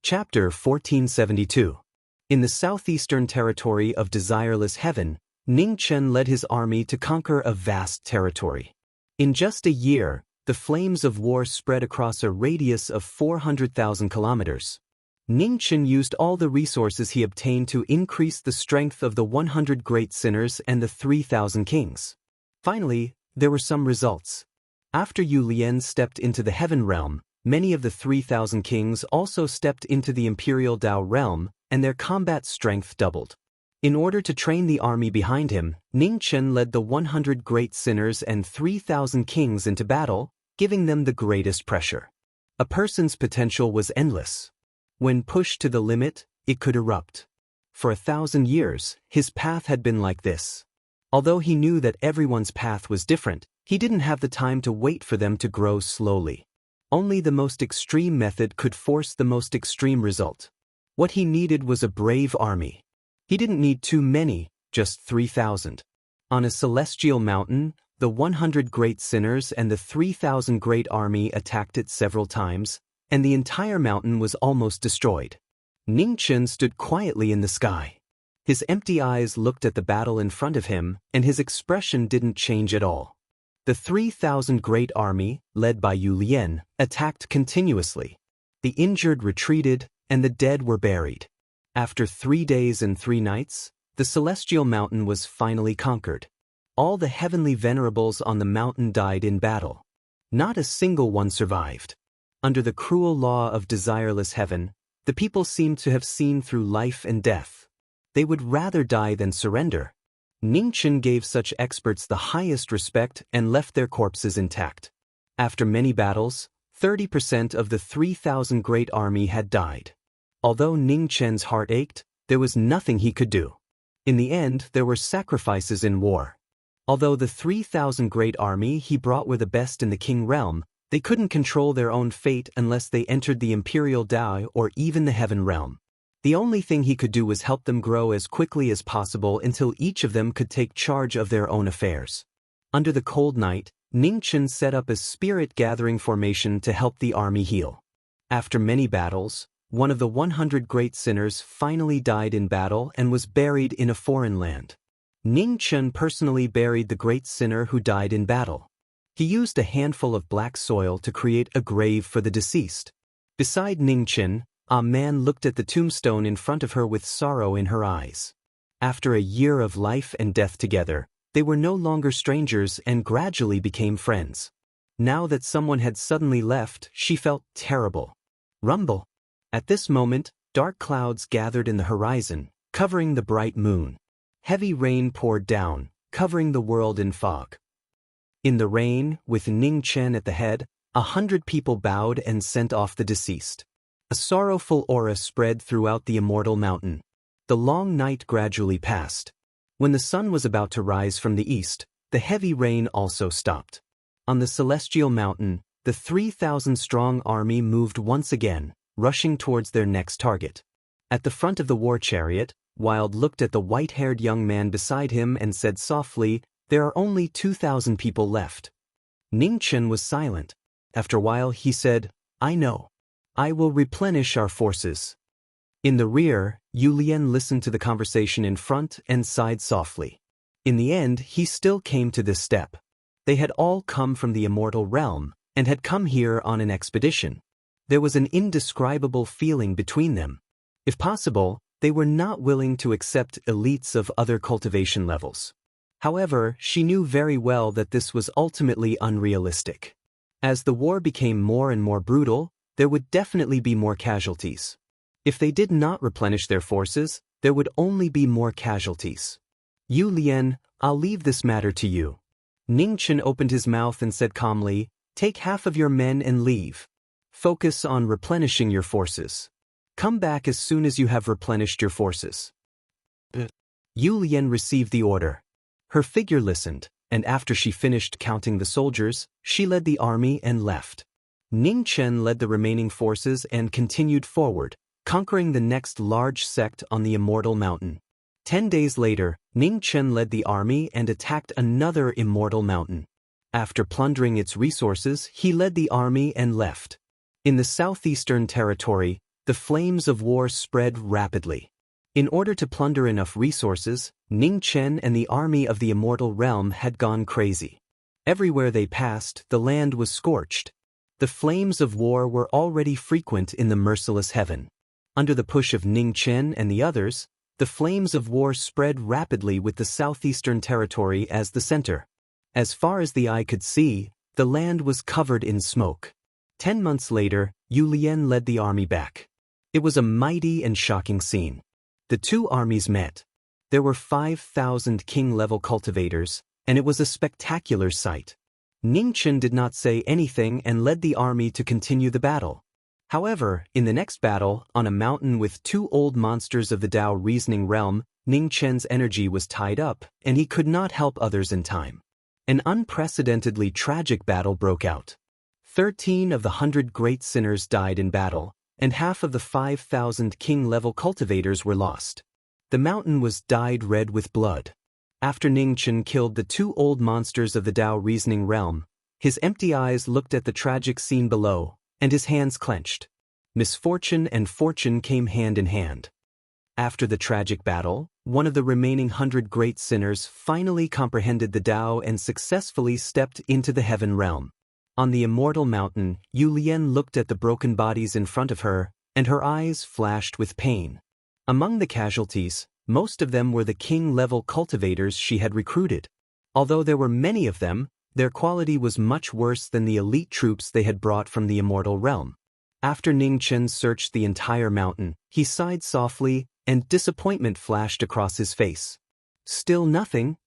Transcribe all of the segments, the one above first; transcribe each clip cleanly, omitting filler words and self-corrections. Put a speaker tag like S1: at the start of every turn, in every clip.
S1: Chapter 1472. In the southeastern territory of desireless heaven, Ning Chen led his army to conquer a vast territory. In just a year, the flames of war spread across a radius of 400,000 kilometers. Ning Chen used all the resources he obtained to increase the strength of the 100 great sinners and the 3,000 kings. Finally, there were some results. After Yu Lian stepped into the heaven realm, many of the 3,000 kings also stepped into the imperial Dao realm, and their combat strength doubled. In order to train the army behind him, Ning Chen led the 100 great sinners and 3,000 kings into battle, giving them the greatest pressure. A person's potential was endless. When pushed to the limit, it could erupt. For 1,000 years, his path had been like this. Although he knew that everyone's path was different, he didn't have the time to wait for them to grow slowly. Only the most extreme method could force the most extreme result. What he needed was a brave army. He didn't need too many, just 3,000. On a celestial mountain, the 100 great sinners and the 3,000 great army attacked it several times, and the entire mountain was almost destroyed. Ning Chen stood quietly in the sky. His empty eyes looked at the battle in front of him, and his expression didn't change at all. The 3,000 great army, led by Yu Lian, attacked continuously. The injured retreated, and the dead were buried. After 3 days and 3 nights, the celestial mountain was finally conquered. All the heavenly venerables on the mountain died in battle. Not a single one survived. Under the cruel law of desireless heaven, the people seemed to have seen through life and death. They would rather die than surrender. Ning Chen gave such experts the highest respect and left their corpses intact. After many battles, 30% of the 3,000 great army had died. Although Ning Chen's heart ached, there was nothing he could do. In the end, there were sacrifices in war. Although the 3,000 great army he brought were the best in the king realm, they couldn't control their own fate unless they entered the imperial Dao or even the heaven realm. The only thing he could do was help them grow as quickly as possible until each of them could take charge of their own affairs. Under the cold night, Ning Chen set up a spirit-gathering formation to help the army heal. After many battles, one of the 100 great sinners finally died in battle and was buried in a foreign land. Ning Chen personally buried the great sinner who died in battle. He used a handful of black soil to create a grave for the deceased. Beside Ning Chen, a man looked at the tombstone in front of her with sorrow in her eyes. After a year of life and death together, they were no longer strangers and gradually became friends. Now that someone had suddenly left, she felt terrible. Rumble. At this moment, dark clouds gathered in the horizon, covering the bright moon. Heavy rain poured down, covering the world in fog. In the rain, with Ning Chen at the head, 100 people bowed and sent off the deceased. A sorrowful aura spread throughout the immortal mountain. The long night gradually passed. When the sun was about to rise from the east, the heavy rain also stopped. On the celestial mountain, the 3,000-strong army moved once again, rushing towards their next target. At the front of the war chariot, Wild looked at the white-haired young man beside him and said softly, "There are only 2,000 people left." Ning Chen was silent. After a while he said, "I know. I will replenish our forces." In the rear, Yu Lian listened to the conversation in front and sighed softly. In the end, he still came to this step. They had all come from the immortal realm, and had come here on an expedition. There was an indescribable feeling between them. If possible, they were not willing to accept elites of other cultivation levels. However, she knew very well that this was ultimately unrealistic. As the war became more and more brutal, there would definitely be more casualties. If they did not replenish their forces, there would only be more casualties. "Yu Lian, I'll leave this matter to you." Ning Chen opened his mouth and said calmly, "Take half of your men and leave. Focus on replenishing your forces. Come back as soon as you have replenished your forces." Yu Lian received the order. Her figure listened, and after she finished counting the soldiers, she led the army and left. Ning Chen led the remaining forces and continued forward, conquering the next large sect on the immortal mountain. 10 days later, Ning Chen led the army and attacked another immortal mountain. After plundering its resources, he led the army and left. In the southeastern territory, the flames of war spread rapidly. In order to plunder enough resources, Ning Chen and the army of the immortal realm had gone crazy. Everywhere they passed, the land was scorched. The flames of war were already frequent in the merciless heaven. Under the push of Ning Chen and the others, the flames of war spread rapidly with the southeastern territory as the center. As far as the eye could see, the land was covered in smoke. 10 months later, Yu Lian led the army back. It was a mighty and shocking scene. The two armies met. There were 5,000 king-level cultivators, and it was a spectacular sight. Ning Chen did not say anything and led the army to continue the battle. However, in the next battle, on a mountain with two old monsters of the Tao reasoning realm, Ning Chen's energy was tied up, and he could not help others in time. An unprecedentedly tragic battle broke out. 13 of the 100 great sinners died in battle, and half of the 5,000 king-level cultivators were lost. The mountain was dyed red with blood. After Ning Chen killed the two old monsters of the Tao reasoning realm, his empty eyes looked at the tragic scene below, and his hands clenched. Misfortune and fortune came hand in hand. After the tragic battle, one of the remaining 100 great sinners finally comprehended the Tao and successfully stepped into the heaven realm. On the immortal mountain, Yu Lian looked at the broken bodies in front of her, and her eyes flashed with pain. Among the casualties, most of them were the king-level cultivators she had recruited. Although there were many of them, their quality was much worse than the elite troops they had brought from the immortal realm. After Ning Chen searched the entire mountain, he sighed softly, and disappointment flashed across his face. "Still nothing?"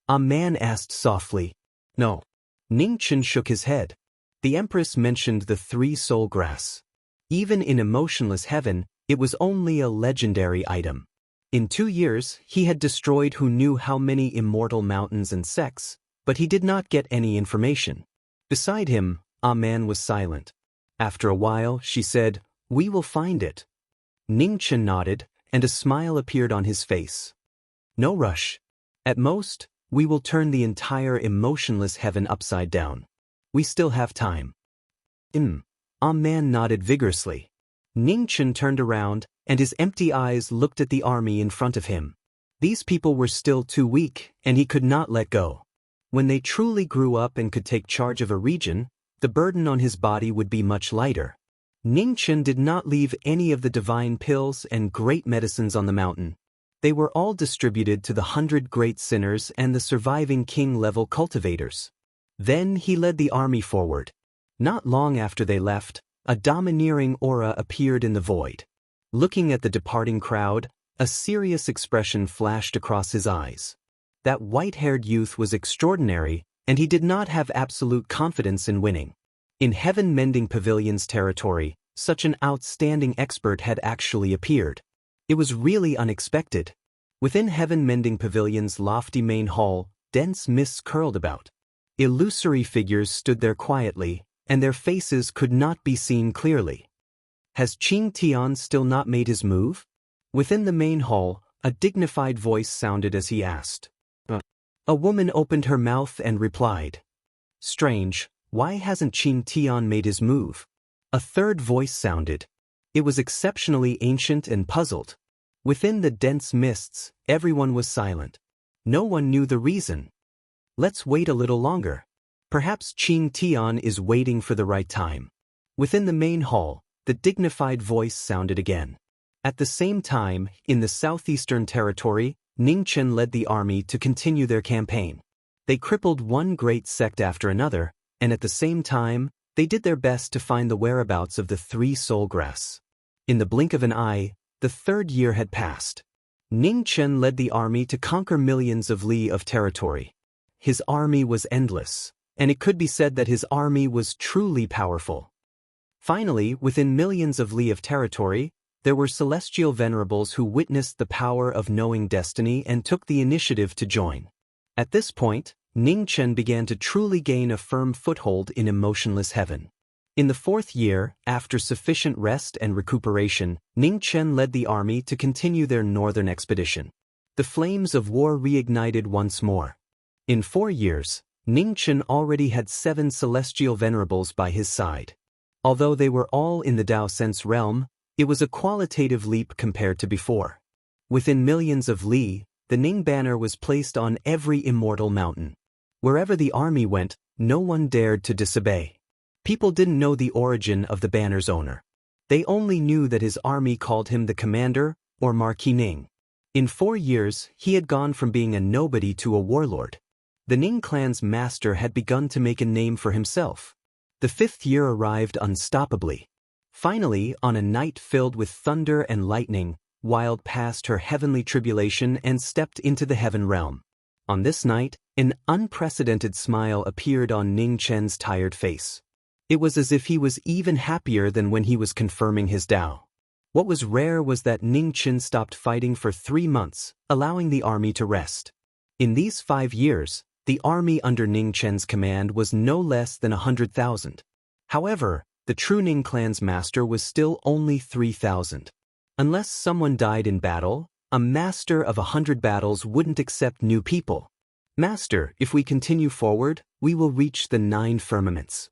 S1: a man asked softly. "No." Ning Chen shook his head. The Empress mentioned the 3 soul grass. Even in emotionless heaven, it was only a legendary item. In 2 years, he had destroyed who knew how many immortal mountains and sects, but he did not get any information. Beside him, a man was silent. After a while, she said, "We will find it." Ning Chen nodded, and a smile appeared on his face. "No rush. At most, we will turn the entire emotionless heaven upside down. We still have time." A man nodded vigorously. Ning Chen turned around, and his empty eyes looked at the army in front of him. These people were still too weak, and he could not let go. When they truly grew up and could take charge of a region, the burden on his body would be much lighter. Ning Chen did not leave any of the divine pills and great medicines on the mountain. They were all distributed to the 100 great sinners and the surviving king-level cultivators. Then he led the army forward. Not long after they left, a domineering aura appeared in the void. Looking at the departing crowd, a serious expression flashed across his eyes. That white-haired youth was extraordinary, and he did not have absolute confidence in winning. In Heaven Mending Pavilion's territory, such an outstanding expert had actually appeared. It was really unexpected. Within Heaven Mending Pavilion's lofty main hall, dense mists curled about. Illusory figures stood there quietly, and their faces could not be seen clearly. Has Qing Tian still not made his move? Within the main hall, a dignified voice sounded as he asked. A woman opened her mouth and replied. "Strange, why hasn't Qing Tian made his move?" A third voice sounded. It was exceptionally ancient and puzzled. Within the dense mists, everyone was silent. No one knew the reason. "Let's wait a little longer. Perhaps Qing Tian is waiting for the right time." Within the main hall, the dignified voice sounded again. At the same time, in the southeastern territory, Ning Chen led the army to continue their campaign. They crippled one great sect after another, and at the same time, they did their best to find the whereabouts of the 3 soul grass. In the blink of an eye, the 3rd year had passed. Ning Chen led the army to conquer millions of li of territory. His army was endless, and it could be said that his army was truly powerful. Finally, within millions of li of territory, there were celestial venerables who witnessed the power of knowing destiny and took the initiative to join. At this point, Ning Chen began to truly gain a firm foothold in emotionless heaven. In the 4th year, after sufficient rest and recuperation, Ning Chen led the army to continue their northern expedition. The flames of war reignited once more. In 4 years, Ning Chen already had 7 celestial venerables by his side. Although they were all in the Dao Sense realm, It was a qualitative leap compared to before. Within millions of li, the Ning banner was placed on every immortal mountain. Wherever the army went, no one dared to disobey. People didn't know the origin of the banner's owner. They only knew that his army called him the commander, or Marquis Ning. In 4 years, he had gone from being a nobody to a warlord. The Ning clan's master had begun to make a name for himself. The 5th year arrived unstoppably. Finally, on a night filled with thunder and lightning, Wild passed her heavenly tribulation and stepped into the heaven realm. On this night, an unprecedented smile appeared on Ning Chen's tired face. It was as if he was even happier than when he was confirming his Tao. What was rare was that Ning Chen stopped fighting for 3 months, allowing the army to rest. In these 5 years, the army under Ning Chen's command was no less than 100,000. However, the true Ning clan's master was still only 3,000. Unless someone died in battle, a master of 100 battles wouldn't accept new people. Master, if we continue forward, we will reach the 9 firmaments.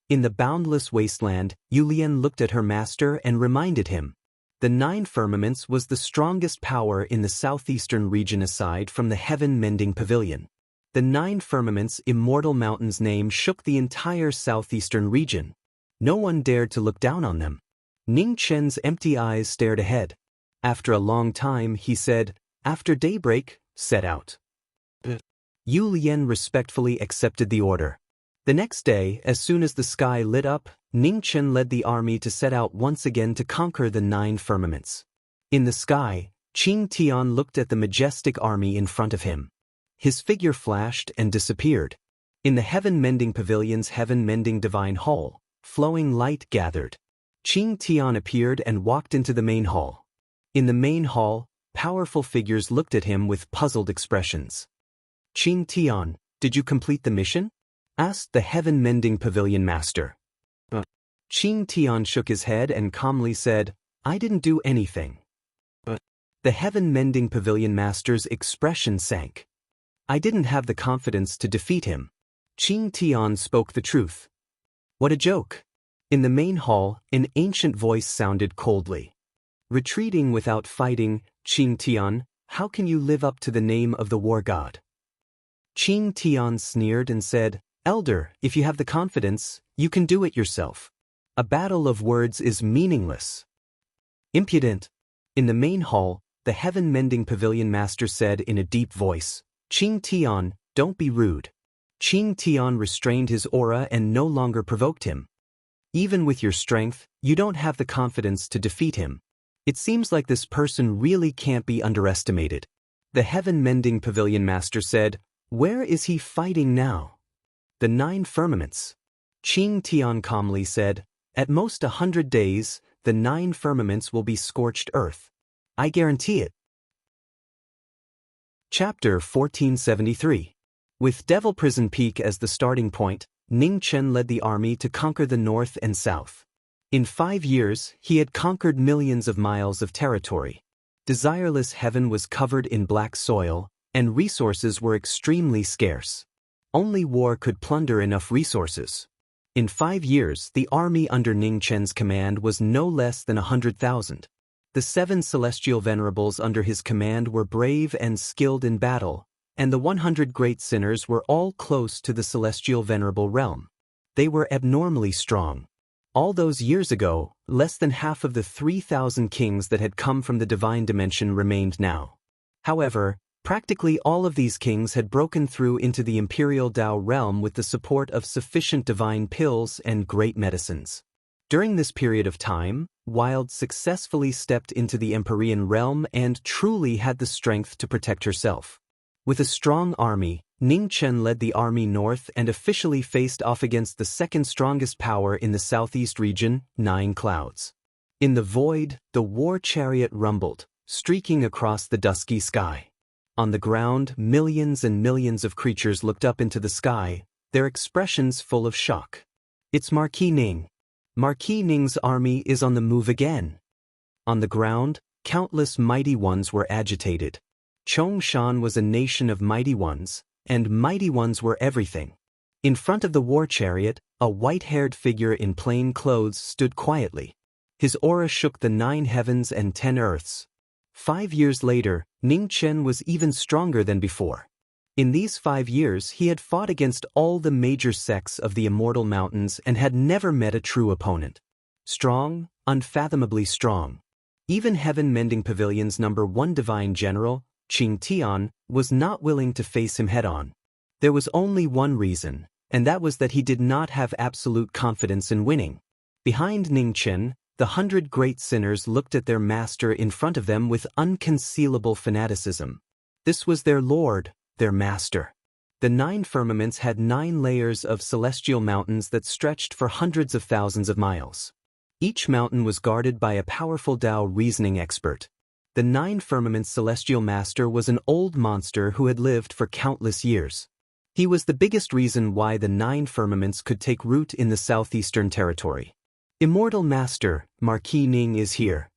S1: In the boundless wasteland, Yulian looked at her master and reminded him. The 9 firmaments was the strongest power in the southeastern region aside from the heaven-mending pavilion. The 9 firmaments' immortal mountain's name shook the entire southeastern region. No one dared to look down on them. Ning Chen's empty eyes stared ahead. After a long time, he said, "After daybreak, set out." Yu Lian respectfully accepted the order. The next day, as soon as the sky lit up, Ning Chen led the army to set out once again to conquer the 9 firmaments. In the sky, Qing Tian looked at the majestic army in front of him. His figure flashed and disappeared. In the heaven-mending pavilion's heaven-mending divine hall, flowing light gathered. Qing Tian appeared and walked into the main hall. In the main hall, powerful figures looked at him with puzzled expressions. "Qing Tian, did you complete the mission?" asked the heaven-mending pavilion master. Qing Tian shook his head and calmly said, "I didn't do anything." The heaven-mending pavilion master's expression sank. "I didn't have the confidence to defeat him." Qing Tian spoke the truth. "What a joke." In the main hall, an ancient voice sounded coldly. "Retreating without fighting, Qing Tian, how can you live up to the name of the war god?" Qing Tian sneered and said, "Elder, if you have the confidence, you can do it yourself. A battle of words is meaningless." "Impudent." In the main hall, the heaven-mending pavilion master said in a deep voice, "Qing Tian, don't be rude." Qing Tian restrained his aura and no longer provoked him. "Even with your strength, you don't have the confidence to defeat him. It seems like this person really can't be underestimated." The heaven-mending pavilion master said, "Where is he fighting now?" "The 9 firmaments." Qing Tian calmly said, "At most 100 days, the 9 firmaments will be scorched earth. I guarantee it." Chapter 1473. With Devil Prison Peak as the starting point, Ning Chen led the army to conquer the north and south. In 5 years, he had conquered millions of miles of territory. Desireless heaven was covered in black soil, and resources were extremely scarce. Only war could plunder enough resources. In 5 years, the army under Ning Chen's command was no less than 100,000. The 7 celestial venerables under his command were brave and skilled in battle, and the 100 great sinners were all close to the celestial venerable realm. They were abnormally strong. All those years ago, less than half of the 3,000 kings that had come from the divine dimension remained now. However, practically all of these kings had broken through into the imperial Tao realm with the support of sufficient divine pills and great medicines. During this period of time, Wild successfully stepped into the Empyrean realm and truly had the strength to protect herself. With a strong army, Ning Chen led the army north and officially faced off against the second strongest power in the southeast region, 9 Clouds. In the void, the war chariot rumbled, streaking across the dusky sky. On the ground, millions and millions of creatures looked up into the sky, their expressions full of shock. "It's Marquis Ning. Marquis Ning's army is on the move again." On the ground, countless mighty ones were agitated. Chongshan was a nation of mighty ones, and mighty ones were everything. In front of the war chariot, a white-haired figure in plain clothes stood quietly. His aura shook the 9 heavens and 10 earths. 5 years later, Ning Chen was even stronger than before. In these 5 years he had fought against all the major sects of the Immortal Mountains and had never met a true opponent. Strong, unfathomably strong. Even Heaven Mending Pavilion's #1 divine general, Qing Tian, was not willing to face him head-on. There was only one reason, and that was that he did not have absolute confidence in winning. Behind Ning Chen, the 100 great sinners looked at their master in front of them with unconcealable fanaticism. This was their lord, their master. The 9 firmaments had 9 layers of celestial mountains that stretched for hundreds of thousands of miles. Each mountain was guarded by a powerful Tao reasoning expert. The 9 firmaments' celestial master was an old monster who had lived for countless years. He was the biggest reason why the 9 firmaments could take root in the southeastern territory. Immortal Master, Marquis Ning is here.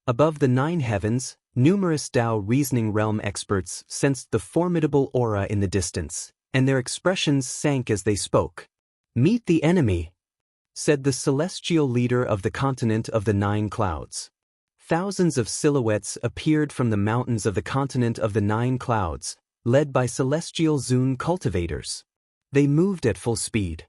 S1: Above the 9 heavens, numerous Tao reasoning realm experts sensed the formidable aura in the distance, and their expressions sank as they spoke. "Meet the enemy," said the celestial leader of the continent of the 9 clouds. Thousands of silhouettes appeared from the mountains of the continent of the 9 clouds, led by celestial Zun cultivators. They moved at full speed.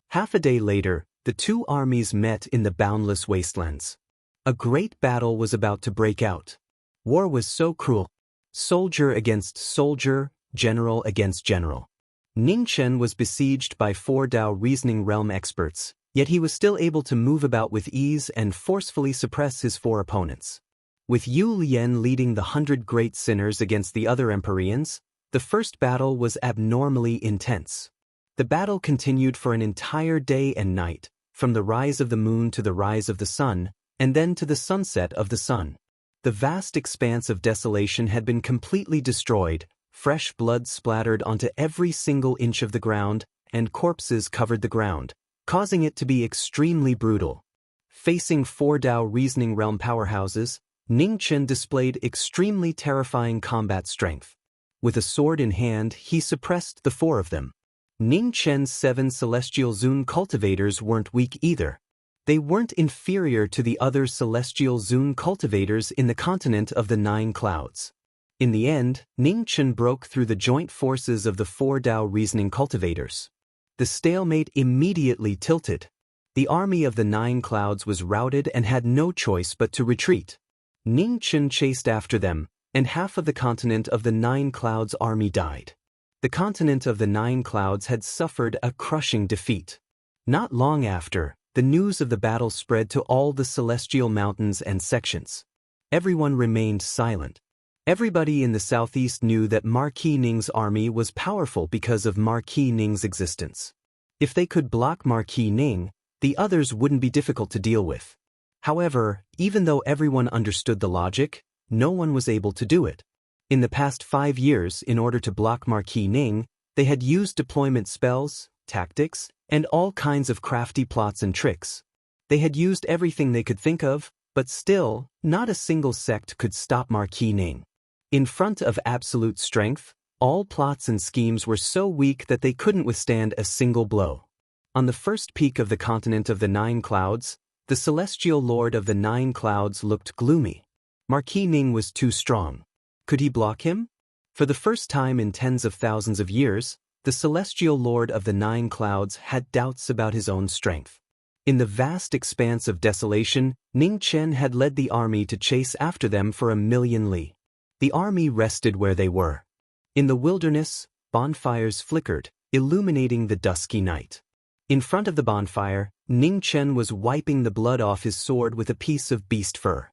S1: Half a day later, the 2 armies met in the boundless wastelands. A great battle was about to break out. War was so cruel. Soldier against soldier, general against general. Ning Chen was besieged by 4 Tao reasoning realm experts, yet he was still able to move about with ease and forcefully suppress his 4 opponents. With Yu Lian leading the 100 great sinners against the other Empyreans, the first battle was abnormally intense. The battle continued for an entire day and night, from the rise of the moon to the rise of the sun, and then to the sunset of the sun. The vast expanse of desolation had been completely destroyed, fresh blood splattered onto every single inch of the ground, and corpses covered the ground, causing it to be extremely brutal. Facing 4 Tao reasoning realm powerhouses, Ning Chen displayed extremely terrifying combat strength. With a sword in hand, he suppressed the 4 of them. Ning Chen's 7 celestial Zun cultivators weren't weak either. They weren't inferior to the other celestial Zun cultivators in the continent of the 9 clouds. In the end, Ning Chen broke through the joint forces of the 4 Tao reasoning cultivators. The stalemate immediately tilted. The army of the 9 clouds was routed and had no choice but to retreat. Ning Chen chased after them, and half of the continent of the 9 clouds army died. The continent of the 9 clouds had suffered a crushing defeat. Not long after, the news of the battle spread to all the celestial mountains and sections. Everyone remained silent. Everybody in the southeast knew that Marquis Ning's army was powerful because of Marquis Ning's existence. If they could block Marquis Ning, the others wouldn't be difficult to deal with. However, even though everyone understood the logic, no one was able to do it. In the past 5 years, in order to block Marquis Ning, they had used deployment spells, tactics, and all kinds of crafty plots and tricks. They had used everything they could think of, but still, not a single sect could stop Marquis Ning. In front of absolute strength, all plots and schemes were so weak that they couldn't withstand a single blow. On the first peak of the continent of the 9 clouds, the celestial lord of the 9 clouds looked gloomy. Marquis Ning was too strong. Could he block him? For the first time in tens of thousands of years, the celestial lord of the 9 clouds had doubts about his own strength. In the vast expanse of desolation, Ning Chen had led the army to chase after them for 1,000,000 li. The army rested where they were. In the wilderness, bonfires flickered, illuminating the dusky night. In front of the bonfire, Ning Chen was wiping the blood off his sword with a piece of beast fur.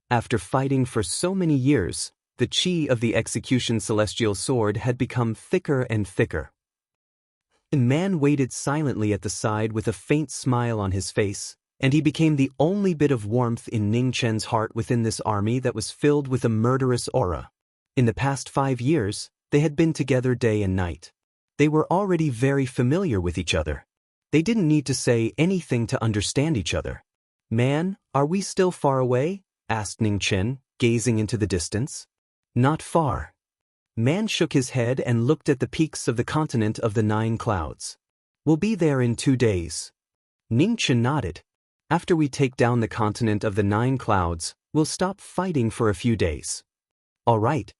S1: After fighting for so many years, the chi of the execution celestial sword had become thicker and thicker. The man waited silently at the side with a faint smile on his face, and he became the only bit of warmth in Ning Chen's heart within this army that was filled with a murderous aura. In the past 5 years, they had been together day and night. They were already very familiar with each other. They didn't need to say anything to understand each other. "Man, are we still far away?" asked Ning Chen, gazing into the distance. "Not far." Man shook his head and looked at the peaks of the continent of the 9 clouds. "We'll be there in 2 days." Ning Chen nodded. After we take down the continent of the 9 clouds, we'll stop fighting for a few days. All right.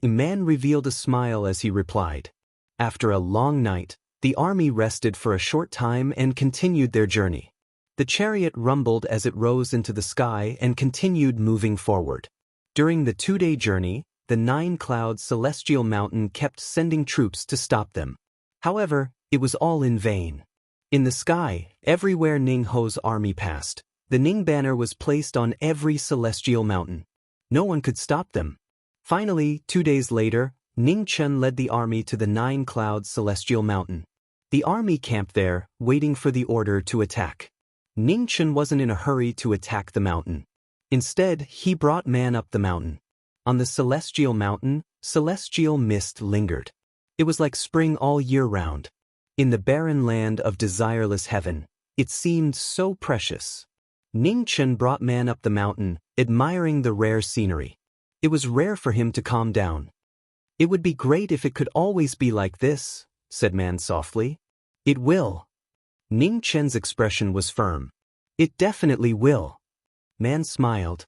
S1: The man revealed a smile as he replied. After a long night, the army rested for a short time and continued their journey. The chariot rumbled as it rose into the sky and continued moving forward. During the 2-day journey, the 9 clouds celestial mountain kept sending troops to stop them. However, it was all in vain. In the sky, everywhere Ning Ho's army passed, the Ning banner was placed on every celestial mountain. No one could stop them. Finally, 2 days later, Ning Chen led the army to the 9 clouds celestial mountain. The army camped there, waiting for the order to attack. Ning Chen wasn't in a hurry to attack the mountain. Instead, he brought man up the mountain. On the celestial mountain, celestial mist lingered. It was like spring all year round. In the barren land of desireless heaven, it seemed so precious. Ning Chen brought man up the mountain, admiring the rare scenery. It was rare for him to calm down. "It would be great if it could always be like this," said man softly. "It will." Ning Chen's expression was firm. "It definitely will." Man smiled.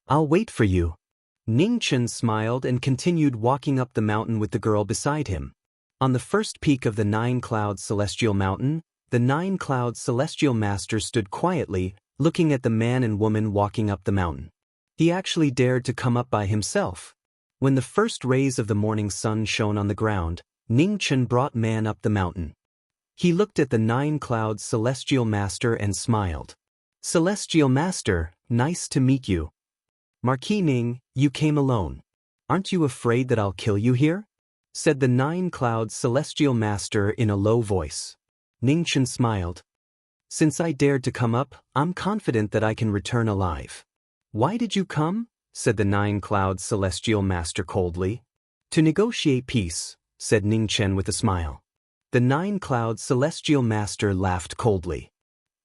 S1: "I'll wait for you." Ning Chen smiled and continued walking up the mountain with the girl beside him. On the first peak of the 9 clouds celestial mountain, the 9 clouds celestial master stood quietly, looking at the man and woman walking up the mountain. He actually dared to come up by himself. When the first rays of the morning sun shone on the ground, Ning Chen brought man up the mountain. He looked at the 9 clouds celestial master and smiled. "Celestial master, nice to meet you." "Marquis Ning, you came alone. Aren't you afraid that I'll kill you here?" said the 9 clouds celestial master in a low voice. Ning Chen smiled. "Since I dared to come up, I'm confident that I can return alive." "Why did you come?" said the 9 clouds celestial master coldly. "To negotiate peace," said Ning Chen with a smile. The 9 clouds celestial master laughed coldly.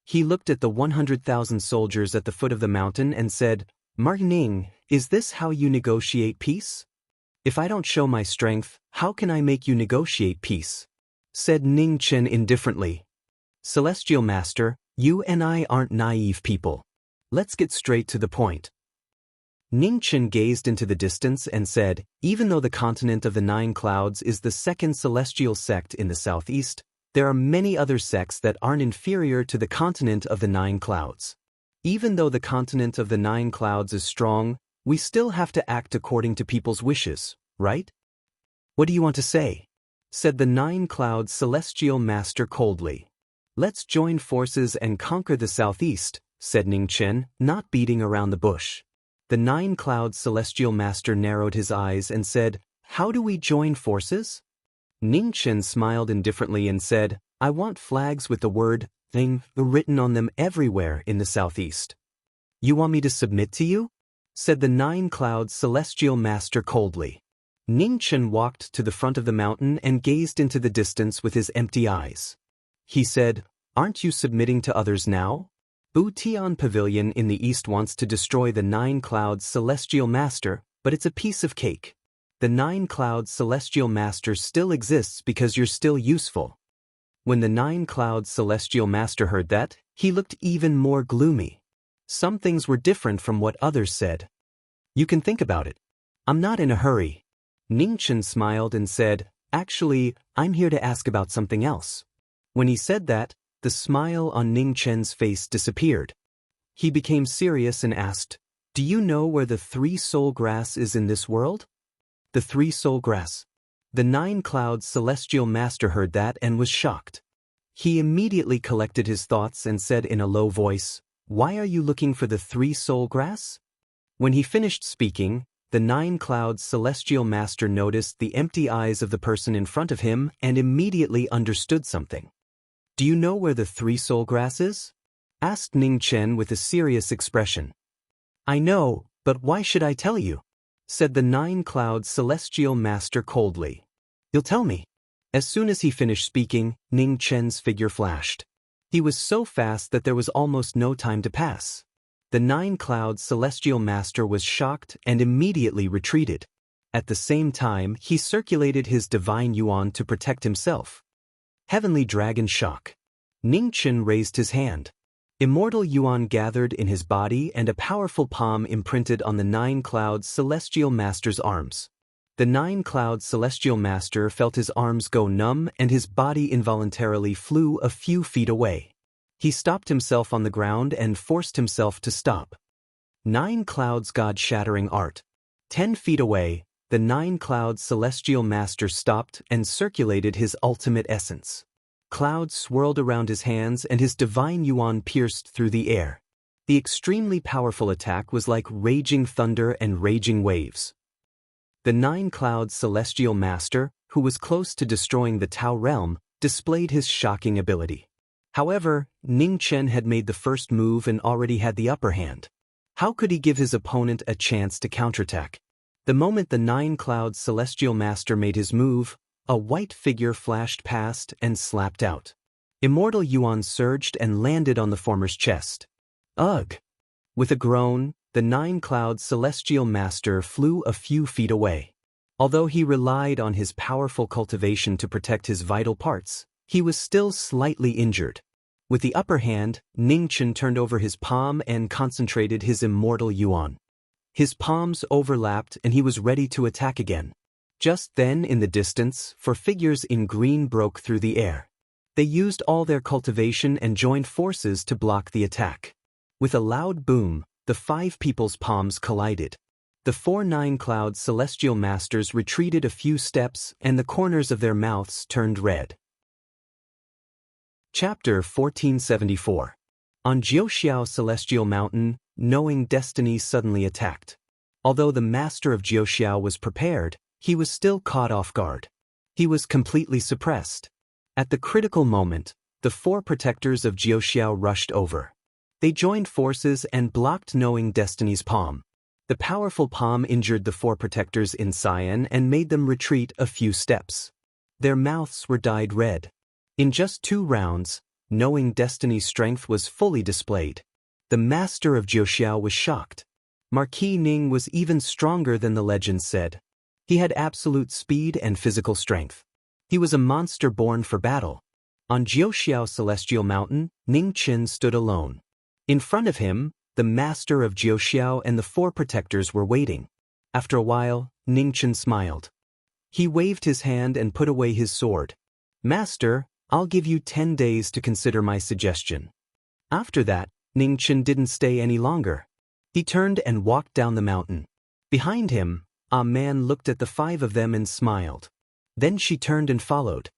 S1: He looked at the 100,000 soldiers at the foot of the mountain and said, "Marquis Ning, is this how you negotiate peace?" "If I don't show my strength, how can I make you negotiate peace?" said Ning Chen indifferently. "Celestial Master, you and I aren't naive people. Let's get straight to the point." Ning Chen gazed into the distance and said, "Even though the continent of the 9 clouds is the second celestial sect in the southeast, there are many other sects that aren't inferior to the continent of the 9 clouds. Even though the continent of the 9 clouds is strong, we still have to act according to people's wishes, right?" "What do you want to say?" said the 9 clouds celestial master coldly. "Let's join forces and conquer the southeast," said Ning Chen, not beating around the bush. The 9 clouds celestial master narrowed his eyes and said, "How do we join forces?" Ning Chen smiled indifferently and said, "I want flags with the word thing written on them everywhere in the southeast." "You want me to submit to you?" said the 9 clouds celestial master coldly. Ning Chen walked to the front of the mountain and gazed into the distance with his empty eyes. He said, "Aren't you submitting to others now? Bu Tian Pavilion in the east wants to destroy the 9 clouds celestial master, but it's a piece of cake. The 9 clouds celestial master still exists because you're still useful." When the 9 clouds celestial master heard that, he looked even more gloomy. Some things were different from what others said. "You can think about it. I'm not in a hurry." Ning Chen smiled and said, "Actually, I'm here to ask about something else." When he said that, the smile on Ning Chen's face disappeared. He became serious and asked, "Do you know where the 3-soul grass is in this world?" "The 3-soul grass?" The 9 clouds celestial master heard that and was shocked. He immediately collected his thoughts and said in a low voice, "Why are you looking for the 3-soul grass?" When he finished speaking, the 9 clouds celestial master noticed the empty eyes of the person in front of him and immediately understood something. "Do you know where the 3-soul grass is?" asked Ning Chen with a serious expression. "I know, but why should I tell you?" said the 9 clouds celestial master coldly. "You'll tell me." As soon as he finished speaking, Ning Chen's figure flashed. He was so fast that there was almost no time to pass. The 9 clouds celestial master was shocked and immediately retreated. At the same time, he circulated his divine yuan to protect himself. Heavenly Dragon Shock. Ning Chen raised his hand. Immortal Yuan gathered in his body and a powerful palm imprinted on the 9 Clouds Celestial Master's arms. The 9 Clouds Celestial Master felt his arms go numb and his body involuntarily flew a few feet away. He stopped himself on the ground and forced himself to stop. 9 Clouds God-shattering art. 10 feet away, the 9 Clouds Celestial Master stopped and circulated his ultimate essence. Clouds swirled around his hands and his divine yuan pierced through the air. The extremely powerful attack was like raging thunder and raging waves. The 9 Clouds Celestial Master, who was close to destroying the Tao realm, displayed his shocking ability. However, Ning Chen had made the first move and already had the upper hand. How could he give his opponent a chance to counterattack? The moment the 9 Clouds Celestial Master made his move, a white figure flashed past and slapped out. Immortal Yuan surged and landed on the former's chest. Ugh! With a groan, the 9 Clouds Celestial Master flew a few feet away. Although he relied on his powerful cultivation to protect his vital parts, he was still slightly injured. With the upper hand, Ning Chen turned over his palm and concentrated his Immortal Yuan. His palms overlapped and he was ready to attack again. Just then, in the distance, 4 figures in green broke through the air. They used all their cultivation and joined forces to block the attack. With a loud boom, the 5 people's palms collided. The 4 9 Clouds Celestial Masters retreated a few steps and the corners of their mouths turned red. Chapter 1474. On Jiuxiao Celestial Mountain, knowing destiny suddenly attacked. Although the master of Jiuxiao was prepared, he was still caught off guard. He was completely suppressed. At the critical moment, the 4 protectors of Jiuxiao rushed over. They joined forces and blocked knowing destiny's palm. The powerful palm injured the 4 protectors in Cyan and made them retreat a few steps. Their mouths were dyed red. In just 2 rounds, knowing destiny's strength was fully displayed. The master of Jiuxiao was shocked. Marquis Ning was even stronger than the legend said. He had absolute speed and physical strength. He was a monster born for battle. On Jiuxiao Celestial Mountain, Ning Chen stood alone. In front of him, the master of Jiuxiao and the 4 protectors were waiting. After a while, Ning Chen smiled. He waved his hand and put away his sword. "Master, I'll give you 10 days to consider my suggestion." After that, Ning Chen didn't stay any longer. He turned and walked down the mountain. Behind him, a man looked at the 5 of them and smiled. Then she turned and followed.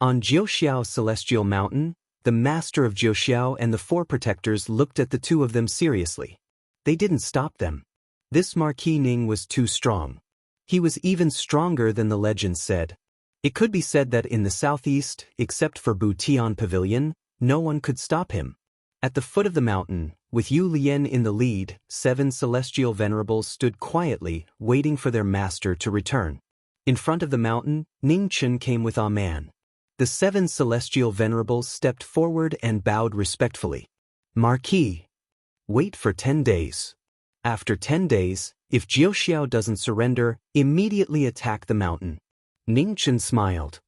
S1: On Jiuxiao Celestial Mountain, the master of Jiuxiao and the 4 protectors looked at the 2 of them seriously. They didn't stop them. This Marquis Ning was too strong. He was even stronger than the legend said. It could be said that in the southeast, except for Butian Pavilion, no one could stop him. At the foot of the mountain, with Yu Lian in the lead, 7 celestial venerables stood quietly, waiting for their master to return. In front of the mountain, Ning Chen came with a man. The 7 celestial venerables stepped forward and bowed respectfully. "Marquis, wait for 10 days. After 10 days, if Jiuxiao doesn't surrender, immediately attack the mountain." Ning Chen smiled.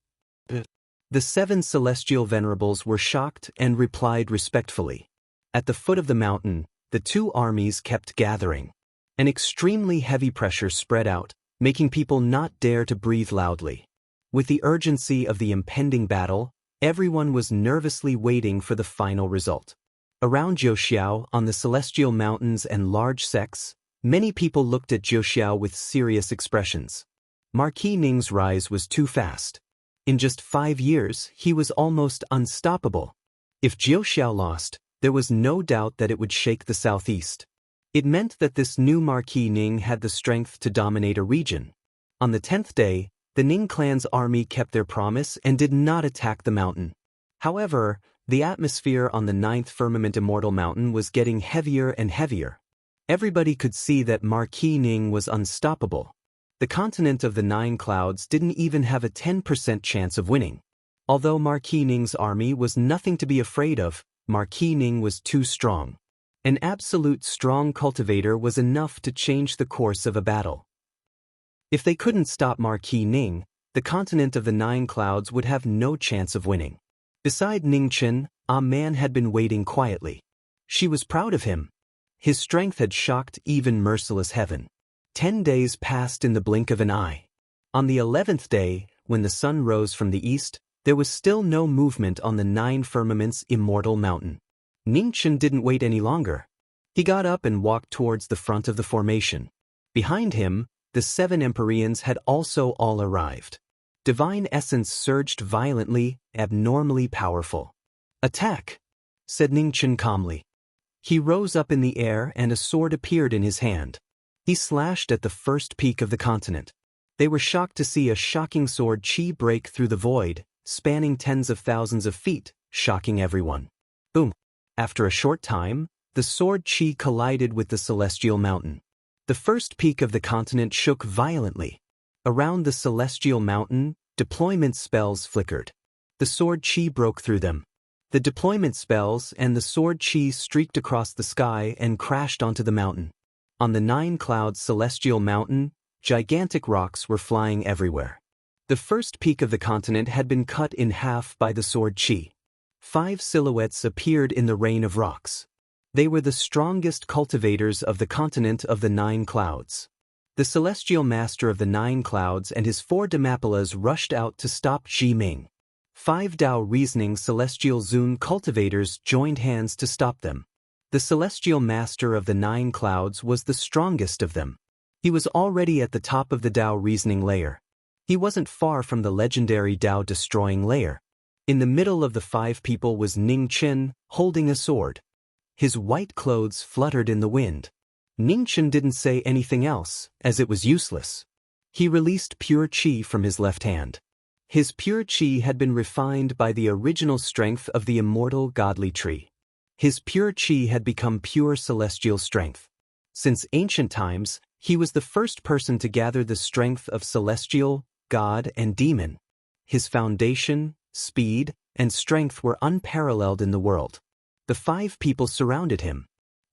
S1: The 7 celestial venerables were shocked and replied respectfully. At the foot of the mountain, the 2 armies kept gathering. An extremely heavy pressure spread out, making people not dare to breathe loudly. With the urgency of the impending battle, everyone was nervously waiting for the final result. Around Jiuxiao, on the celestial mountains and large sects, many people looked at Jiuxiao with serious expressions. Marquis Ning's rise was too fast. In just 5 years, he was almost unstoppable. If Jiuxiao lost, there was no doubt that it would shake the southeast. It meant that this new Marquis Ning had the strength to dominate a region. On the 10th day, the Ning clan's army kept their promise and did not attack the mountain. However, the atmosphere on the 9th firmament Immortal Mountain was getting heavier and heavier. Everybody could see that Marquis Ning was unstoppable. The continent of the 9 Clouds didn't even have a 10% chance of winning. Although Marquis Ning's army was nothing to be afraid of, Marquis Ning was too strong. An absolute strong cultivator was enough to change the course of a battle. If they couldn't stop Marquis Ning, the continent of the 9 Clouds would have no chance of winning. Beside Ning Chen, a man had been waiting quietly. She was proud of him. His strength had shocked even merciless heaven. 10 days passed in the blink of an eye. On the 11th day, when the sun rose from the east, there was still no movement on the 9 firmament's immortal mountain. Ningchen didn't wait any longer. He got up and walked towards the front of the formation. Behind him, the 7 Empyreans had also all arrived. Divine essence surged violently, abnormally powerful. "Attack!" said Ningchen calmly. He rose up in the air and a sword appeared in his hand. He slashed at the first peak of the continent. They were shocked to see a shocking sword chi break through the void, spanning tens of thousands of feet, shocking everyone. Boom! After a short time, the sword chi collided with the celestial mountain. The first peak of the continent shook violently. Around the celestial mountain, deployment spells flickered. The sword chi broke through them. The deployment spells and the sword chi streaked across the sky and crashed onto the mountain. On the 9 clouds celestial mountain, gigantic rocks were flying everywhere. The first peak of the continent had been cut in half by the sword chi. 5 silhouettes appeared in the rain of rocks. They were the strongest cultivators of the continent of the 9 clouds. The celestial master of the 9 clouds and his 4 Demapolas rushed out to stop Zhi Ming. 5 Dao reasoning celestial Zun cultivators joined hands to stop them. The celestial master of the 9 clouds was the strongest of them. He was already at the top of the Dao reasoning layer. He wasn't far from the legendary Dao destroying layer. In the middle of the 5 people was Ningchen, holding a sword. His white clothes fluttered in the wind. Ningchen didn't say anything else, as it was useless. He released pure qi from his left hand. His pure qi had been refined by the original strength of the immortal godly tree. His pure qi had become pure celestial strength. Since ancient times, he was the first person to gather the strength of celestial, god, and demon. His foundation, speed, and strength were unparalleled in the world. The 5 people surrounded him.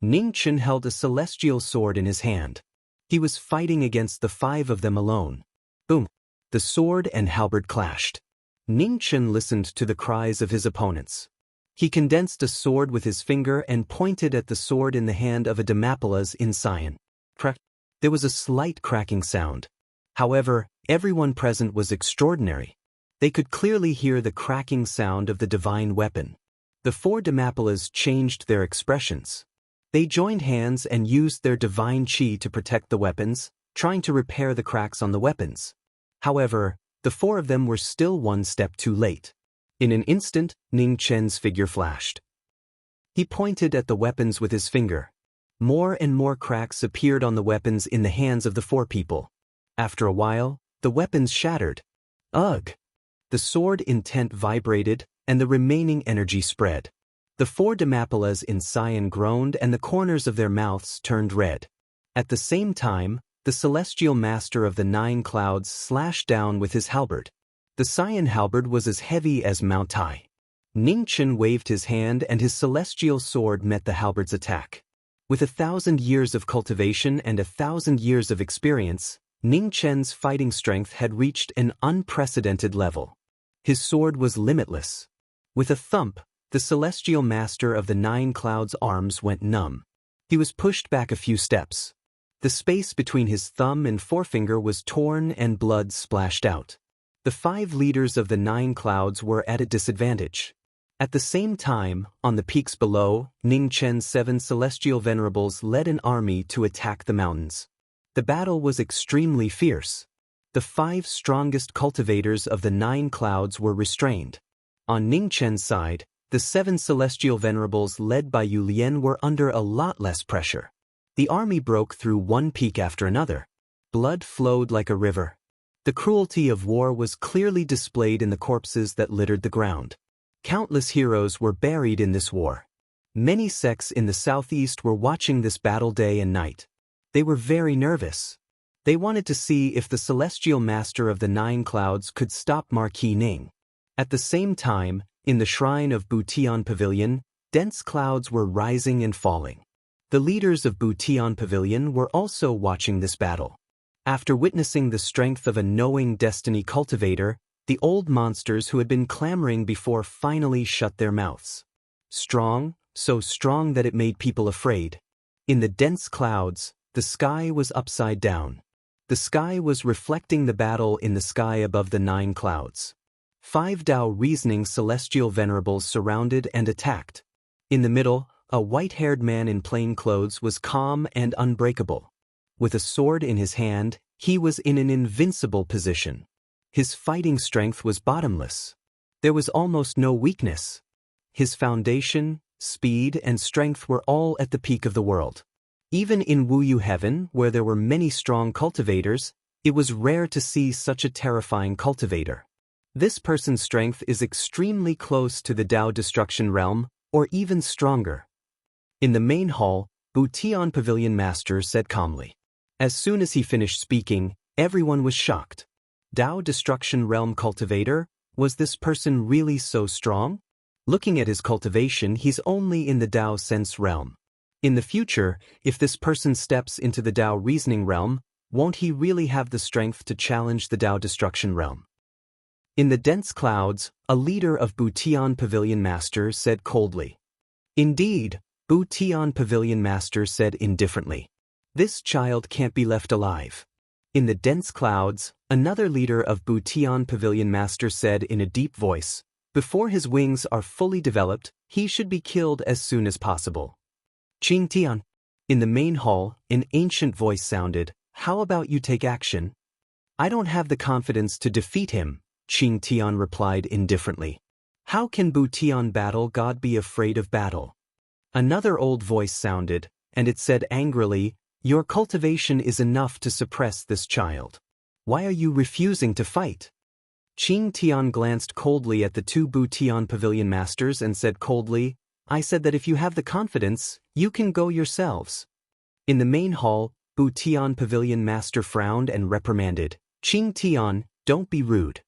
S1: Ningchen held a celestial sword in his hand. He was fighting against the 5 of them alone. Boom! The sword and halberd clashed. Ningchen listened to the cries of his opponents. He condensed a sword with his finger and pointed at the sword in the hand of a Demapolas in cyan. Crack! There was a slight cracking sound. However, everyone present was extraordinary. They could clearly hear the cracking sound of the divine weapon. The 4 Demapolas changed their expressions. They joined hands and used their divine qi to protect the weapons, trying to repair the cracks on the weapons. However, the 4 of them were still one step too late. In an instant, Ningchen's figure flashed. He pointed at the weapons with his finger. More and more cracks appeared on the weapons in the hands of the 4 people. After a while, the weapons shattered. Ugh! The sword intent vibrated, and the remaining energy spread. The 4 Demapolas in cyan groaned and the corners of their mouths turned red. At the same time, the celestial master of the 9 clouds slashed down with his halberd. The cyan halberd was as heavy as Mount Tai. Ningchen waved his hand and his celestial sword met the halberd's attack. With 1,000 years of cultivation and 1,000 years of experience, Ningchen's fighting strength had reached an unprecedented level. His sword was limitless. With a thump, the celestial master of the 9 clouds' arms went numb. He was pushed back a few steps. The space between his thumb and forefinger was torn and blood splashed out. The 5 leaders of the 9 clouds were at a disadvantage. At the same time, on the peaks below, Ningchen's 7 celestial venerables led an army to attack the mountains. The battle was extremely fierce. The 5 strongest cultivators of the 9 clouds were restrained. On Ningchen's side, the 7 celestial venerables led by Yu Lian were under a lot less pressure. The army broke through one peak after another. Blood flowed like a river. The cruelty of war was clearly displayed in the corpses that littered the ground. Countless heroes were buried in this war. Many sects in the southeast were watching this battle day and night. They were very nervous. They wanted to see if the celestial master of the 9 clouds could stop Marquis Ning. At the same time, in the shrine of Butian Pavilion, dense clouds were rising and falling. The leaders of Butian Pavilion were also watching this battle. After witnessing the strength of a knowing destiny cultivator, the old monsters who had been clamoring before finally shut their mouths. Strong, so strong that it made people afraid. In the dense clouds, the sky was upside down. The sky was reflecting the battle in the sky above the 9 clouds. 5 Tao reasoning celestial venerables surrounded and attacked. In the middle, a white-haired man in plain clothes was calm and unbreakable. With a sword in his hand, he was in an invincible position. His fighting strength was bottomless. There was almost no weakness. His foundation, speed, and strength were all at the peak of the world. Even in Wuyu Heaven, where there were many strong cultivators, it was rare to see such a terrifying cultivator. This person's strength is extremely close to the Tao Destruction Realm, or even stronger. In the main hall, Butian Pavilion Master said calmly. As soon as he finished speaking, everyone was shocked. Tao Destruction Realm cultivator, was this person really so strong? Looking at his cultivation, he's only in the Tao sense realm. In the future, if this person steps into the Tao reasoning realm, won't he really have the strength to challenge the Tao Destruction Realm? In the dense clouds, a leader of Butian Pavilion Master said coldly. Indeed, Butian Pavilion Master said indifferently. This child can't be left alive. In the dense clouds, another leader of Butian Pavilion Master said in a deep voice, before his wings are fully developed, he should be killed as soon as possible. Qing Tian. In the main hall, an ancient voice sounded, how about you take action? I don't have the confidence to defeat him, Qing Tian replied indifferently. How can Butian battle god be afraid of battle? Another old voice sounded, and it said angrily, your cultivation is enough to suppress this child. Why are you refusing to fight? Qing Tian glanced coldly at the 2 Butian Pavilion Masters and said coldly, I said that if you have the confidence, you can go yourselves. In the main hall, Butian Pavilion Master frowned and reprimanded, Qing Tian, don't be rude.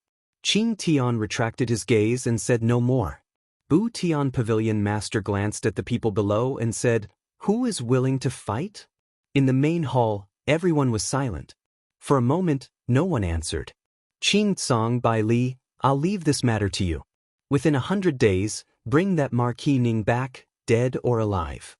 S1: Qing Tian retracted his gaze and said no more. Butian Pavilion Master glanced at the people below and said, who is willing to fight? In the main hall, everyone was silent. For a moment, no one answered. Qing Tsang Bai Li, I'll leave this matter to you. Within 100 days, bring that Marquis Ning back, dead or alive.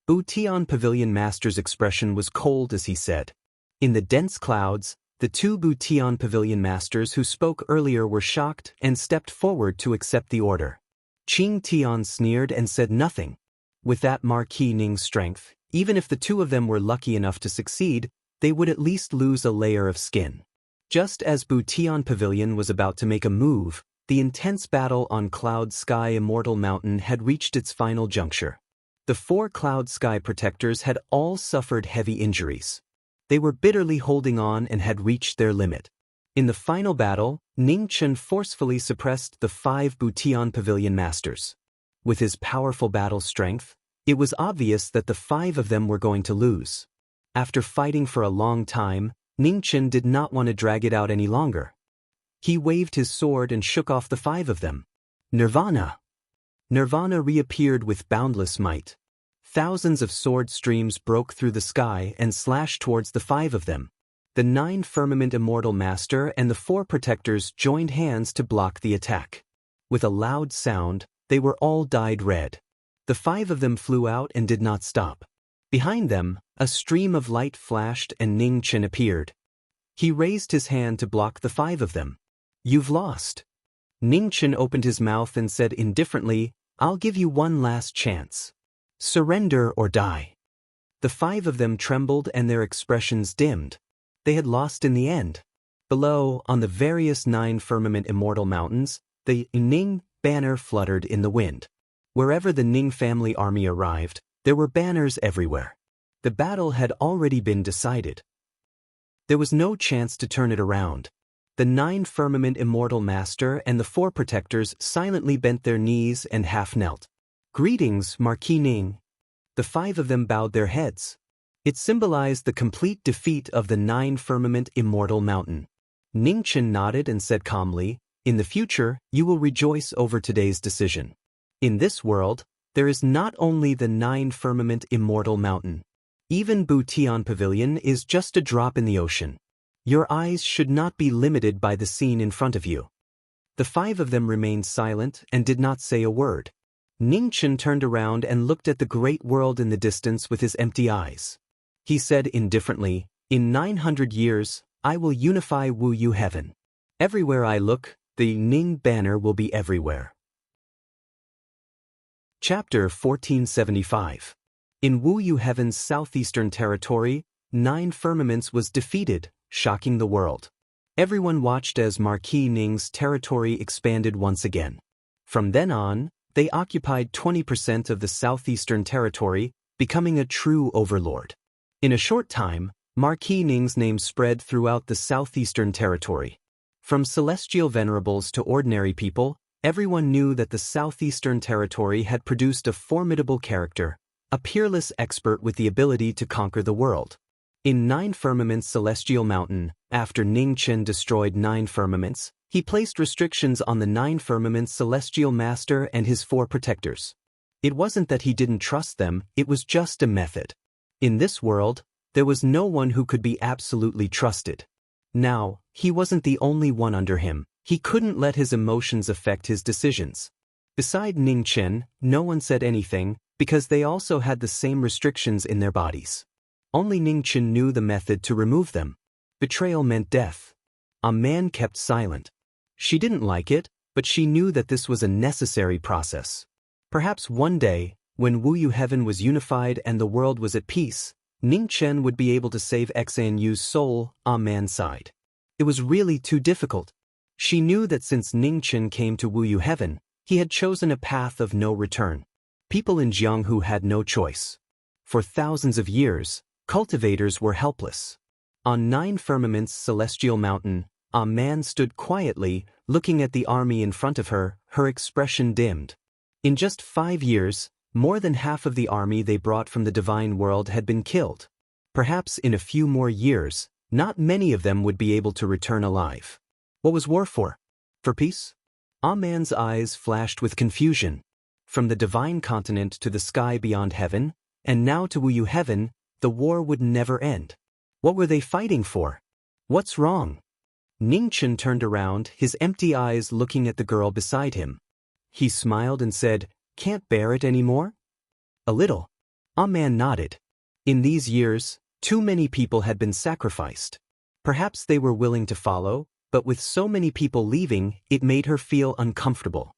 S1: Butian Pavilion Master's expression was cold as he said. In the dense clouds, the 2 Butian Pavilion Masters who spoke earlier were shocked and stepped forward to accept the order. Qing Tian sneered and said nothing. With that Marquis Ning's strength, even if the 2 of them were lucky enough to succeed, they would at least lose a layer of skin. Just as Butian Pavilion was about to make a move, the intense battle on Cloud Sky Immortal Mountain had reached its final juncture. The 4 Cloud Sky Protectors had all suffered heavy injuries. They were bitterly holding on and had reached their limit. In the final battle, Ning Chen forcefully suppressed the 5 Butian Pavilion Masters. With his powerful battle strength, it was obvious that the 5 of them were going to lose. After fighting for a long time, Ning Chen did not want to drag it out any longer. He waved his sword and shook off the 5 of them. Nirvana! Nirvana reappeared with boundless might. Thousands of sword streams broke through the sky and slashed towards the 5 of them. The 9 Firmament Immortal Master and the 4 Protectors joined hands to block the attack. With a loud sound, they were all dyed red. The 5 of them flew out and did not stop. Behind them, a stream of light flashed and Ning Chen appeared. He raised his hand to block the 5 of them. You've lost. Ning Chen opened his mouth and said indifferently, I'll give you one last chance. Surrender or die. The 5 of them trembled and their expressions dimmed. They had lost in the end. Below, on the various 9 Firmament Immortal Mountains, the Ning banner fluttered in the wind. Wherever the Ning family army arrived, there were banners everywhere. The battle had already been decided. There was no chance to turn it around. The 9 Firmament Immortal Master and the 4 Protectors silently bent their knees and half knelt. Greetings, Marquis Ning. The 5 of them bowed their heads. It symbolized the complete defeat of the 9 Firmament Immortal Mountain. Ning Chen nodded and said calmly, in the future, you will rejoice over today's decision. In this world, there is not only the 9 Firmament Immortal Mountain. Even Butian Pavilion is just a drop in the ocean. Your eyes should not be limited by the scene in front of you. The 5 of them remained silent and did not say a word. Ningchen turned around and looked at the great world in the distance with his empty eyes. He said indifferently, "In 900 years, I will unify Wuyu Heaven. Everywhere I look, the Ning banner will be everywhere." Chapter 1475. In Wuyu Heaven's southeastern territory, 9 firmaments was defeated, shocking the world. Everyone watched as Marquis Ning's territory expanded once again. From then on, they occupied 20% of the southeastern territory, becoming a true overlord. In a short time, Marquis Ning's name spread throughout the southeastern territory. From celestial venerables to ordinary people, everyone knew that the southeastern territory had produced a formidable character, a peerless expert with the ability to conquer the world. In 9 Firmaments Celestial Mountain, after Ningchen destroyed 9 firmaments, he placed restrictions on the 9 firmaments Celestial Master and his 4 protectors. It wasn't that he didn't trust them, it was just a method. In this world, there was no one who could be absolutely trusted. Now, he wasn't the only one under him. He couldn't let his emotions affect his decisions. Beside Ningchen, no one said anything, because they also had the same restrictions in their bodies. Only Ningchen knew the method to remove them. Betrayal meant death. A man kept silent. She didn't like it, but she knew that this was a necessary process. Perhaps one day, when Wuyu Heaven was unified and the world was at peace, Ningchen would be able to save Xanyu's soul, a man's side. It was really too difficult. She knew that since Ningchen came to Wuyu Heaven, he had chosen a path of no return. People in Jianghu had no choice. For thousands of years, cultivators were helpless. On 9 Firmaments Celestial Mountain, a man stood quietly, looking at the army in front of her, her expression dimmed. In just 5 years, more than half of the army they brought from the divine world had been killed. Perhaps in a few more years, not many of them would be able to return alive. What was war for? For peace? A man's eyes flashed with confusion. From the divine continent to the sky beyond heaven, and now to Wuyu Heaven, the war would never end. What were they fighting for? What's wrong? Ningchen turned around, his empty eyes looking at the girl beside him. He smiled and said, "Can't bear it anymore?" "A little." A man nodded. In these years, too many people had been sacrificed. Perhaps they were willing to follow, but with so many people leaving, it made her feel uncomfortable.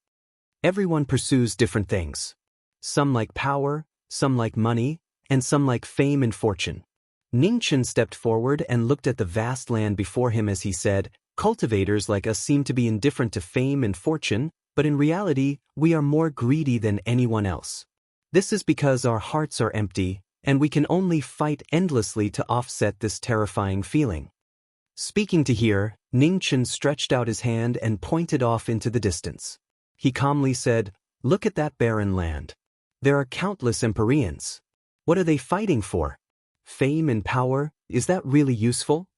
S1: Everyone pursues different things. Some like power, some like money, and some like fame and fortune. Ningchen stepped forward and looked at the vast land before him as he said, "Cultivators like us seem to be indifferent to fame and fortune, but in reality, we are more greedy than anyone else. This is because our hearts are empty, and we can only fight endlessly to offset this terrifying feeling." Speaking to hear, Ningchen stretched out his hand and pointed off into the distance. He calmly said, "Look at that barren land. There are countless Empyreans. What are they fighting for? Fame and power, is that really useful?"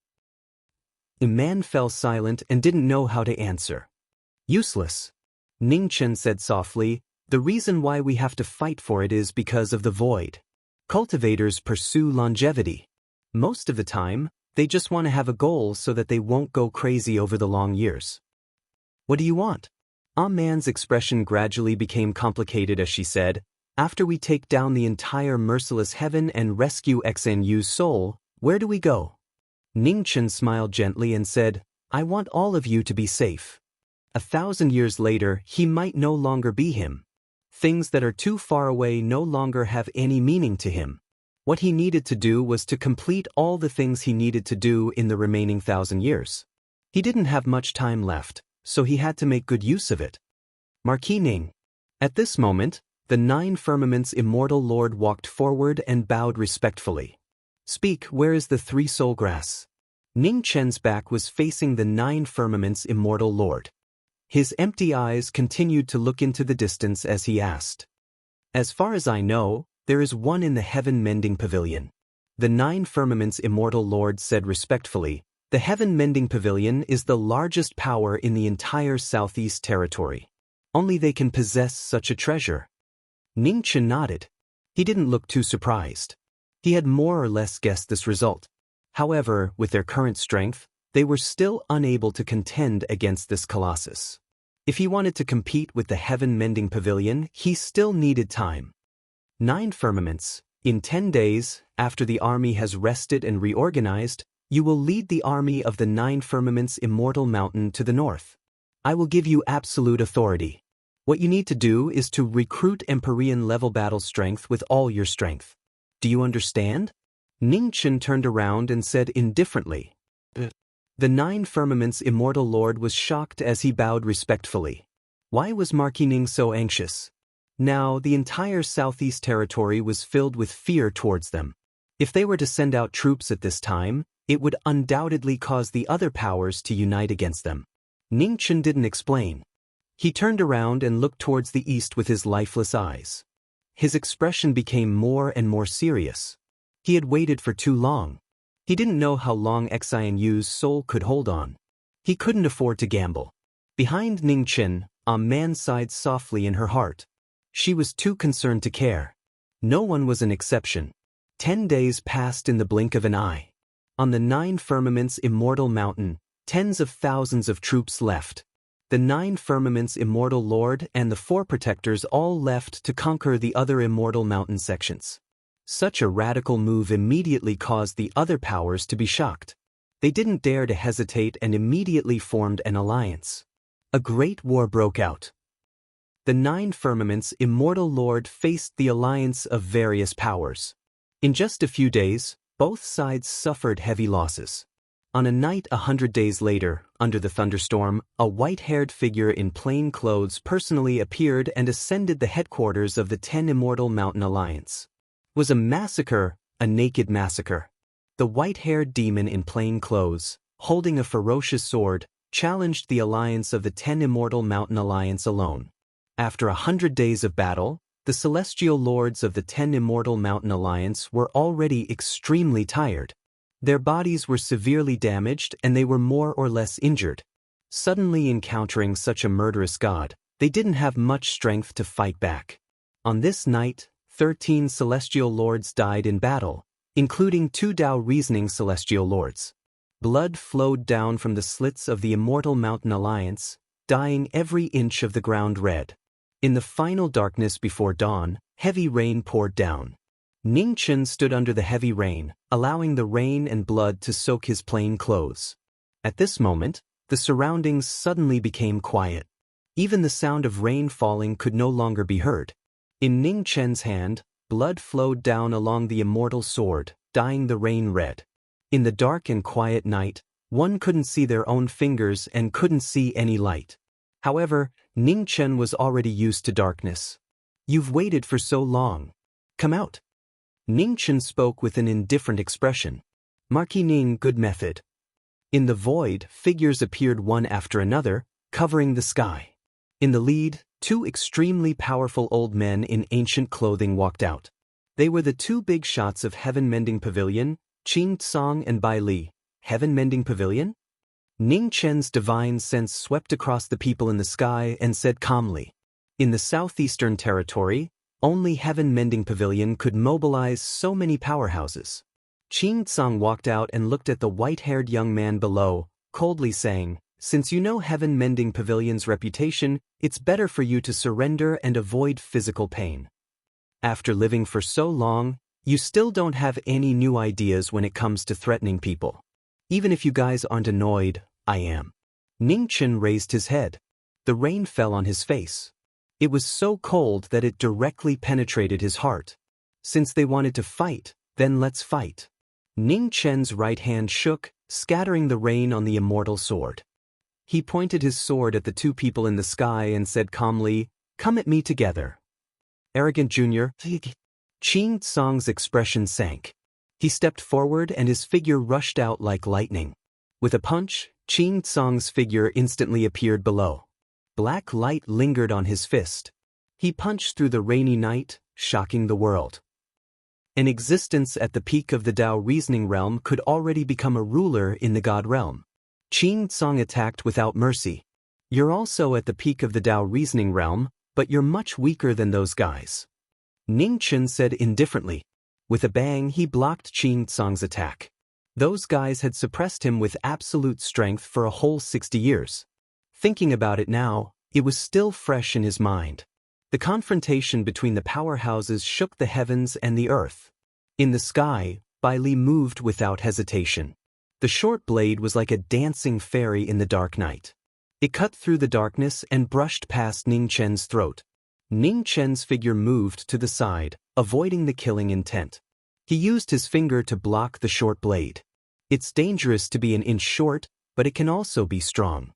S1: The man fell silent and didn't know how to answer. "Useless." Ningchen said softly, "The reason why we have to fight for it is because of the void. Cultivators pursue longevity. Most of the time, they just want to have a goal so that they won't go crazy over the long years." "What do you want?" A man's expression gradually became complicated as she said, "After we take down the entire merciless heaven and rescue Xanyu's soul, where do we go?" Ningchen smiled gently and said, "I want all of you to be safe. 1,000 years later, he might no longer be him. Things that are too far away no longer have any meaning to him. What he needed to do was to complete all the things he needed to do in the remaining 1,000 years. He didn't have much time left, so he had to make good use of it." Marquis Ning. At this moment, the 9 Firmaments Immortal Lord walked forward and bowed respectfully. "Speak, where is the 3 soul grass?" Ningchen's back was facing the 9 Firmaments Immortal Lord. His empty eyes continued to look into the distance as he asked. "As far as I know, there is one in the Heaven Mending Pavilion." The 9 Firmaments Immortal Lord said respectfully, "The Heaven Mending Pavilion is the largest power in the entire Southeast Territory. Only they can possess such a treasure." Ningchen nodded. He didn't look too surprised. He had more or less guessed this result. However, with their current strength, they were still unable to contend against this colossus. If he wanted to compete with the heaven-mending pavilion, he still needed time. 9 firmaments. In 10 days, after the army has rested and reorganized, you will lead the army of the 9 firmaments Immortal Mountain to the north. I will give you absolute authority. What you need to do is to recruit Empyrean level battle strength with all your strength. Do you understand? Ningchen turned around and said indifferently. The 9 firmaments Immortal Lord was shocked as he bowed respectfully. Why was Marquis Ning so anxious? Now, the entire Southeast Territory was filled with fear towards them. If they were to send out troops at this time, it would undoubtedly cause the other powers to unite against them. Ningchen didn't explain. He turned around and looked towards the east with his lifeless eyes. His expression became more and more serious. He had waited for too long. He didn't know how long Xian Yu's soul could hold on. He couldn't afford to gamble. Behind Ningchen, a man sighed softly in her heart. She was too concerned to care. No one was an exception. 10 days passed in the blink of an eye. On the 9 firmaments Immortal Mountain, tens of thousands of troops left. The 9 firmaments Immortal Lord and the 4 protectors all left to conquer the other Immortal Mountain sections. Such a radical move immediately caused the other powers to be shocked. They didn't dare to hesitate and immediately formed an alliance. A great war broke out. The 9 firmaments Immortal Lord faced the alliance of various powers. In just a few days, both sides suffered heavy losses. On a night 100 days later, under the thunderstorm, a white-haired figure in plain clothes personally appeared and ascended the headquarters of the 10 Immortal Mountain Alliance. It was a massacre, a naked massacre. The white-haired demon in plain clothes, holding a ferocious sword, challenged the alliance of the 10 Immortal Mountain Alliance alone. After 100 days of battle, the celestial lords of the 10 Immortal Mountain Alliance were already extremely tired. Their bodies were severely damaged and they were more or less injured. Suddenly encountering such a murderous god, they didn't have much strength to fight back. On this night, 13 celestial lords died in battle, including 2 Tao reasoning celestial lords. Blood flowed down from the slits of the Immortal Mountain Alliance, dyeing every inch of the ground red. In the final darkness before dawn, heavy rain poured down. Ningchen stood under the heavy rain, allowing the rain and blood to soak his plain clothes. At this moment, the surroundings suddenly became quiet. Even the sound of rain falling could no longer be heard. In Ningchen's hand, blood flowed down along the immortal sword, dyeing the rain red. In the dark and quiet night, one couldn't see their own fingers and couldn't see any light. However, Ningchen was already used to darkness. "You've waited for so long. Come out." Ningchen spoke with an indifferent expression. "Marquis Ning, good method." In the void, figures appeared one after another, covering the sky. In the lead, 2 extremely powerful old men in ancient clothing walked out. They were the 2 big shots of Heaven Mending Pavilion, Qing Tsong and Bai Li. Heaven Mending Pavilion? Ningchen's divine sense swept across the people in the sky and said calmly, "In the southeastern territory, only Heaven Mending Pavilion could mobilize so many powerhouses." Qing Tsong walked out and looked at the white-haired young man below, coldly saying, "Since you know Heaven Mending Pavilion's reputation, it's better for you to surrender and avoid physical pain. After living for so long, you still don't have any new ideas when it comes to threatening people. Even if you guys aren't annoyed, I am." Ningchen raised his head. The rain fell on his face. It was so cold that it directly penetrated his heart. "Since they wanted to fight, then let's fight." Ningchen's right hand shook, scattering the rain on the immortal sword. He pointed his sword at the 2 people in the sky and said calmly, "Come at me together." "Arrogant Junior." Qing Tsong's expression sank. He stepped forward and his figure rushed out like lightning. With a punch, Qing Tsong's figure instantly appeared below. Black light lingered on his fist. He punched through the rainy night, shocking the world. An existence at the peak of the Tao reasoning realm could already become a ruler in the God realm. Qing Tsong attacked without mercy. "You're also at the peak of the Tao reasoning realm, but you're much weaker than those guys." Ningchen said indifferently. With a bang, he blocked Qing Tsong's attack. Those guys had suppressed him with absolute strength for a whole 60 years. Thinking about it now, It was still fresh in his mind. The confrontation between the powerhouses shook the heavens and the earth. In the sky, Bai Li moved without hesitation. The short blade was like a dancing fairy in the dark night. It cut through the darkness and brushed past Ning Chen's throat. Ning Chen's figure moved to the side, avoiding the killing intent. He used his finger to block the short blade. It's dangerous to be an inch short, but it can also be strong.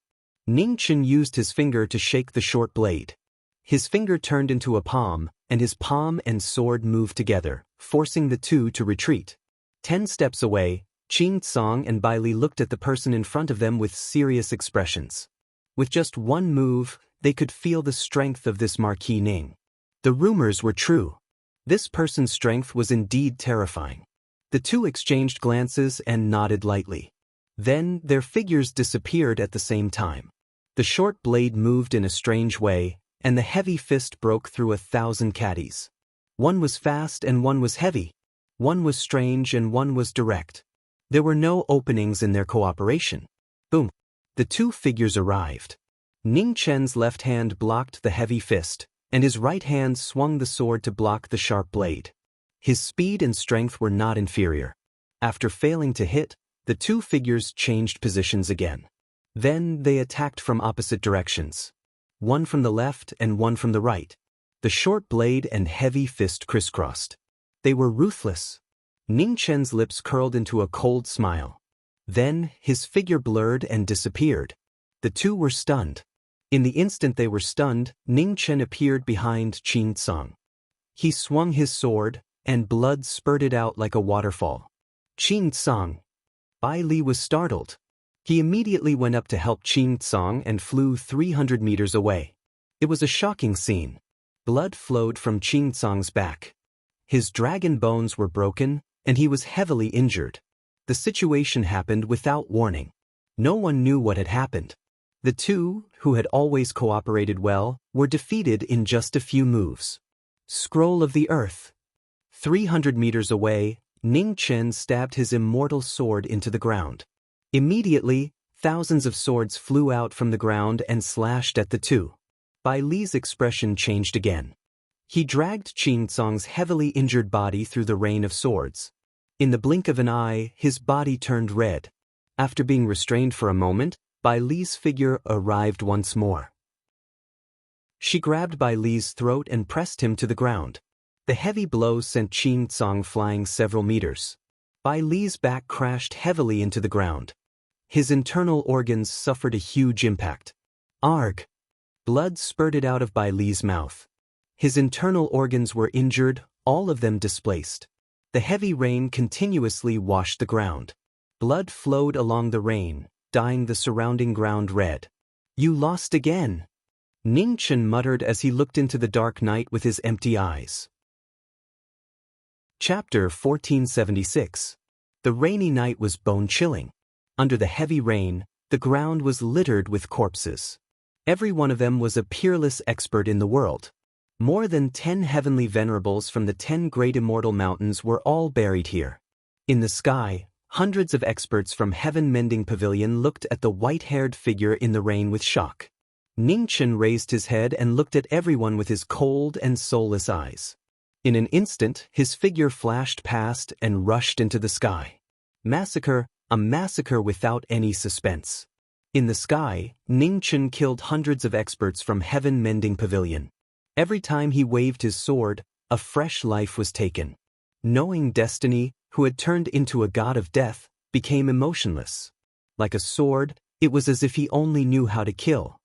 S1: Ning Chen used his finger to shake the short blade. His finger turned into a palm, and his palm and sword moved together, forcing the two to retreat. 10 steps away, Qin Tsang and Bai Li looked at the person in front of them with serious expressions. With just one move, they could feel the strength of this Marquis Ning. The rumors were true. This person's strength was indeed terrifying. The two exchanged glances and nodded lightly. Then, their figures disappeared at the same time. The short blade moved in a strange way, and the heavy fist broke through 1,000 caddies. One was fast and one was heavy. One was strange and one was direct. There were no openings in their cooperation. Boom! The two figures arrived. Ning Chen's left hand blocked the heavy fist, and his right hand swung the sword to block the sharp blade. His speed and strength were not inferior. After failing to hit, the two figures changed positions again. Then they attacked from opposite directions. One from the left and one from the right. The short blade and heavy fist crisscrossed. They were ruthless. Ning Chen's lips curled into a cold smile. Then, his figure blurred and disappeared. The two were stunned. In the instant they were stunned, Ning Chen appeared behind Qin Tsang. He swung his sword, and blood spurted out like a waterfall. Qin Tsang. Bai Li was startled. He immediately went up to help Qin Tsang and flew 300 meters away. It was a shocking scene. Blood flowed from Qin Tsang's back. His dragon bones were broken, and he was heavily injured. The situation happened without warning. No one knew what had happened. The two, who had always cooperated well, were defeated in just a few moves. Scroll of the Earth. 300 meters away, Ning Chen stabbed his immortal sword into the ground. Immediately, thousands of swords flew out from the ground and slashed at the two. Bai Li's expression changed again. He dragged Qin Tsang's heavily injured body through the rain of swords. In the blink of an eye, his body turned red. After being restrained for a moment, Bai Li's figure arrived once more. She grabbed Bai Li's throat and pressed him to the ground. The heavy blow sent Qin Tsang flying several meters. Bai Li's back crashed heavily into the ground. His internal organs suffered a huge impact. Arg! Blood spurted out of Bai Li's mouth. His internal organs were injured, all of them displaced. The heavy rain continuously washed the ground. Blood flowed along the rain, dyeing the surrounding ground red. You lost again, Ning Chen muttered as he looked into the dark night with his empty eyes. Chapter 1476. The rainy night was bone-chilling. Under the heavy rain, the ground was littered with corpses. Every one of them was a peerless expert in the world. More than 10 heavenly venerables from the 10 great immortal mountains were all buried here. In the sky, hundreds of experts from Heaven Mending Pavilion looked at the white-haired figure in the rain with shock. Ning Chen raised his head and looked at everyone with his cold and soulless eyes. In an instant, his figure flashed past and rushed into the sky. Massacre, a massacre without any suspense. In the sky, Ning Chen killed hundreds of experts from Heaven Mending Pavilion. Every time he waved his sword, a fresh life was taken. Knowing destiny, who had turned into a god of death, became emotionless. Like a sword, it was as if he only knew how to kill.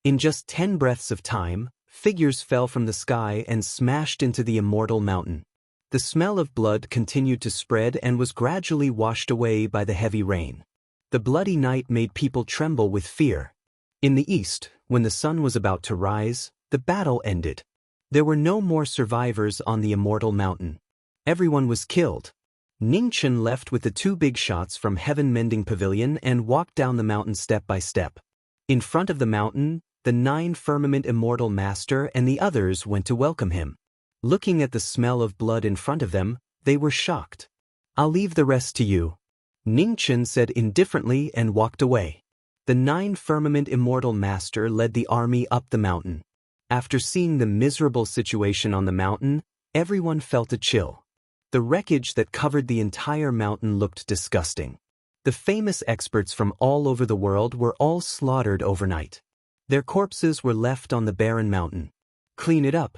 S1: In just 10 breaths of time, figures fell from the sky and smashed into the immortal mountain. The smell of blood continued to spread and was gradually washed away by the heavy rain. The bloody night made people tremble with fear. In the east, when the sun was about to rise, the battle ended. There were no more survivors on the immortal mountain. Everyone was killed. Ning Chen left with the 2 big shots from Heaven Mending Pavilion and walked down the mountain step by step. In front of the mountain, the 9 Firmament Immortal Master and the others went to welcome him. Looking at the smell of blood in front of them, they were shocked. I'll leave the rest to you, Ning Chen said indifferently and walked away. The 9 Firmament Immortal Master led the army up the mountain. After seeing the miserable situation on the mountain, everyone felt a chill. The wreckage that covered the entire mountain looked disgusting. The famous experts from all over the world were all slaughtered overnight. Their corpses were left on the barren mountain. Clean it up.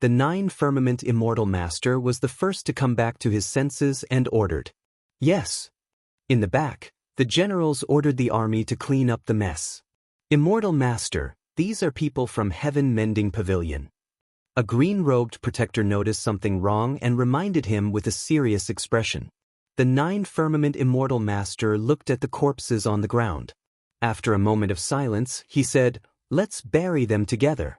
S1: The 9 Firmament Immortal Master was the first to come back to his senses and ordered. Yes. In the back, the generals ordered the army to clean up the mess. Immortal Master, these are people from Heaven Mending Pavilion. A green-robed protector noticed something wrong and reminded him with a serious expression. The 9 Firmament Immortal Master looked at the corpses on the ground. After a moment of silence, he said, "Let's bury them together."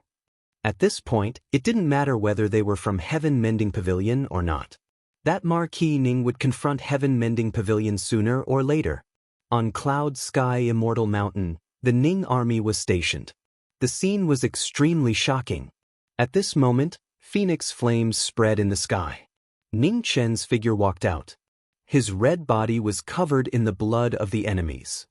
S1: At this point, it didn't matter whether they were from Heaven Mending Pavilion or not. That Marquis Ning would confront Heaven Mending Pavilion sooner or later. On Cloud Sky Immortal Mountain, the Ning army was stationed. The scene was extremely shocking. At this moment, phoenix flames spread in the sky. Ning Chen's figure walked out. His red body was covered in the blood of the enemies.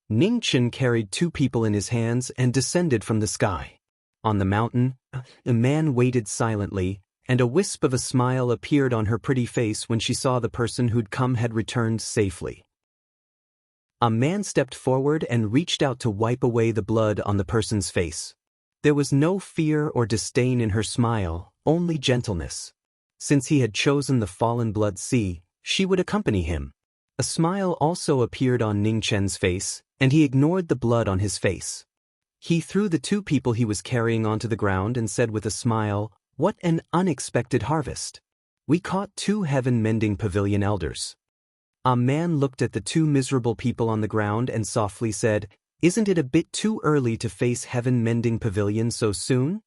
S1: Ning Chen carried 2 people in his hands and descended from the sky. On the mountain, a man waited silently, and a wisp of a smile appeared on her pretty face when she saw the person who'd come had returned safely. A man stepped forward and reached out to wipe away the blood on the person's face. There was no fear or disdain in her smile, only gentleness. Since he had chosen the fallen blood sea, she would accompany him. A smile also appeared on Ning Chen's face, and he ignored the blood on his face. He threw the 2 people he was carrying onto the ground and said with a smile, "What an unexpected harvest. We caught 2 Heaven Mending Pavilion elders." A man looked at the 2 miserable people on the ground and softly said, "Isn't it a bit too early to face Heaven Mending Pavilion so soon?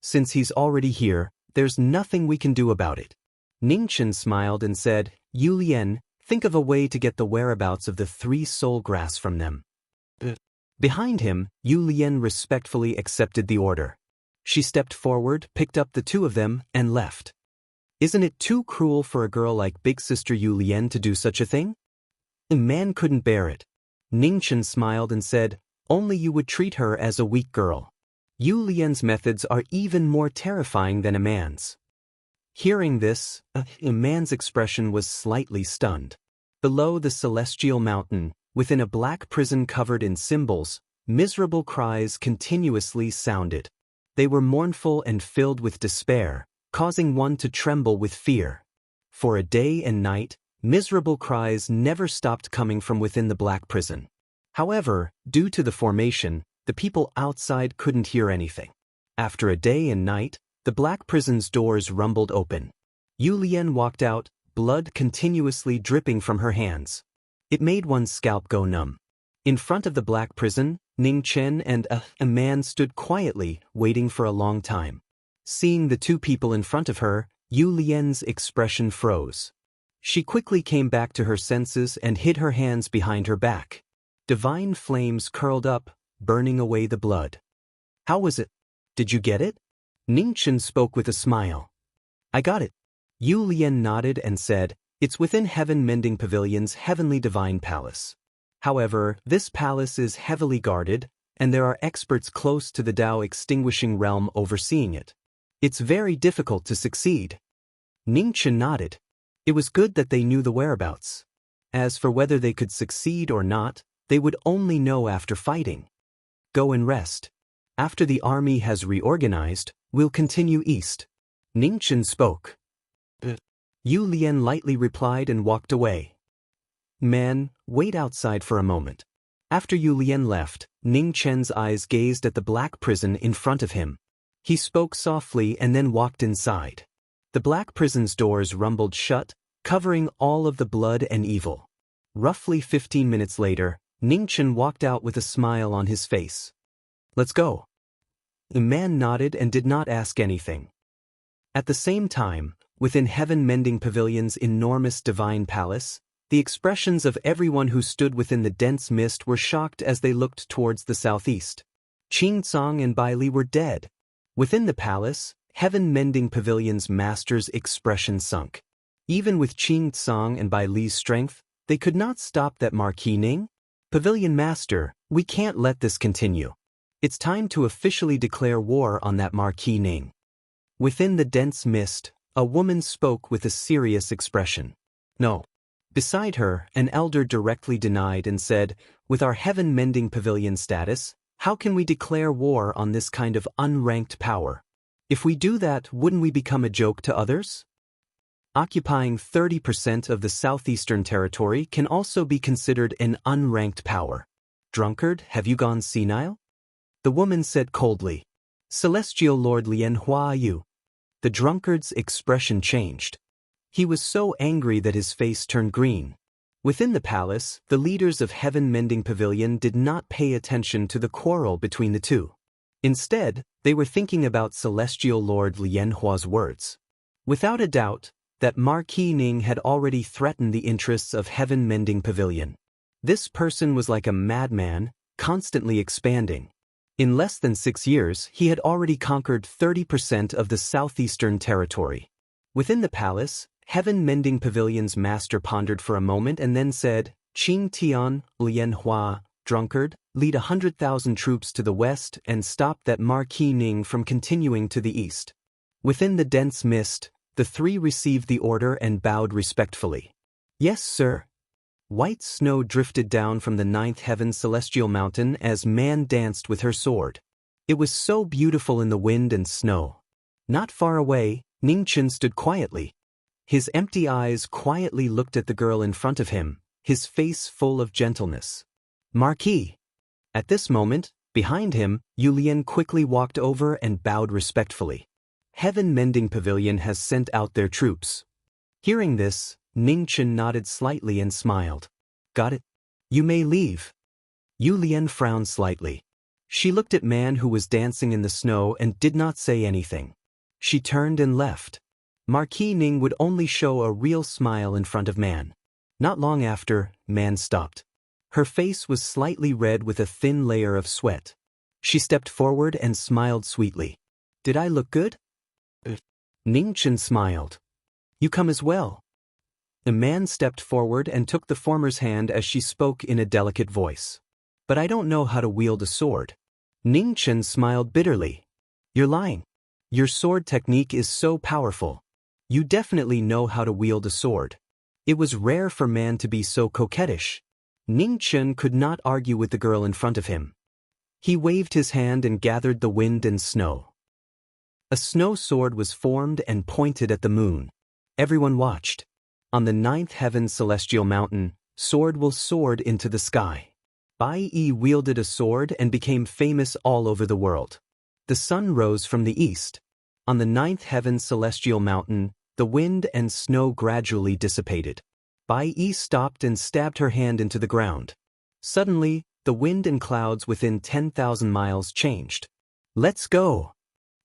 S1: Since he's already here, there's nothing we can do about it." Ning Chen smiled and said, "Yu Lian, think of a way to get the whereabouts of the 3 soul grass from them." Behind him, Yu Lian respectfully accepted the order. She stepped forward, picked up the 2 of them, and left. Isn't it too cruel for a girl like Big Sister Yu Lian to do such a thing? The man couldn't bear it. Ning Chen smiled and said, "Only you would treat her as a weak girl. Yu Lian's methods are even more terrifying than a man's." Hearing this, a man's expression was slightly stunned. Below the celestial mountain, within a black prison covered in symbols, miserable cries continuously sounded. They were mournful and filled with despair, causing one to tremble with fear. For a day and night, miserable cries never stopped coming from within the black prison. However, due to the formation, the people outside couldn't hear anything. After a day and night, the black prison's doors rumbled open. Yu Lian walked out, blood continuously dripping from her hands. It made one's scalp go numb. In front of the black prison, Ning Chen and a man stood quietly, waiting for a long time. Seeing the 2 people in front of her, Yu Lian's expression froze. She quickly came back to her senses and hid her hands behind her back. Divine flames curled up, burning away the blood. "How was it? Did you get it?" Ning Chen spoke with a smile. "I got it." Yu Lian nodded and said, "It's within Heaven Mending Pavilion's Heavenly Divine Palace. However, this palace is heavily guarded, and there are experts close to the Tao Extinguishing Realm overseeing it. It's very difficult to succeed." Ning Chen nodded. It was good that they knew the whereabouts. As for whether they could succeed or not, they would only know after fighting. "Go and rest. After the army has reorganized, we'll continue east." Ning Chen spoke. Yu Lian lightly replied and walked away. "Man, wait outside for a moment." After Yu Lian left, Ning Chen's eyes gazed at the black prison in front of him. He spoke softly and then walked inside. The black prison's doors rumbled shut, covering all of the blood and evil. Roughly 15 minutes later, Ning Chen walked out with a smile on his face. "Let's go." The man nodded and did not ask anything. At the same time, within Heaven Mending Pavilion's enormous divine palace, the expressions of everyone who stood within the dense mist were shocked as they looked towards the southeast. Qing Tsang and Bai Li were dead. Within the palace, Heaven Mending Pavilion's master's expression sunk. Even with Qing Tsang and Bai Li's strength, they could not stop that Marquis Ning. Pavilion Master, we can't let this continue. It's time to officially declare war on that Marquis Ning. Within the dense mist, a woman spoke with a serious expression. No. Beside her, an elder directly denied and said, with our heaven-mending pavilion status, how can we declare war on this kind of unranked power? If we do that, wouldn't we become a joke to others? Occupying 30% of the southeastern territory can also be considered an unranked power. Drunkard, have you gone senile? The woman said coldly. Celestial Lord Lien Hua Yu. The drunkard's expression changed. He was so angry that his face turned green. Within the palace, the leaders of Heaven Mending Pavilion did not pay attention to the quarrel between the two. Instead, they were thinking about Celestial Lord Lien Hua's words. Without a doubt, that Marquis Ning had already threatened the interests of Heaven Mending Pavilion. This person was like a madman, constantly expanding. In less than 6 years, he had already conquered 30% of the southeastern territory. Within the palace, Heaven Mending Pavilion's master pondered for a moment and then said, Qing Tian, Lien Hua, drunkard, lead 100,000 troops to the west and stop that Marquis Ning from continuing to the east. Within the dense mist, the three received the order and bowed respectfully. Yes, sir. White snow drifted down from the ninth heaven celestial mountain as Man danced with her sword. It was so beautiful in the wind and snow. Not far away, Ningchen stood quietly. His empty eyes quietly looked at the girl in front of him, his face full of gentleness. Marquis. At this moment, behind him, Yulian quickly walked over and bowed respectfully. Heaven Mending Pavilion has sent out their troops. Hearing this, Ningchen nodded slightly and smiled. Got it? You may leave. Yulian frowned slightly. She looked at Man who was dancing in the snow and did not say anything. She turned and left. Marquis Ning would only show a real smile in front of Man. Not long after, Man stopped. Her face was slightly red with a thin layer of sweat. She stepped forward and smiled sweetly. Did I look good? Ningchen smiled. You come as well. The man stepped forward and took the former's hand as she spoke in a delicate voice. But I don't know how to wield a sword. Ningchen smiled bitterly. You're lying. Your sword technique is so powerful. You definitely know how to wield a sword. It was rare for Man to be so coquettish. Ningchen could not argue with the girl in front of him. He waved his hand and gathered the wind and snow. A snow sword was formed and pointed at the moon. Everyone watched. On the ninth heaven celestial mountain, sword will soared into the sky. Bai Yi wielded a sword and became famous all over the world. The sun rose from the east. On the ninth heaven celestial mountain, the wind and snow gradually dissipated. Bai Yi stopped and stabbed her hand into the ground. Suddenly, the wind and clouds within 10,000 miles changed. Let's go!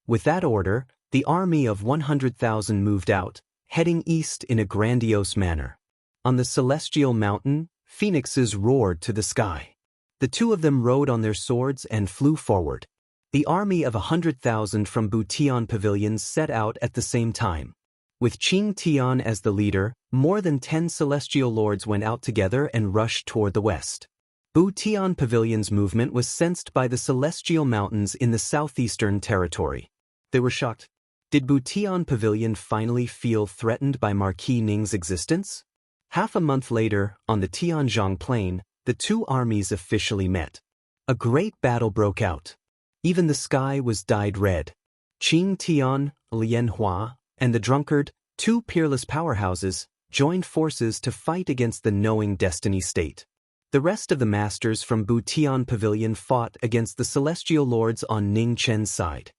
S1: With that order, the army of 100,000 moved out, heading east in a grandiose manner. On the celestial mountain, phoenixes roared to the sky. The two of them rode on their swords and flew forward. The army of 100,000 from Butian Pavilion set out at the same time. With Qing Tian as the leader, more than 10 celestial lords went out together and rushed toward the west. Butian Pavilion's movement was sensed by the celestial mountains in the southeastern territory. They were shocked. Did Butian Pavilion finally feel threatened by Marquis Ning's existence? Half a month later, on the Tianzhong plain, the two armies officially met. A great battle broke out. Even the sky was dyed red. Qing Tian, Lien Hua, and the drunkard, two peerless powerhouses, joined forces to fight against the knowing destiny state. The rest of the masters from Butian Pavilion fought against the celestial lords on Ning Chen's side.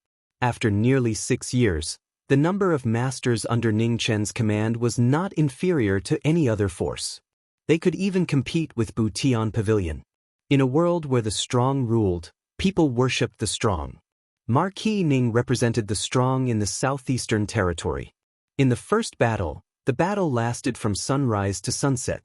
S1: After nearly 6 years, the number of masters under Ning Chen's command was not inferior to any other force. They could even compete with Butian Pavilion. In a world where the strong ruled, people worshipped the strong. Marquis Ning represented the strong in the southeastern territory. In the first battle, the battle lasted from sunrise to sunset.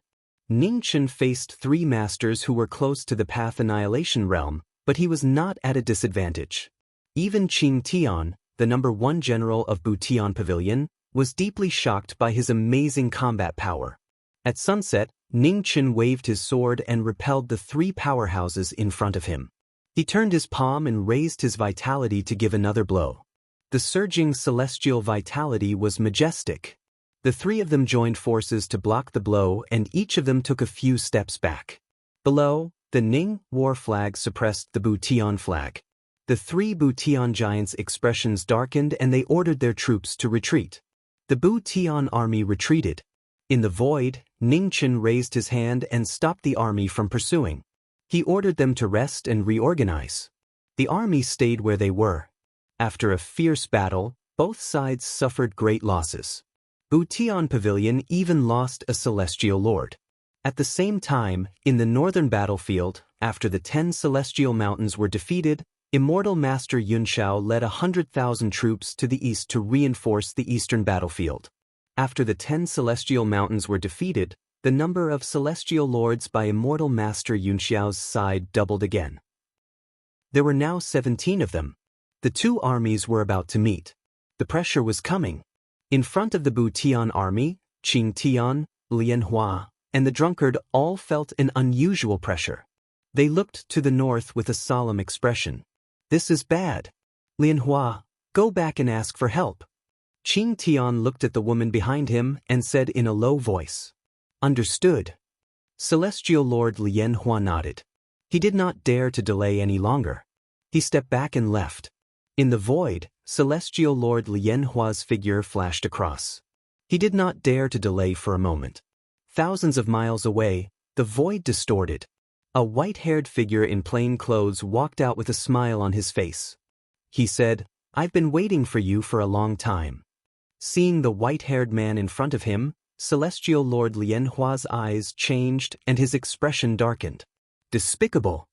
S1: Ningchen faced 3 masters who were close to the Path Annihilation realm, but he was not at a disadvantage. Even Qing Tian, the number 1 general of Butian Pavilion, was deeply shocked by his amazing combat power. At sunset, Ning Chen waved his sword and repelled the three powerhouses in front of him. He turned his palm and raised his vitality to give another blow. The surging celestial vitality was majestic. The three of them joined forces to block the blow, and each of them took a few steps back. Below, the Ning war flag suppressed the Butian flag. The three Butian giants' expressions darkened and they ordered their troops to retreat. The Butian army retreated. In the void, Ning Chen raised his hand and stopped the army from pursuing. He ordered them to rest and reorganize. The army stayed where they were. After a fierce battle, both sides suffered great losses. Butian Pavilion even lost a celestial lord. At the same time, in the northern battlefield, after the 10 celestial mountains were defeated, Immortal Master Yunxiao led 100,000 troops to the east to reinforce the eastern battlefield. After the 10 celestial mountains were defeated, the number of celestial lords by Immortal Master Yunxiao's side doubled again. There were now 17 of them. The two armies were about to meet. The pressure was coming. In front of the Butian army, Qing Tian, Lian Hua, and the drunkard all felt an unusual pressure. They looked to the north with a solemn expression. "This is bad. Lian Hua, go back and ask for help." Qing Tian looked at the woman behind him and said in a low voice, "Understood." Celestial Lord Lian Hua nodded. He did not dare to delay any longer. He stepped back and left. In the void, Celestial Lord Lian Hua's figure flashed across. He did not dare to delay for a moment. Thousands of miles away, the void distorted. A white-haired figure in plain clothes walked out with a smile on his face. He said, "I've been waiting for you for a long time." Seeing the white-haired man in front of him, Celestial Lord Lian Hua's eyes changed and his expression darkened. Despicable.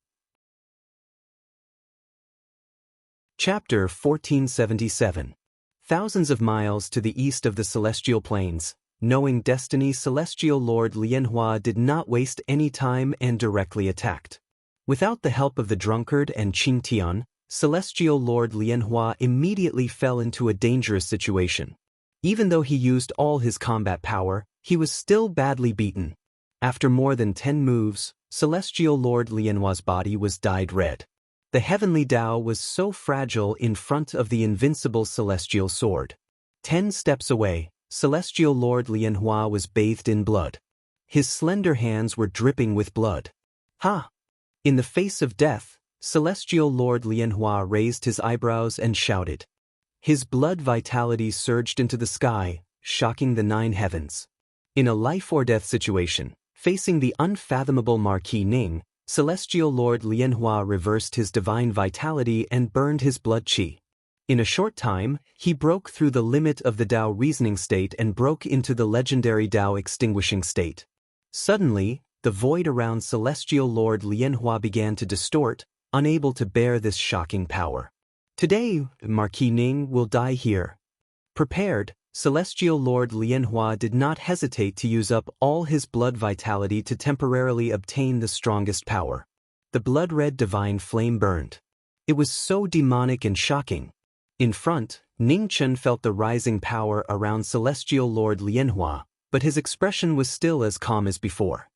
S1: Chapter 1477. Thousands of miles to the east of the celestial plains, knowing destiny, Celestial Lord Lian Hua did not waste any time and directly attacked. Without the help of the drunkard and Qing Tian, Celestial Lord Lian Hua immediately fell into a dangerous situation. Even though he used all his combat power, he was still badly beaten. After more than 10 moves, Celestial Lord Lian Hua's body was dyed red. The heavenly Tao was so fragile in front of the invincible celestial sword. 10 steps away, Celestial Lord Lian Hua was bathed in blood. His slender hands were dripping with blood. Ha! In the face of death, Celestial Lord Lian Hua raised his eyebrows and shouted. His blood vitality surged into the sky, shocking the 9 heavens. In a life-or-death situation, facing the unfathomable Marquis Ning, Celestial Lord Lian Hua reversed his divine vitality and burned his blood qi. In a short time, he broke through the limit of the Tao reasoning state and broke into the legendary Tao extinguishing state. Suddenly, the void around Celestial Lord Lian Hua began to distort, unable to bear this shocking power. Today, Marquis Ning will die here. Prepared, Celestial Lord Lian Hua did not hesitate to use up all his blood vitality to temporarily obtain the strongest power. The blood-red divine flame burned. It was so demonic and shocking. In front, Ning Chen felt the rising power around Celestial Lord Lian Hua, but his expression was still as calm as before.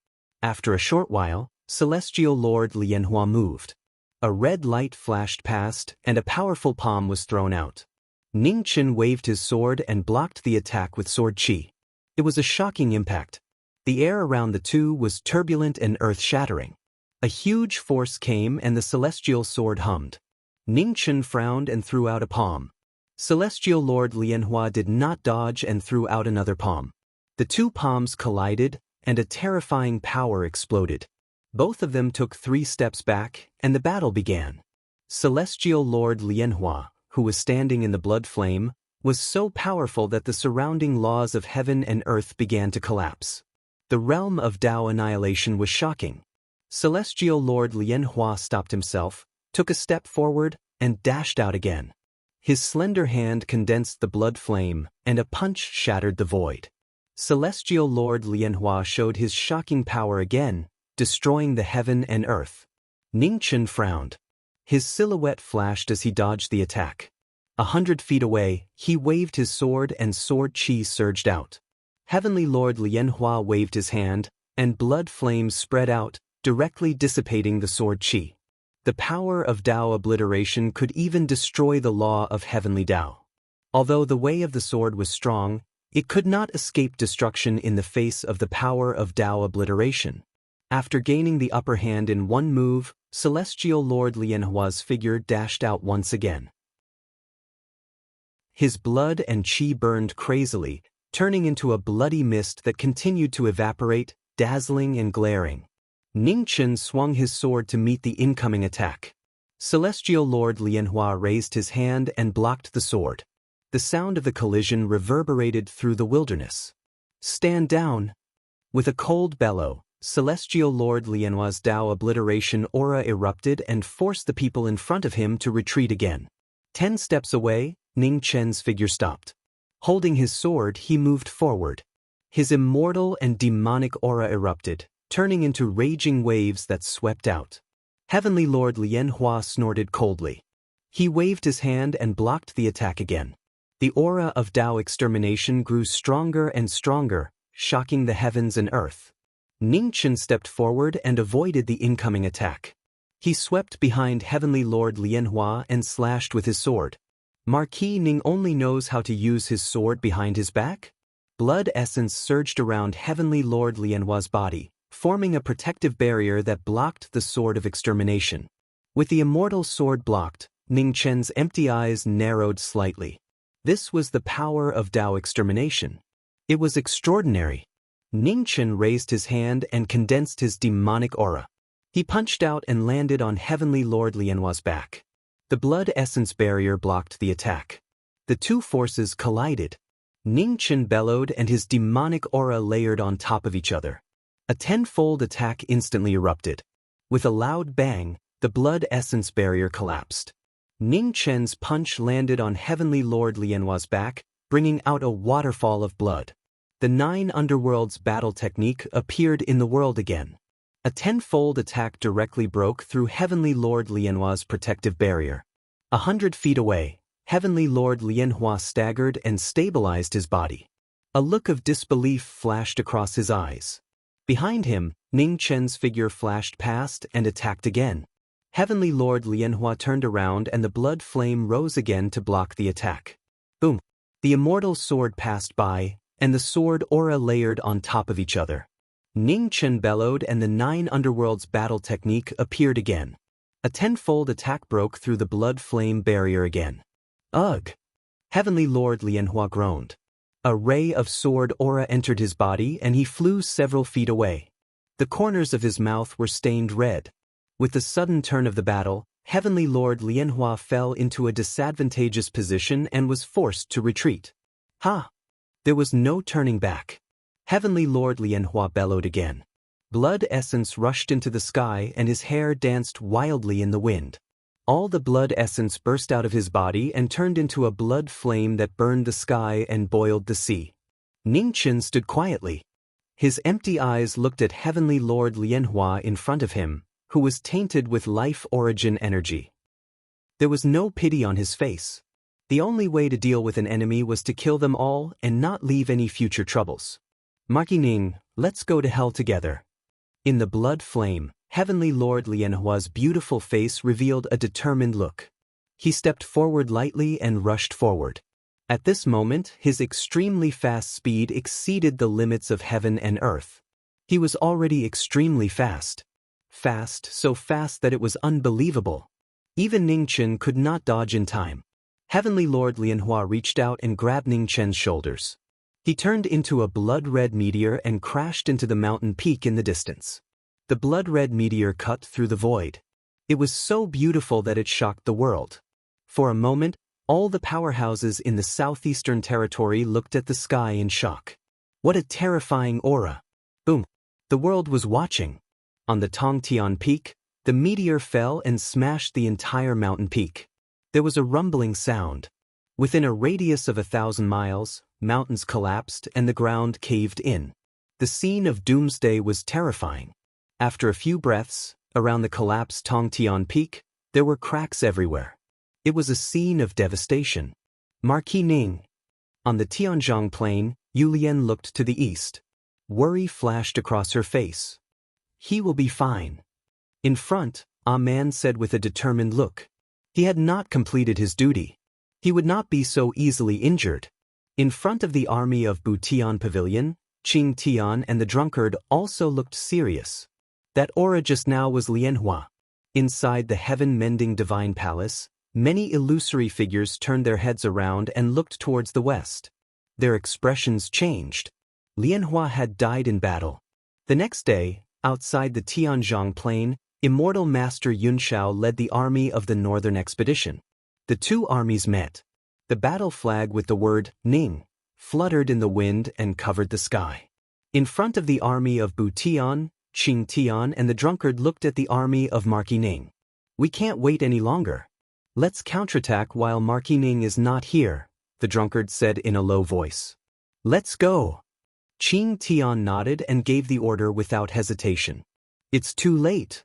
S1: After a short while, Celestial Lord Lian Hua moved. A red light flashed past, and a powerful palm was thrown out. Ning Chen waved his sword and blocked the attack with sword qi. It was a shocking impact. The air around the two was turbulent and earth-shattering. A huge force came and the celestial sword hummed. Ning Chen frowned and threw out a palm. Celestial Lord Lian Hua did not dodge and threw out another palm. The two palms collided, and a terrifying power exploded. Both of them took 3 steps back, and the battle began. Celestial Lord Lian Hua, who was standing in the blood flame, was so powerful that the surrounding laws of heaven and earth began to collapse. The realm of Tao annihilation was shocking. Celestial Lord Lian Hua stopped himself, took a step forward, and dashed out again. His slender hand condensed the blood flame, and a punch shattered the void. Celestial Lord Lian Hua showed his shocking power again, destroying the heaven and earth. Ning Chen frowned. His silhouette flashed as he dodged the attack. 100 feet away, he waved his sword and sword qi surged out. Heavenly Lord Lian Hua waved his hand, and blood flames spread out, directly dissipating the sword qi. The power of Tao obliteration could even destroy the law of heavenly Tao. Although the way of the sword was strong, it could not escape destruction in the face of the power of Tao obliteration. After gaining the upper hand in one move, Celestial Lord Lianhua's figure dashed out once again. His blood and qi burned crazily, turning into a bloody mist that continued to evaporate, dazzling and glaring. Ning Chen swung his sword to meet the incoming attack. Celestial Lord Lianhua raised his hand and blocked the sword. The sound of the collision reverberated through the wilderness. "Stand down!" With a cold bellow, Celestial Lord Lianhua's Tao obliteration aura erupted and forced the people in front of him to retreat again. 10 steps away, Ning Chen's figure stopped. Holding his sword, he moved forward. His immortal and demonic aura erupted, turning into raging waves that swept out. Heavenly Lord Lianhua snorted coldly. He waved his hand and blocked the attack again. The aura of Tao extermination grew stronger and stronger, shocking the heavens and earth. Ning Chen stepped forward and avoided the incoming attack. He swept behind Heavenly Lord Lianhua and slashed with his sword. Marquis Ning only knows how to use his sword behind his back? Blood essence surged around Heavenly Lord Lianhua's body, forming a protective barrier that blocked the sword of extermination. With the immortal sword blocked, Ning Chen's empty eyes narrowed slightly. This was the power of Tao extermination. It was extraordinary. Ning Chen raised his hand and condensed his demonic aura. He punched out and landed on Heavenly Lord Lianhua's back. The blood essence barrier blocked the attack. The two forces collided. Ning Chen bellowed and his demonic aura layered on top of each other. A 10-fold attack instantly erupted. With a loud bang, the blood essence barrier collapsed. Ning Chen's punch landed on Heavenly Lord Lianhua's back, bringing out a waterfall of blood. The 9 underworlds battle technique appeared in the world again. A 10-fold attack directly broke through Heavenly Lord Lianhua's protective barrier. 100 feet away, Heavenly Lord Lianhua staggered and stabilized his body. A look of disbelief flashed across his eyes. Behind him, Ning Chen's figure flashed past and attacked again. Heavenly Lord Lianhua turned around and the blood flame rose again to block the attack. Boom! The immortal sword passed by, and the sword aura layered on top of each other. Ning Chen bellowed and the 9 underworlds battle technique appeared again. A 10-fold attack broke through the blood flame barrier again. Ugh! Heavenly Lord Lianhua groaned. A ray of sword aura entered his body and he flew several feet away. The corners of his mouth were stained red. With the sudden turn of the battle, Heavenly Lord Lianhua fell into a disadvantageous position and was forced to retreat. Ha! There was no turning back. Heavenly Lord Lianhua bellowed again. Blood essence rushed into the sky and his hair danced wildly in the wind. All the blood essence burst out of his body and turned into a blood flame that burned the sky and boiled the sea. Ning Chen stood quietly. His empty eyes looked at Heavenly Lord Lianhua in front of him, who was tainted with life origin energy. There was no pity on his face. The only way to deal with an enemy was to kill them all and not leave any future troubles. Marquis Ning, let's go to hell together. In the blood flame, Heavenly Lord Lianhua's beautiful face revealed a determined look. He stepped forward lightly and rushed forward. At this moment, his extremely fast speed exceeded the limits of heaven and earth. He was already extremely fast. Fast, so fast that it was unbelievable. Even Ning Chen could not dodge in time. Heavenly Lord Lianhua reached out and grabbed Ning Chen's shoulders. He turned into a blood-red meteor and crashed into the mountain peak in the distance. The blood-red meteor cut through the void. It was so beautiful that it shocked the world. For a moment, all the powerhouses in the southeastern territory looked at the sky in shock. What a terrifying aura! Boom! The world was watching. On the Tongtian Peak, the meteor fell and smashed the entire mountain peak. There was a rumbling sound. Within a radius of 1,000 miles, mountains collapsed and the ground caved in. The scene of doomsday was terrifying. After a few breaths, around the collapsed Tongtian Peak, there were cracks everywhere. It was a scene of devastation. Marquis Ning. On the Tianzhong Plain, Yu Lian looked to the east. Worry flashed across her face. He will be fine. In front, a man said with a determined look. He had not completed his duty. He would not be so easily injured. In front of the army of Butian Pavilion, Qing Tian and the drunkard also looked serious. That aura just now was Lianhua. Inside the heaven-mending divine palace, many illusory figures turned their heads around and looked towards the west. Their expressions changed. Lianhua had died in battle. The next day, outside the Tianzhong plain, Immortal Master Yunshao led the army of the northern expedition. The two armies met. The battle flag with the word Ning fluttered in the wind and covered the sky. In front of the army of Butian, Qing Tian and the drunkard looked at the army of Marquis Ning. We can't wait any longer. Let's counterattack while Marquis Ning is not here, the drunkard said in a low voice. Let's go. Qing Tian nodded and gave the order without hesitation. It's too late.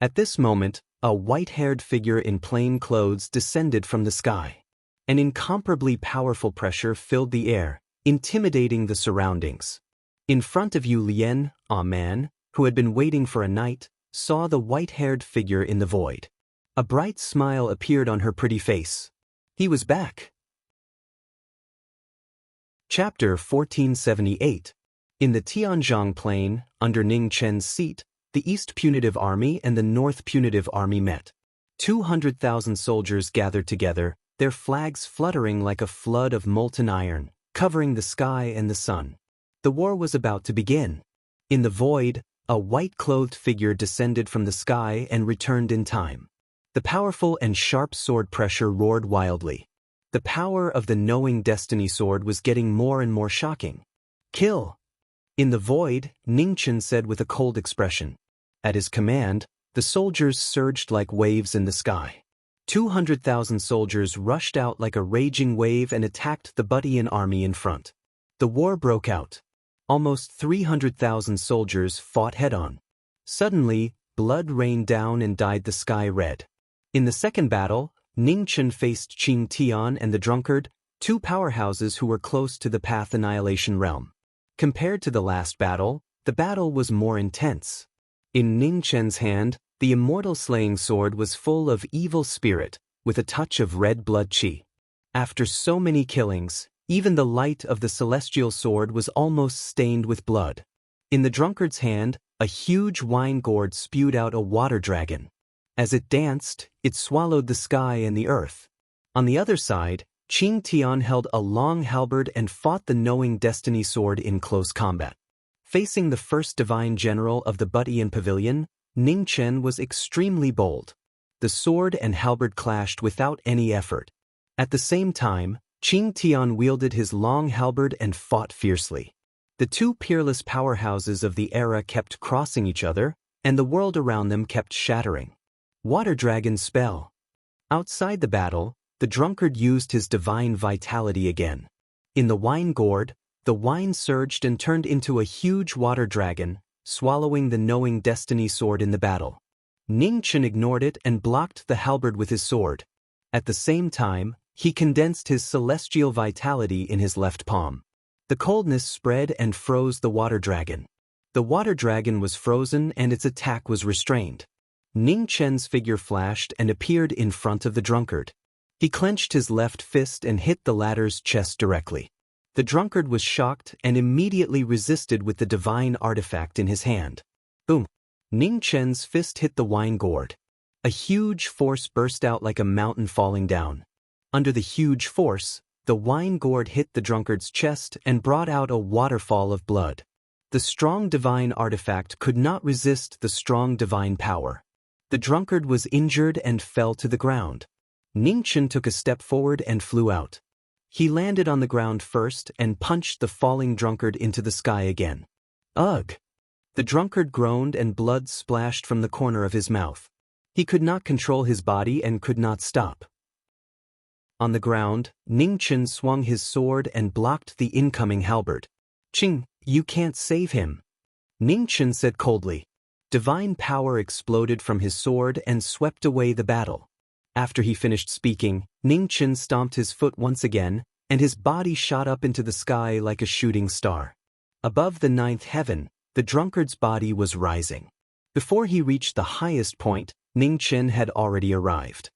S1: At this moment, a white-haired figure in plain clothes descended from the sky. An incomparably powerful pressure filled the air, intimidating the surroundings. In front of Yu Lian, a man, who had been waiting for a night, saw the white-haired figure in the void. A bright smile appeared on her pretty face. He was back. Chapter 1478. In the Tianzhong plain, under Ning Chen's seat, the East Punitive Army and the North Punitive Army met. 200,000 soldiers gathered together, their flags fluttering like a flood of molten iron, covering the sky and the sun. The war was about to begin. In the void, a white-clothed figure descended from the sky and returned in time. The powerful and sharp sword pressure roared wildly. The power of the knowing destiny sword was getting more and more shocking. Kill! In the void, Ningchen said with a cold expression. At his command, the soldiers surged like waves in the sky. 200,000 soldiers rushed out like a raging wave and attacked the Butian army in front. The war broke out. Almost 300,000 soldiers fought head-on. Suddenly, blood rained down and dyed the sky red. In the second battle, Ningchen faced Qing Tian and the drunkard, two powerhouses who were close to the Path Annihilation realm. Compared to the last battle, the battle was more intense. In Ningchen's hand, the immortal slaying sword was full of evil spirit, with a touch of red blood qi. After so many killings, even the light of the celestial sword was almost stained with blood. In the drunkard's hand, a huge wine gourd spewed out a water dragon. As it danced, it swallowed the sky and the earth. On the other side, Qing Tian held a long halberd and fought the knowing destiny sword in close combat. Facing the first divine general of the Butian Pavilion, Ningchen was extremely bold. The sword and halberd clashed without any effort. At the same time, Qing Tian wielded his long halberd and fought fiercely. The two peerless powerhouses of the era kept crossing each other, and the world around them kept shattering. Water Dragon spell. Outside the battle, the drunkard used his divine vitality again. In the wine gourd, the wine surged and turned into a huge water dragon, swallowing the knowing destiny sword in the battle. Ningchen ignored it and blocked the halberd with his sword. At the same time, he condensed his celestial vitality in his left palm. The coldness spread and froze the water dragon. The water dragon was frozen and its attack was restrained. Ningchen's figure flashed and appeared in front of the drunkard. He clenched his left fist and hit the latter's chest directly. The drunkard was shocked and immediately resisted with the divine artifact in his hand. Boom! Ningchen's fist hit the wine gourd. A huge force burst out like a mountain falling down. Under the huge force, the wine gourd hit the drunkard's chest and brought out a waterfall of blood. The strong divine artifact could not resist the strong divine power. The drunkard was injured and fell to the ground. Ningchen took a step forward and flew out. He landed on the ground first and punched the falling drunkard into the sky again. Ugh! The drunkard groaned and blood splashed from the corner of his mouth. He could not control his body and could not stop. On the ground, Ningchen swung his sword and blocked the incoming halberd. Qing, you can't save him. Ningchen said coldly. Divine power exploded from his sword and swept away the battle. After he finished speaking, Ningchen stomped his foot once again, and his body shot up into the sky like a shooting star. Above the ninth heaven, the drunkard's body was rising. Before he reached the highest point, Ning Chen had already arrived.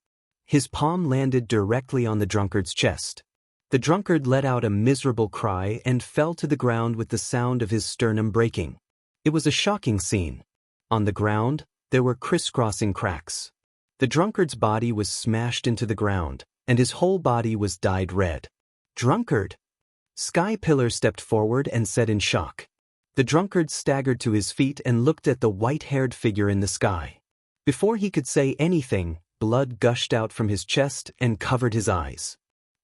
S1: His palm landed directly on the drunkard's chest. The drunkard let out a miserable cry and fell to the ground with the sound of his sternum breaking. It was a shocking scene. On the ground, there were crisscrossing cracks. The drunkard's body was smashed into the ground, and his whole body was dyed red. "Drunkard!" Sky Pillar stepped forward and said in shock. The drunkard staggered to his feet and looked at the white-haired figure in the sky. Before he could say anything, blood gushed out from his chest and covered his eyes.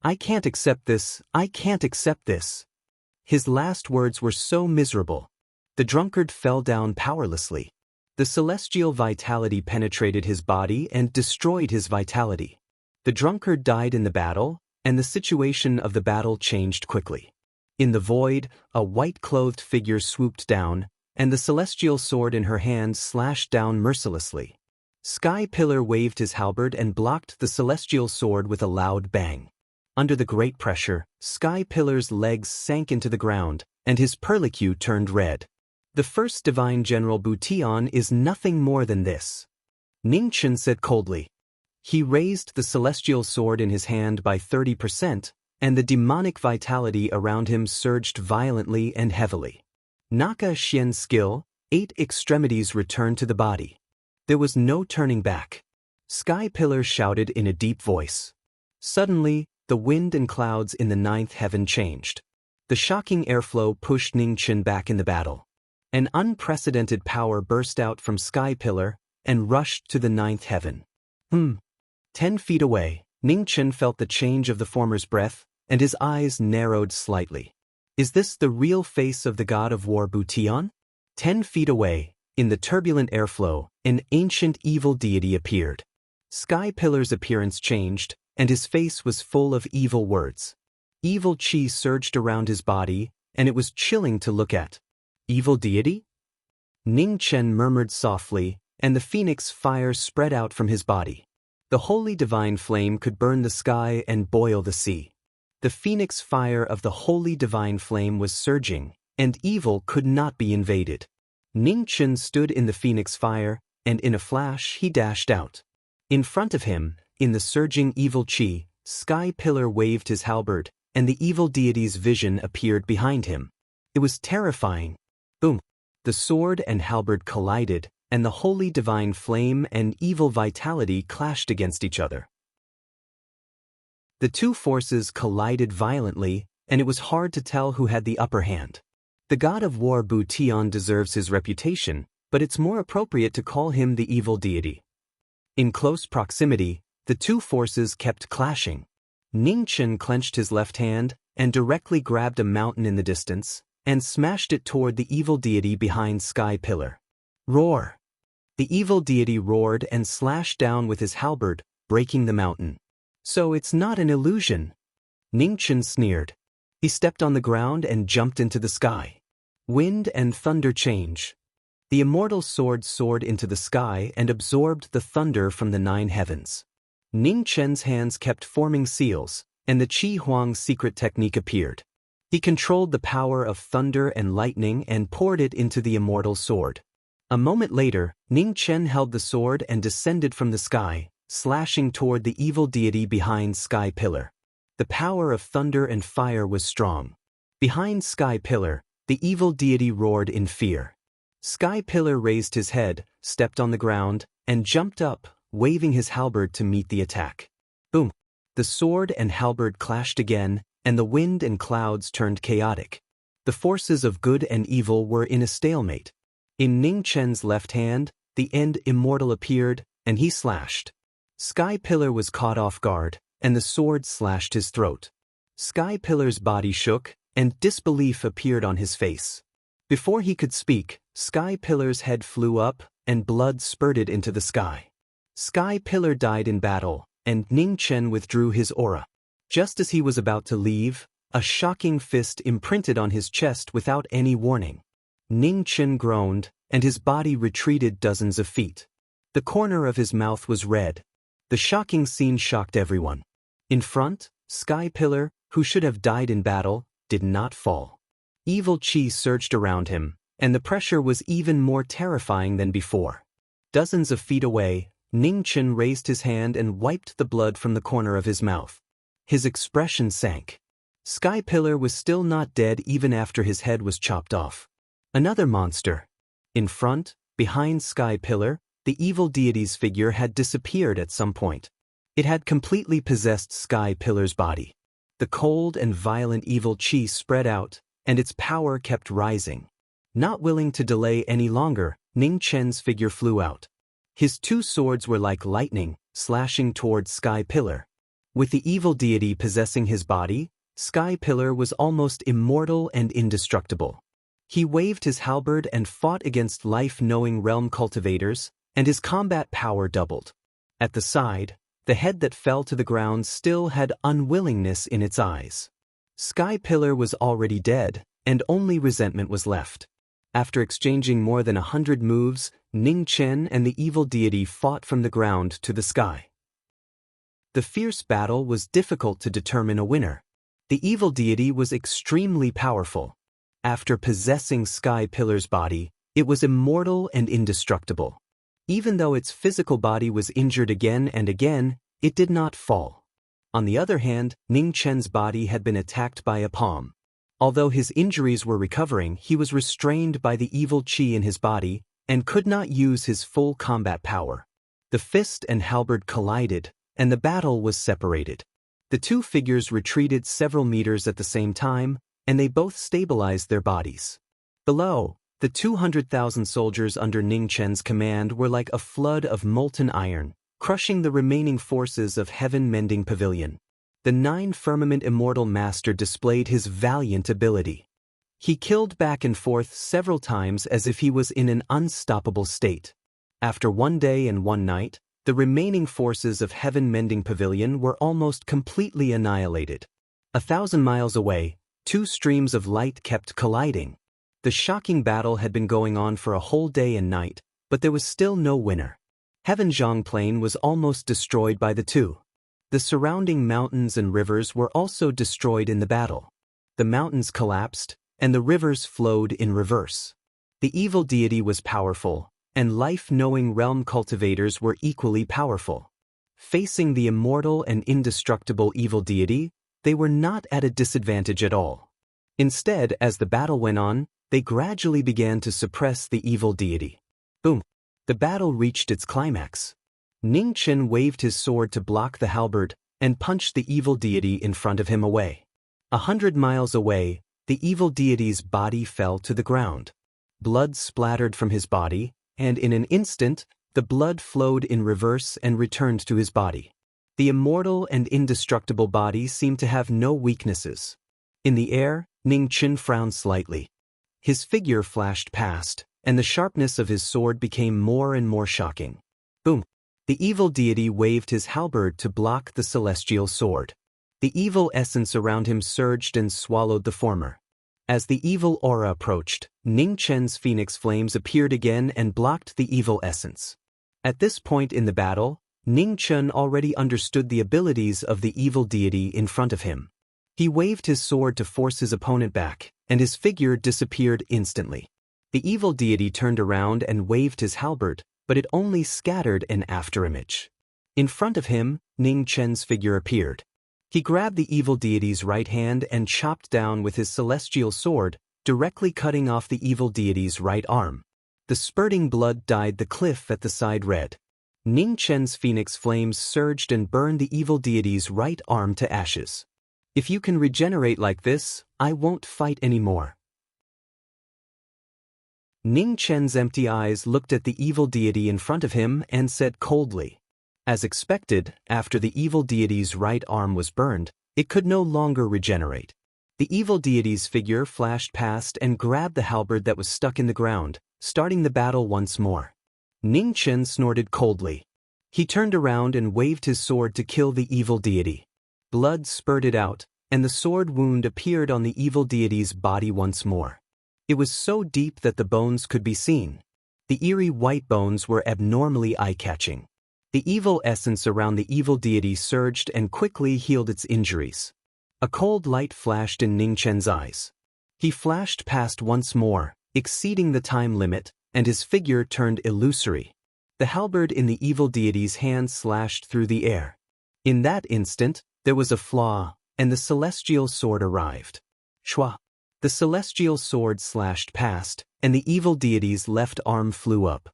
S1: "I can't accept this, I can't accept this." His last words were so miserable. The drunkard fell down powerlessly. The celestial vitality penetrated his body and destroyed his vitality. The drunkard died in the battle, and the situation of the battle changed quickly. In the void, a white-clothed figure swooped down, and the celestial sword in her hand slashed down mercilessly. Sky Pillar waved his halberd and blocked the celestial sword with a loud bang. Under the great pressure, Sky Pillar's legs sank into the ground, and his perlicue turned red. "The first divine general Butian is nothing more than this," Ning Chen said coldly. He raised the celestial sword in his hand by 30%, and the demonic vitality around him surged violently and heavily. Naka Xian skill, 8 extremities returned to the body. There was no turning back. Sky Pillar shouted in a deep voice. Suddenly, the wind and clouds in the ninth heaven changed. The shocking airflow pushed Ning Chen back in the battle. An unprecedented power burst out from Sky Pillar and rushed to the ninth heaven. 10 feet away, Ning Chen felt the change of the former's breath, and his eyes narrowed slightly. Is this the real face of the god of war Butian? 10 feet away, in the turbulent airflow, an ancient evil deity appeared. Sky Pillar's appearance changed, and his face was full of evil words. Evil chi surged around his body, and it was chilling to look at. "Evil deity?" Ning Chen murmured softly, and the phoenix fire spread out from his body. The holy divine flame could burn the sky and boil the sea. The phoenix fire of the holy divine flame was surging, and evil could not be invaded. Ning Chen stood in the phoenix fire, and in a flash he dashed out. In front of him, in the surging evil chi, Sky Pillar waved his halberd, and the evil deity's vision appeared behind him. It was terrifying. Boom! The sword and halberd collided, and the holy divine flame and evil vitality clashed against each other. The two forces collided violently, and it was hard to tell who had the upper hand. The god of war Butian deserves his reputation, but it's more appropriate to call him the evil deity. In close proximity, the two forces kept clashing. Ning Chen clenched his left hand and directly grabbed a mountain in the distance and smashed it toward the evil deity behind Sky Pillar. Roar! The evil deity roared and slashed down with his halberd, breaking the mountain. "So it's not an illusion," Ning Chen sneered. He stepped on the ground and jumped into the sky. Wind and thunder change. The immortal sword soared into the sky and absorbed the thunder from the 9 heavens. Ning Chen's hands kept forming seals, and the Qi Huang's secret technique appeared. He controlled the power of thunder and lightning and poured it into the immortal sword. A moment later, Ning Chen held the sword and descended from the sky, slashing toward the evil deity behind Sky Pillar. The power of thunder and fire was strong. Behind Sky Pillar, the evil deity roared in fear. Sky Pillar raised his head, stepped on the ground, and jumped up, waving his halberd to meet the attack. Boom! The sword and halberd clashed again, and the wind and clouds turned chaotic. The forces of good and evil were in a stalemate. In Ning Chen's left hand, the end immortal appeared, and he slashed. Sky Pillar was caught off guard, and the sword slashed his throat. Sky Pillar's body shook, and disbelief appeared on his face. Before he could speak, Sky Pillar's head flew up, and blood spurted into the sky. Sky Pillar died in battle, and Ning Chen withdrew his aura. Just as he was about to leave, a shocking fist imprinted on his chest without any warning. Ning Chen groaned, and his body retreated dozens of feet. The corner of his mouth was red. The shocking scene shocked everyone. In front, Sky Pillar, who should have died in battle, did not fall. Evil chi surged around him, and the pressure was even more terrifying than before. Dozens of feet away, Ning Chen raised his hand and wiped the blood from the corner of his mouth. His expression sank. Sky Pillar was still not dead even after his head was chopped off. Another monster. In front, behind Sky Pillar, the evil deity's figure had disappeared at some point. It had completely possessed Sky Pillar's body. The cold and violent evil chi spread out, and its power kept rising. Not willing to delay any longer, Ning Chen's figure flew out. His two swords were like lightning, slashing toward Sky Pillar. With the evil deity possessing his body, Sky Pillar was almost immortal and indestructible. He waved his halberd and fought against life-knowing realm cultivators, and his combat power doubled. At the side, the head that fell to the ground still had unwillingness in its eyes. Sky Pillar was already dead, and only resentment was left. After exchanging more than 100 moves, Ning Chen and the evil deity fought from the ground to the sky. The fierce battle was difficult to determine a winner. The evil deity was extremely powerful. After possessing Sky Pillar's body, it was immortal and indestructible. Even though its physical body was injured again and again, it did not fall. On the other hand, Ning Chen's body had been attacked by a palm. Although his injuries were recovering, he was restrained by the evil chi in his body and could not use his full combat power. The fist and halberd collided, and the battle was separated. The two figures retreated several meters at the same time, and they both stabilized their bodies. Below, the 200,000 soldiers under Ning Chen's command were like a flood of molten iron, crushing the remaining forces of Heaven Mending Pavilion. The 9 Firmament Immortal Master displayed his valiant ability. He killed back and forth several times as if he was in an unstoppable state. After 1 day and 1 night, the remaining forces of Heaven Mending Pavilion were almost completely annihilated. 1,000 miles away, 2 streams of light kept colliding. The shocking battle had been going on for a whole day and night, but there was still no winner. Heavenjiang Plain was almost destroyed by the two. The surrounding mountains and rivers were also destroyed in the battle. The mountains collapsed, and the rivers flowed in reverse. The evil deity was powerful, and life-knowing realm cultivators were equally powerful. Facing the immortal and indestructible evil deity, they were not at a disadvantage at all. Instead, as the battle went on, they gradually began to suppress the evil deity. Boom! The battle reached its climax. Ning Chen waved his sword to block the halberd and punched the evil deity in front of him away. 100 miles away, the evil deity's body fell to the ground. Blood splattered from his body, and in an instant, the blood flowed in reverse and returned to his body. The immortal and indestructible body seemed to have no weaknesses. In the air, Ning Chen frowned slightly. His figure flashed past, and the sharpness of his sword became more and more shocking. Boom! The evil deity waved his halberd to block the celestial sword. The evil essence around him surged and swallowed the former. As the evil aura approached, Ning Chen's phoenix flames appeared again and blocked the evil essence. At this point in the battle, Ning Chen already understood the abilities of the evil deity in front of him. He waved his sword to force his opponent back, and his figure disappeared instantly. The evil deity turned around and waved his halberd, but it only scattered an afterimage. In front of him, Ning Chen's figure appeared. He grabbed the evil deity's right hand and chopped down with his celestial sword, directly cutting off the evil deity's right arm. The spurting blood dyed the cliff at the side red. Ning Chen's phoenix flames surged and burned the evil deity's right arm to ashes. If you can regenerate like this, I won't fight anymore. Ning Chen's empty eyes looked at the evil deity in front of him and said coldly. As expected, after the evil deity's right arm was burned, it could no longer regenerate. The evil deity's figure flashed past and grabbed the halberd that was stuck in the ground, starting the battle once more. Ning Chen snorted coldly. He turned around and waved his sword to kill the evil deity. Blood spurted out, and the sword wound appeared on the evil deity's body once more. It was so deep that the bones could be seen. The eerie white bones were abnormally eye-catching. The evil essence around the evil deity surged and quickly healed its injuries. A cold light flashed in Ning Chen's eyes. He flashed past once more, exceeding the time limit, and his figure turned illusory. The halberd in the evil deity's hand slashed through the air. In that instant, there was a flaw, and the celestial sword arrived. Shwa! The celestial sword slashed past, and the evil deity's left arm flew up.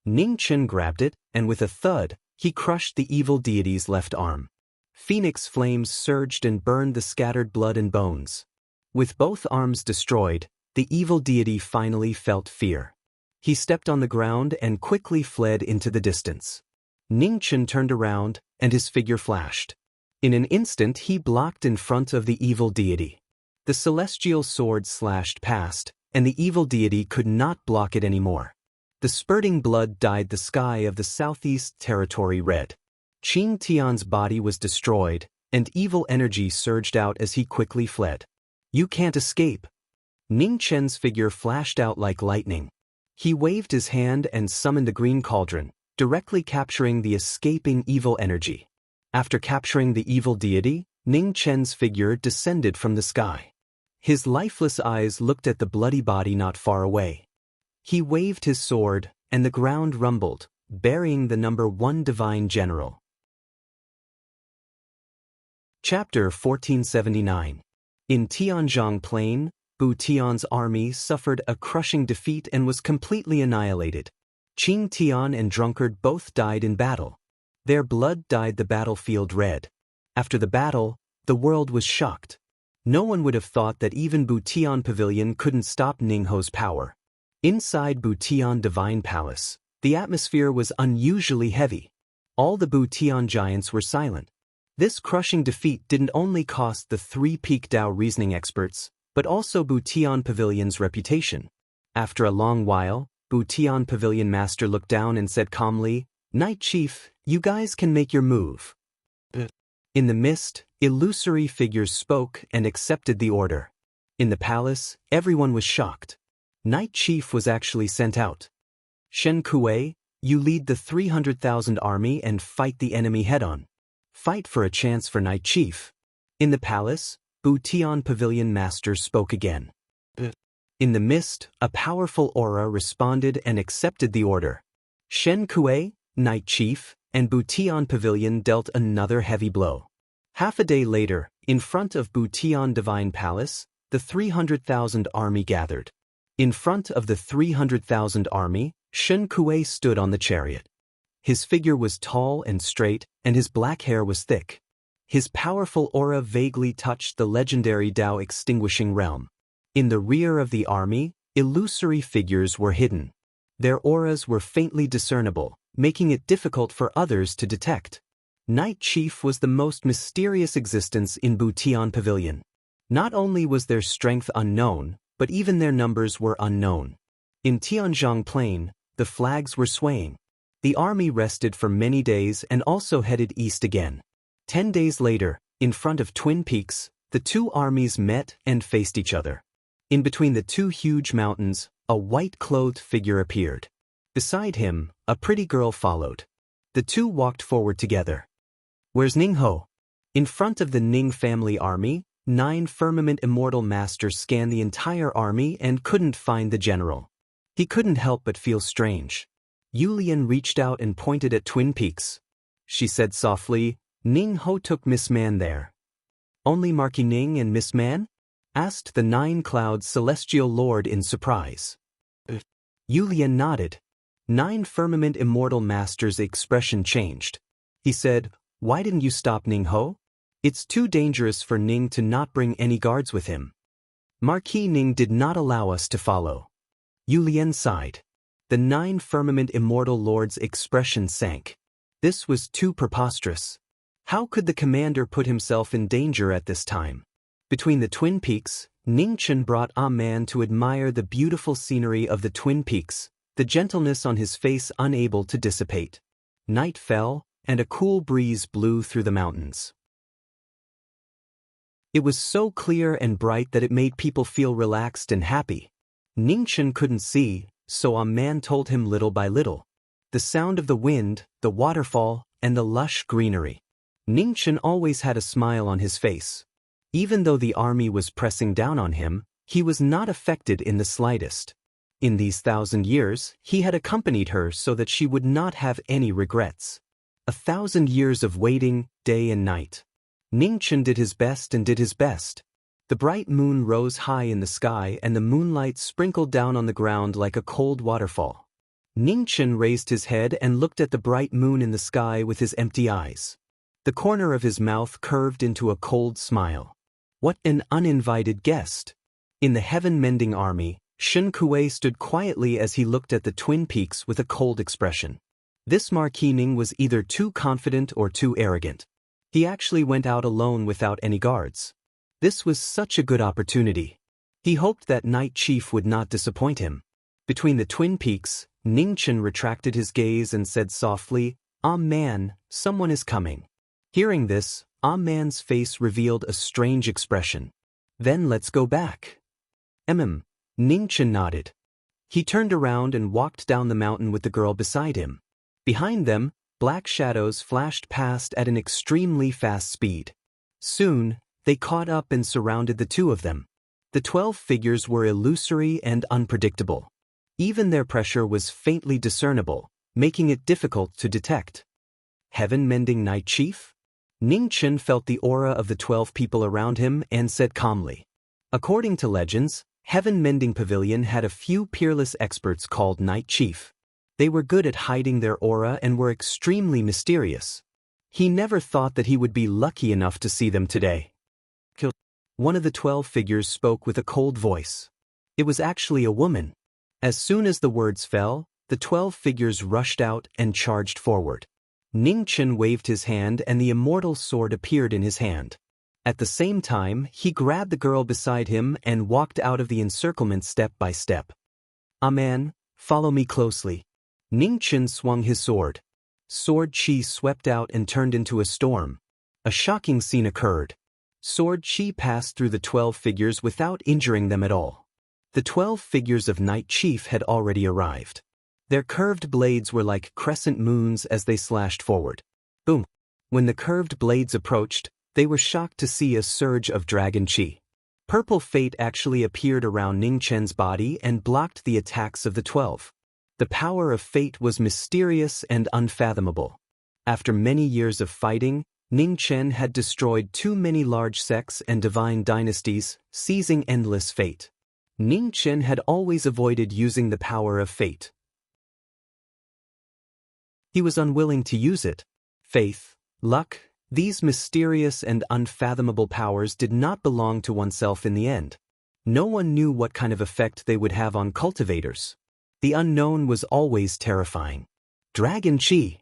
S1: Ning Chen grabbed it, and with a thud, he crushed the evil deity's left arm. Phoenix flames surged and burned the scattered blood and bones. With both arms destroyed, the evil deity finally felt fear. He stepped on the ground and quickly fled into the distance. Ning Chen turned around, and his figure flashed. In an instant he blocked in front of the evil deity. The celestial sword slashed past, and the evil deity could not block it anymore. The spurting blood dyed the sky of the southeast territory red. Qing Tian's body was destroyed, and evil energy surged out as he quickly fled. "You can't escape." Ning Chen's figure flashed out like lightning. He waved his hand and summoned the green cauldron, directly capturing the escaping evil energy. After capturing the evil deity, Ning Chen's figure descended from the sky. His lifeless eyes looked at the bloody body not far away. He waved his sword, and the ground rumbled, burying the number 1 divine general. Chapter 1479. In Tianzhong Plain, Bu Tian's army suffered a crushing defeat and was completely annihilated. Qing Tian and Drunkard both died in battle. Their blood dyed the battlefield red. After the battle, the world was shocked. No one would have thought that even Bu Tian Pavilion couldn't stop Ningho's power. Inside Bu Tian Divine Palace, the atmosphere was unusually heavy. All the Bu Tian giants were silent. This crushing defeat didn't only cost the 3 Peak Dao reasoning experts, but also Bu Tian Pavilion's reputation. After a long while, Bu Tian Pavilion Master looked down and said calmly, "Knight Chief, you guys can make your move." In the mist, illusory figures spoke and accepted the order. In the palace, everyone was shocked. Knight Chief was actually sent out. "Shen Kuei, you lead the 300,000 army and fight the enemy head-on. Fight for a chance for Knight Chief." In the palace, Bu Tian Pavilion Master spoke again. In the mist, a powerful aura responded and accepted the order. Shen Kuei, Knight Chief, and Bu Tian Pavilion dealt another heavy blow. Half a day later, in front of Bu Tian Divine Palace, the 300,000 army gathered. In front of the 300,000 army, Shen Kuei stood on the chariot. His figure was tall and straight, and his black hair was thick. His powerful aura vaguely touched the legendary Dao extinguishing realm. In the rear of the army, illusory figures were hidden. Their auras were faintly discernible, making it difficult for others to detect. Knight Chief was the most mysterious existence in Bu Tian Pavilion. Not only was their strength unknown, but even their numbers were unknown. In Tianzhong Plain, the flags were swaying. The army rested for many days and also headed east again. 10 days later, in front of Twin Peaks, the two armies met and faced each other. In between the two huge mountains, a white-clothed figure appeared. Beside him, a pretty girl followed. The two walked forward together. "Where's Ningho?" In front of the Ning family army, 9 Firmament Immortal Masters scanned the entire army and couldn't find the general. He couldn't help but feel strange. Yulian reached out and pointed at Twin Peaks. She said softly, "Ningho took Miss Man there." "Only Marquis Ning and Miss Man?" asked the 9 Clouds Celestial Lord in surprise. Yulian nodded. 9 Firmament Immortal Masters' expression changed. He said, "Why didn't you stop Ningho? It's too dangerous for Ning to not bring any guards with him." "Marquis Ning did not allow us to follow." Yulian sighed. The 9 Firmament Immortal Lords' expression sank. This was too preposterous. How could the commander put himself in danger at this time? Between the Twin Peaks, Ning Chen brought a man to admire the beautiful scenery of the Twin Peaks, the gentleness on his face unable to dissipate. Night fell, and a cool breeze blew through the mountains. It was so clear and bright that it made people feel relaxed and happy. Ning Chen couldn't see, so a man told him little by little. The sound of the wind, the waterfall, and the lush greenery. Ning Chen always had a smile on his face. Even though the army was pressing down on him, He was not affected in the slightest. In these 1,000 years, he had accompanied her so that she would not have any regrets. 1,000 years of waiting, day and night. Ningchen did his best and did his best. The bright moon rose high in the sky and the moonlight sprinkled down on the ground like a cold waterfall. Ningchen raised his head and looked at the bright moon in the sky with his empty eyes. The corner of his mouth curved into a cold smile. What an uninvited guest! In the heaven-mending army, Shen Kuei stood quietly as he looked at the twin peaks with a cold expression. This Marquis Ning was either too confident or too arrogant. He actually went out alone without any guards. This was such a good opportunity. He hoped that Night Chief would not disappoint him. Between the twin peaks, Ningchen retracted his gaze and said softly, "Ah man, someone is coming." Hearing this, Ah man's face revealed a strange expression. "Then let's go back." Ningchen nodded. He turned around and walked down the mountain with the girl beside him. Behind them, black shadows flashed past at an extremely fast speed. Soon, they caught up and surrounded the two of them. The 12 figures were illusory and unpredictable. Even their pressure was faintly discernible, making it difficult to detect. Heaven-mending Night Chief? Ningchen felt the aura of the 12 people around him and said calmly. According to legends, Heaven-mending Pavilion had a few peerless experts called Night Chief. They were good at hiding their aura and were extremely mysterious. He never thought that he would be lucky enough to see them today. One of the 12 figures spoke with a cold voice. It was actually a woman. As soon as the words fell, the 12 figures rushed out and charged forward. Ningchen waved his hand and the immortal sword appeared in his hand. At the same time, he grabbed the girl beside him and walked out of the encirclement step by step. "Ah man, follow me closely." Ningchen swung his sword. Sword chi swept out and turned into a storm. A shocking scene occurred. Sword chi passed through the 12 figures without injuring them at all. The 12 figures of Night Chief had already arrived. Their curved blades were like crescent moons as they slashed forward. Boom! When the curved blades approached, they were shocked to see a surge of dragon chi. Purple fate actually appeared around Ningchen's body and blocked the attacks of the 12. The power of fate was mysterious and unfathomable. After many years of fighting, Ningchen had destroyed too many large sects and divine dynasties, seizing endless fate. Ningchen had always avoided using the power of fate. He was unwilling to use it. Faith, luck, these mysterious and unfathomable powers did not belong to oneself in the end. No one knew what kind of effect they would have on cultivators. The unknown was always terrifying. Dragon Chi.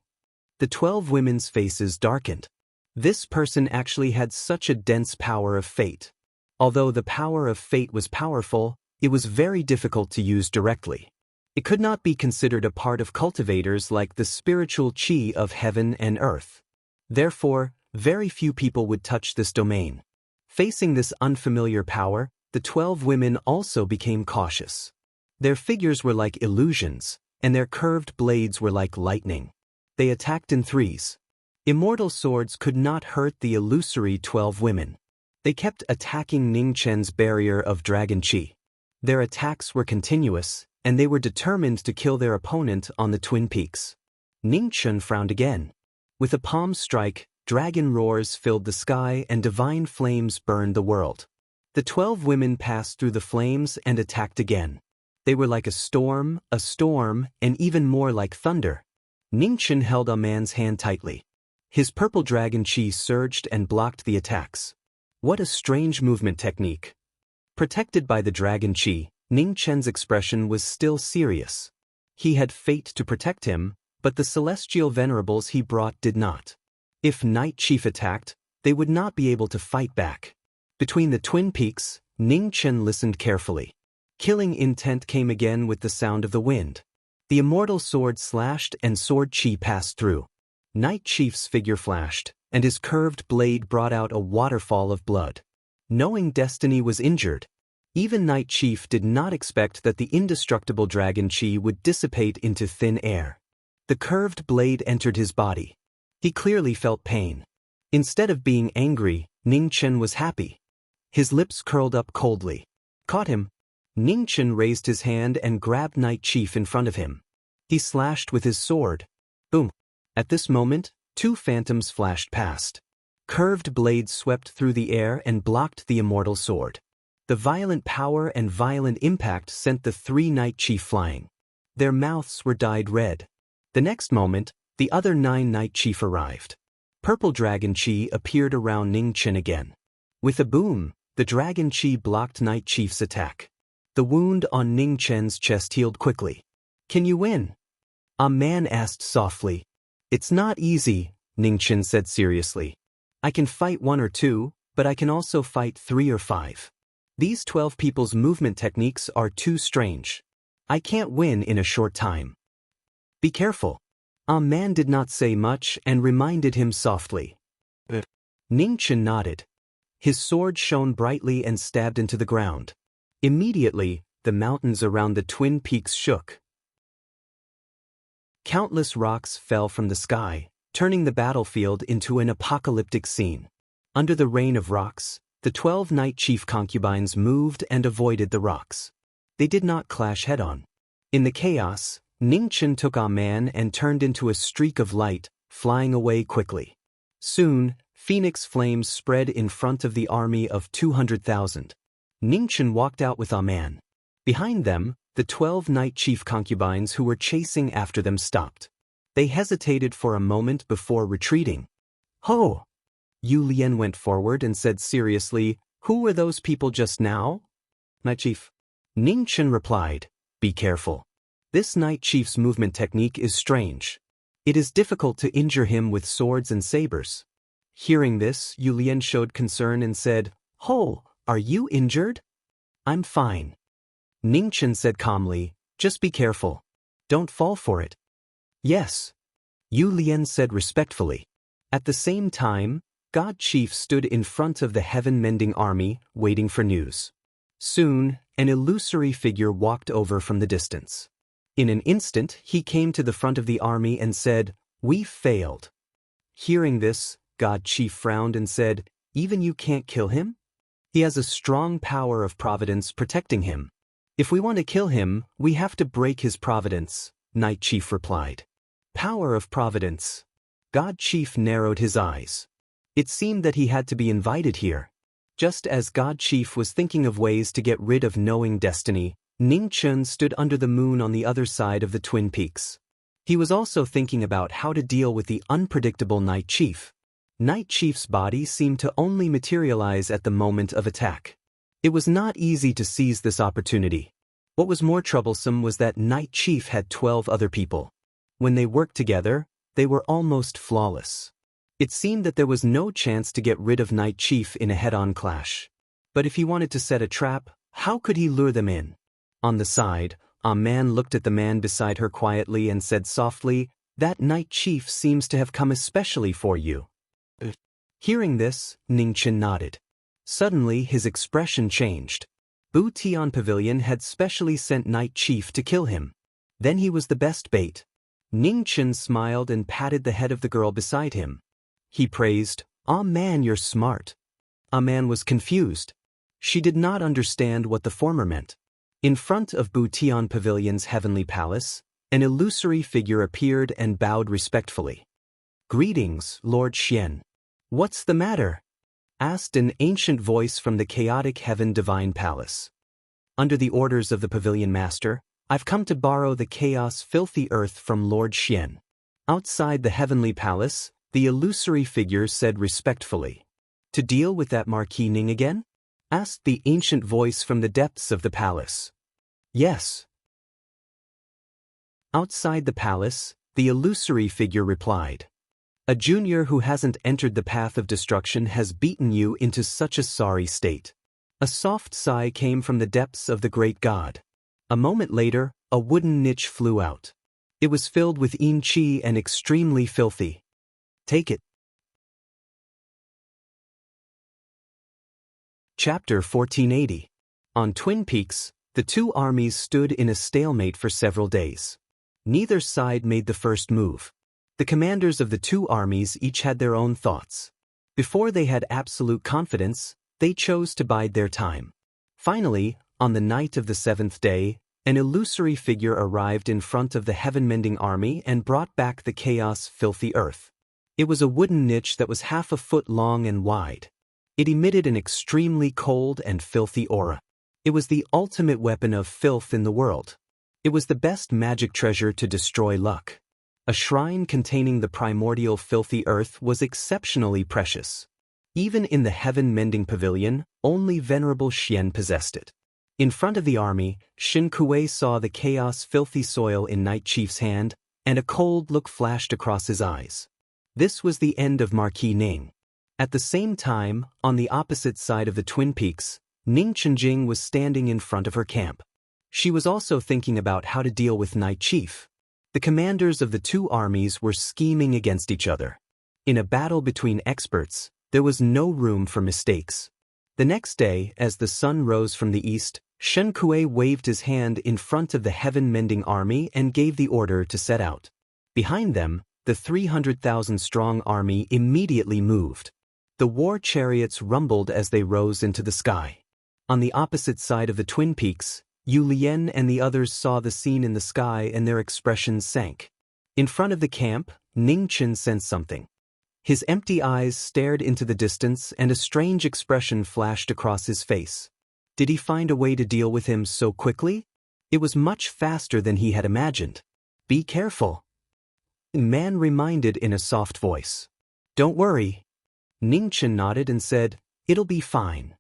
S1: The 12 women's faces darkened. This person actually had such a dense power of fate. Although the power of fate was powerful, it was very difficult to use directly. It could not be considered a part of cultivators like the spiritual chi of heaven and earth. Therefore, very few people would touch this domain. Facing this unfamiliar power, the 12 women also became cautious. Their figures were like illusions, and their curved blades were like lightning. They attacked in threes. Immortal swords could not hurt the illusory 12 women. They kept attacking Ningchen's barrier of dragon chi. Their attacks were continuous, and they were determined to kill their opponent on the twin peaks. Ningchen frowned again. With a palm strike, dragon roars filled the sky and divine flames burned the world. The 12 women passed through the flames and attacked again. They were like a storm, and even more like thunder. Ningchen held a man's hand tightly. His purple dragon chi surged and blocked the attacks. What a strange movement technique. Protected by the dragon chi, Ningchen's expression was still serious. He had fate to protect him, but the celestial venerables he brought did not. If Night Chief attacked, they would not be able to fight back. Between the twin peaks, Ningchen listened carefully. Killing intent came again with the sound of the wind. The immortal sword slashed and sword chi passed through. Night Chief's figure flashed, and his curved blade brought out a waterfall of blood. Knowing destiny was injured, even Night Chief did not expect that the indestructible dragon chi would dissipate into thin air. The curved blade entered his body. He clearly felt pain. Instead of being angry, Ningchen was happy. His lips curled up coldly. Caught him. Ning Chen raised his hand and grabbed Night Chief in front of him. He slashed with his sword. Boom. At this moment, two phantoms flashed past. Curved blades swept through the air and blocked the immortal sword. The violent power and violent impact sent the three Night Chief flying. Their mouths were dyed red. The next moment, the other 9 Night Chief arrived. Purple Dragon Chi appeared around Ning Chen again. With a boom, the Dragon Chi blocked Night Chief's attack. The wound on Ning Chen's chest healed quickly. Can you win? A man asked softly. It's not easy, Ning Chen said seriously. I can fight 1 or 2, but I can also fight 3 or 5. These 12 people's movement techniques are too strange. I can't win in a short time. Be careful. A man did not say much and reminded him softly. Ning Chen nodded. His sword shone brightly and stabbed into the ground. Immediately, the mountains around the twin peaks shook. Countless rocks fell from the sky, turning the battlefield into an apocalyptic scene. Under the rain of rocks, the 12 Night Chief concubines moved and avoided the rocks. They did not clash head-on. In the chaos, Ning Chen took a man and turned into a streak of light, flying away quickly. Soon, phoenix flames spread in front of the army of 200,000. Ning Chen walked out with a man. Behind them, the 12 Night Chief concubines who were chasing after them stopped. They hesitated for a moment before retreating. Ho! Yu Lian went forward and said seriously, Who were those people just now? Night Chief. Ning Chen replied, Be careful. This Night Chief's movement technique is strange. It is difficult to injure him with swords and sabers. Hearing this, Yu Lian showed concern and said, Ho, are you injured? I'm fine. Ning Chen said calmly, Just be careful. Don't fall for it. Yes. Yu Lian said respectfully. At the same time, God Chief stood in front of the heaven-mending army, waiting for news. Soon, an illusory figure walked over from the distance. In an instant, he came to the front of the army and said, We failed. Hearing this, God Chief frowned and said, Even you can't kill him? He has a strong power of providence protecting him. If we want to kill him, we have to break his providence, Night Chief replied. Power of providence. God Chief narrowed his eyes. It seemed that he had to be invited here. Just as God Chief was thinking of ways to get rid of knowing destiny, Ning Chen stood under the moon on the other side of the Twin Peaks. He was also thinking about how to deal with the unpredictable Night Chief. Night Chief's body seemed to only materialize at the moment of attack. It was not easy to seize this opportunity. What was more troublesome was that Night Chief had 12 other people. When they worked together, they were almost flawless. It seemed that there was no chance to get rid of Night Chief in a head-on clash. But if he wanted to set a trap, how could he lure them in? On the side, a man looked at the man beside her quietly and said softly, That Night Chief seems to have come especially for you. Hearing this, Ning Chen nodded. Suddenly his expression changed. Bu Tian Pavilion had specially sent Night Chief to kill him. Then he was the best bait. Ning Chen smiled and patted the head of the girl beside him. He praised, "Ah man, you're smart." Ah man was confused. She did not understand what the former meant. In front of Bu Tian Pavilion's heavenly palace, an illusory figure appeared and bowed respectfully. "Greetings, Lord Xian." "What's the matter?" asked an ancient voice from the chaotic heaven divine palace. "Under the orders of the pavilion master, I've come to borrow the chaos filthy earth from Lord Xian." Outside the heavenly palace, the illusory figure said respectfully. "To deal with that Marquis Ning again?" asked the ancient voice from the depths of the palace. "Yes." Outside the palace, the illusory figure replied. "A junior who hasn't entered the path of destruction has beaten you into such a sorry state." A soft sigh came from the depths of the great god. A moment later, a wooden niche flew out. It was filled with yin qi and extremely filthy. "Take it." Chapter 1480. On Twin Peaks, the two armies stood in a stalemate for several days. Neither side made the first move. The commanders of the two armies each had their own thoughts. Before they had absolute confidence, they chose to bide their time. Finally, on the night of the seventh day, an illusory figure arrived in front of the heaven-mending army and brought back the chaos-filthy earth. It was a wooden niche that was half a foot long and wide. It emitted an extremely cold and filthy aura. It was the ultimate weapon of filth in the world. It was the best magic treasure to destroy luck. A shrine containing the primordial filthy earth was exceptionally precious. Even in the heaven-mending pavilion, only Venerable Xian possessed it. In front of the army, Shen Kuei saw the chaos-filthy soil in Night Chief's hand, and a cold look flashed across his eyes. This was the end of Marquis Ning. At the same time, on the opposite side of the Twin Peaks, Ning Chenjing was standing in front of her camp. She was also thinking about how to deal with Night Chief. The commanders of the two armies were scheming against each other. In a battle between experts, there was no room for mistakes. The next day, as the sun rose from the east, Shen Kuei waved his hand in front of the heaven-mending army and gave the order to set out. Behind them, the 300,000-strong army immediately moved. The war chariots rumbled as they rose into the sky. On the opposite side of the Twin Peaks, Yu Lian and the others saw the scene in the sky and their expressions sank. In front of the camp, Ning Chen sensed something. His empty eyes stared into the distance and a strange expression flashed across his face. Did he find a way to deal with him so quickly? It was much faster than he had imagined. Be careful. Man reminded in a soft voice. Don't worry. Ning Chen nodded and said, It'll be fine.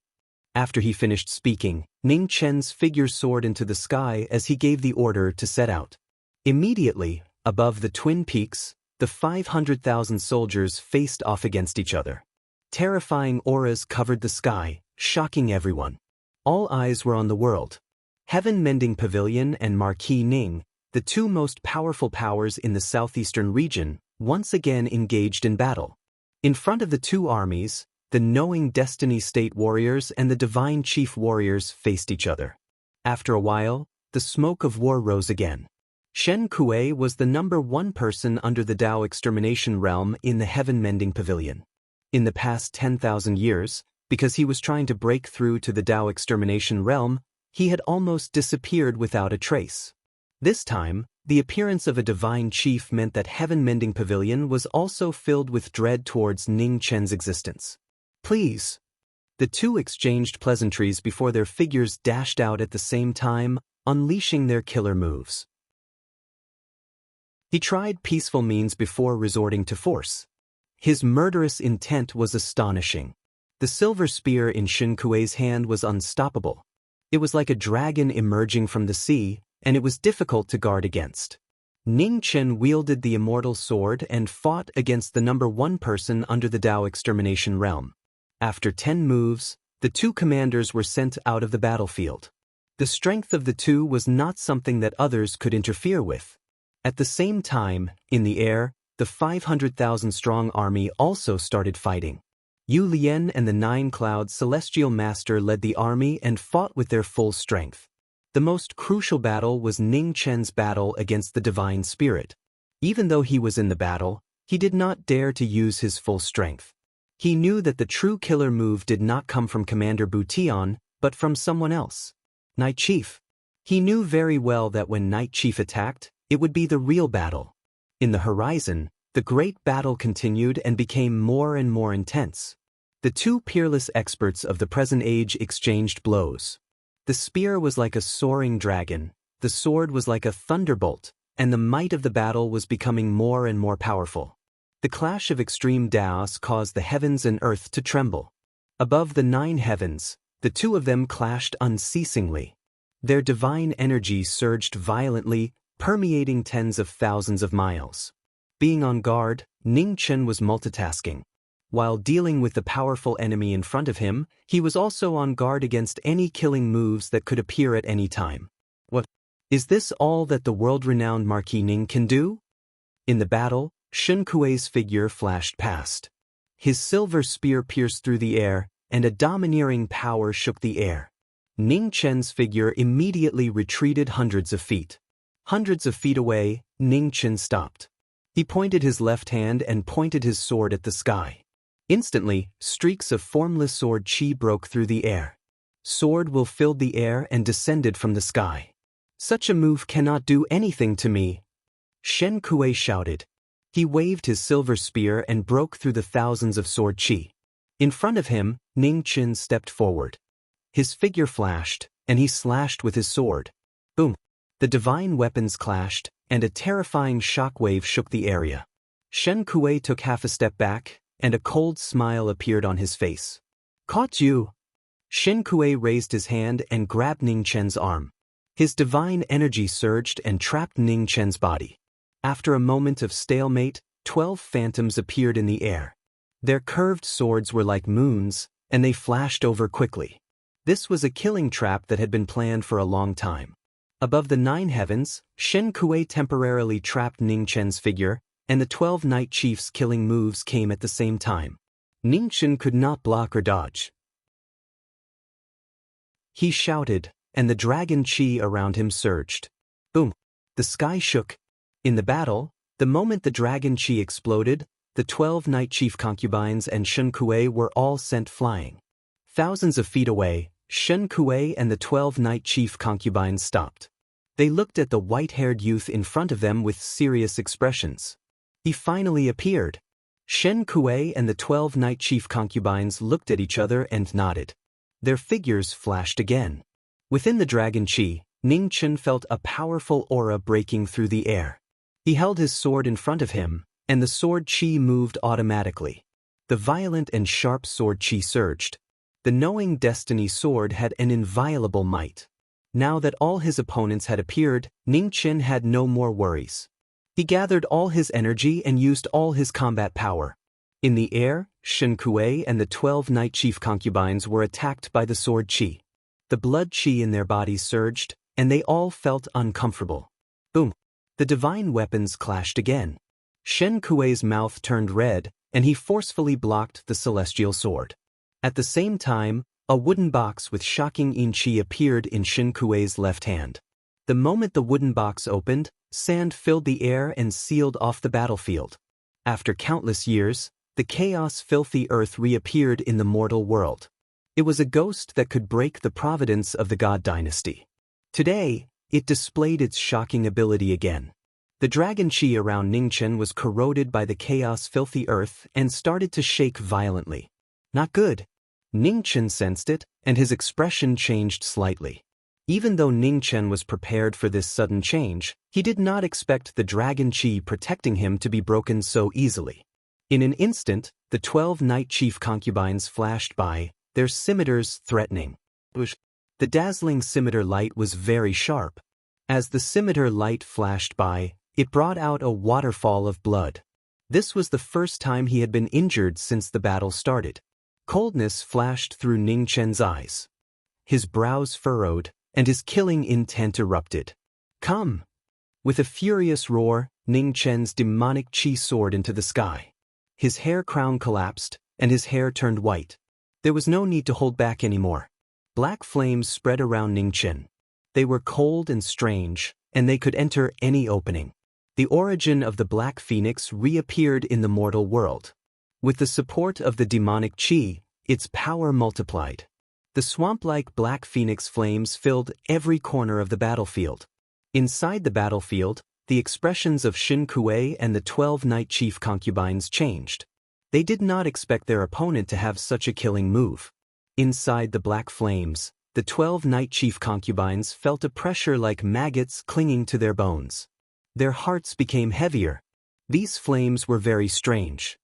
S1: After he finished speaking, Ning Chen's figure soared into the sky as he gave the order to set out. Immediately, above the Twin Peaks, the 500,000 soldiers faced off against each other. Terrifying auras covered the sky, shocking everyone. All eyes were on the world. Heaven-mending Pavilion and Marquis Ning, the two most powerful powers in the southeastern region, once again engaged in battle. In front of the two armies, the Knowing Destiny State warriors and the Divine Chief warriors faced each other. After a while, the smoke of war rose again. Shen Kuei was the #1 person under the Tao extermination realm in the heaven-mending pavilion. In the past 10,000 years, because he was trying to break through to the Tao extermination realm, he had almost disappeared without a trace. This time, the appearance of a divine chief meant that heaven-mending pavilion was also filled with dread towards Ning Chen's existence. Please. The two exchanged pleasantries before their figures dashed out at the same time, unleashing their killer moves. He tried peaceful means before resorting to force. His murderous intent was astonishing. The silver spear in Shen Kuei's hand was unstoppable. It was like a dragon emerging from the sea, and it was difficult to guard against. Ning Chen wielded the immortal sword and fought against the #1 person under the Tao extermination realm. After 10 moves, the two commanders were sent out of the battlefield. The strength of the two was not something that others could interfere with. At the same time, in the air, the 500,000-strong army also started fighting. Yu Lian and the 9-Cloud Celestial Master led the army and fought with their full strength. The most crucial battle was Ning Chen's battle against the Divine Spirit. Even though he was in the battle, he did not dare to use his full strength. He knew that the true killer move did not come from Commander Butian, but from someone else. Night Chief. He knew very well that when Night Chief attacked, it would be the real battle. In the horizon, the great battle continued and became more and more intense. The two peerless experts of the present age exchanged blows. The spear was like a soaring dragon, the sword was like a thunderbolt, and the might of the battle was becoming more and more powerful. The clash of extreme Taos caused the heavens and earth to tremble. Above the 9 heavens, the two of them clashed unceasingly. Their divine energy surged violently, permeating tens of thousands of miles. Being on guard, Ning Chen was multitasking. While dealing with the powerful enemy in front of him, he was also on guard against any killing moves that could appear at any time. What? Is this all that the world-renowned Marquis Ning can do? In the battle, Shen Kuei's figure flashed past. His silver spear pierced through the air, and a domineering power shook the air. Ning Chen's figure immediately retreated hundreds of feet. Hundreds of feet away, Ning Chen stopped. He pointed his left hand and pointed his sword at the sky. Instantly, streaks of formless sword chi broke through the air. sword will fill the air and descended from the sky. Such a move cannot do anything to me. Shen Kuei shouted. He waved his silver spear and broke through the thousands of sword chi. In front of him, Ning Chen stepped forward. His figure flashed, and he slashed with his sword. Boom! The divine weapons clashed, and a terrifying shockwave shook the area. Shen Kuei took half a step back, and a cold smile appeared on his face. Caught you! Shen Kuei raised his hand and grabbed Ning Chen's arm. His divine energy surged and trapped Ning Chen's body. After a moment of stalemate, 12 phantoms appeared in the air. Their curved swords were like moons, and they flashed over quickly. This was a killing trap that had been planned for a long time. Above the 9 heavens, Shen Kuei temporarily trapped Ning Chen's figure, and the 12 Night Chiefs' killing moves came at the same time. Ning Chen could not block or dodge. He shouted, and the dragon chi around him surged. Boom! The sky shook. In the battle, the moment the dragon chi exploded, the 12 Night Chief concubines and Shen Kuei were all sent flying. Thousands of feet away, Shen Kuei and the 12 Night Chief concubines stopped. They looked at the white-haired youth in front of them with serious expressions. He finally appeared. Shen Kuei and the 12 Night Chief concubines looked at each other and nodded. Their figures flashed again. Within the dragon chi, Ning Chen felt a powerful aura breaking through the air. He held his sword in front of him, and the sword chi moved automatically. The violent and sharp sword chi surged. The knowing destiny sword had an inviolable might. Now that all his opponents had appeared, Ning Chen had no more worries. He gathered all his energy and used all his combat power. In the air, Shen Kuei and the 12 Night Chief concubines were attacked by the sword chi. The blood chi in their bodies surged, and they all felt uncomfortable. Boom! The divine weapons clashed again. Shen Kuei's mouth turned red, and he forcefully blocked the celestial sword. At the same time, a wooden box with shocking yin chi appeared in Shen Kuei's left hand. The moment the wooden box opened, sand filled the air and sealed off the battlefield. After countless years, the chaos-filthy earth reappeared in the mortal world. It was a ghost that could break the providence of the God dynasty. Today, it displayed its shocking ability again. The dragon chi around Ning Chen was corroded by the chaos-filthy earth and started to shake violently. Not good. Ning Chen sensed it, and his expression changed slightly. Even though Ning Chen was prepared for this sudden change, he did not expect the dragon chi protecting him to be broken so easily. In an instant, the 12 Night Chief concubines flashed by, their scimitars threatening. The dazzling scimitar light was very sharp. As the scimitar light flashed by, it brought out a waterfall of blood. This was the first time he had been injured since the battle started. Coldness flashed through Ning Chen's eyes. His brows furrowed, and his killing intent erupted. Come! With a furious roar, Ning Chen's demonic chi soared into the sky. His hair crown collapsed, and his hair turned white. There was no need to hold back anymore. Black flames spread around Ning Chen. They were cold and strange, and they could enter any opening. The origin of the Black Phoenix reappeared in the mortal world. With the support of the demonic chi, its power multiplied. The swamp-like Black Phoenix flames filled every corner of the battlefield. Inside the battlefield, the expressions of Shen Kuei and the 12 Night Chief concubines changed. They did not expect their opponent to have such a killing move. Inside the black flames, the 12 Night Chief concubines felt a pressure like maggots clinging to their bones. Their hearts became heavier. These flames were very strange.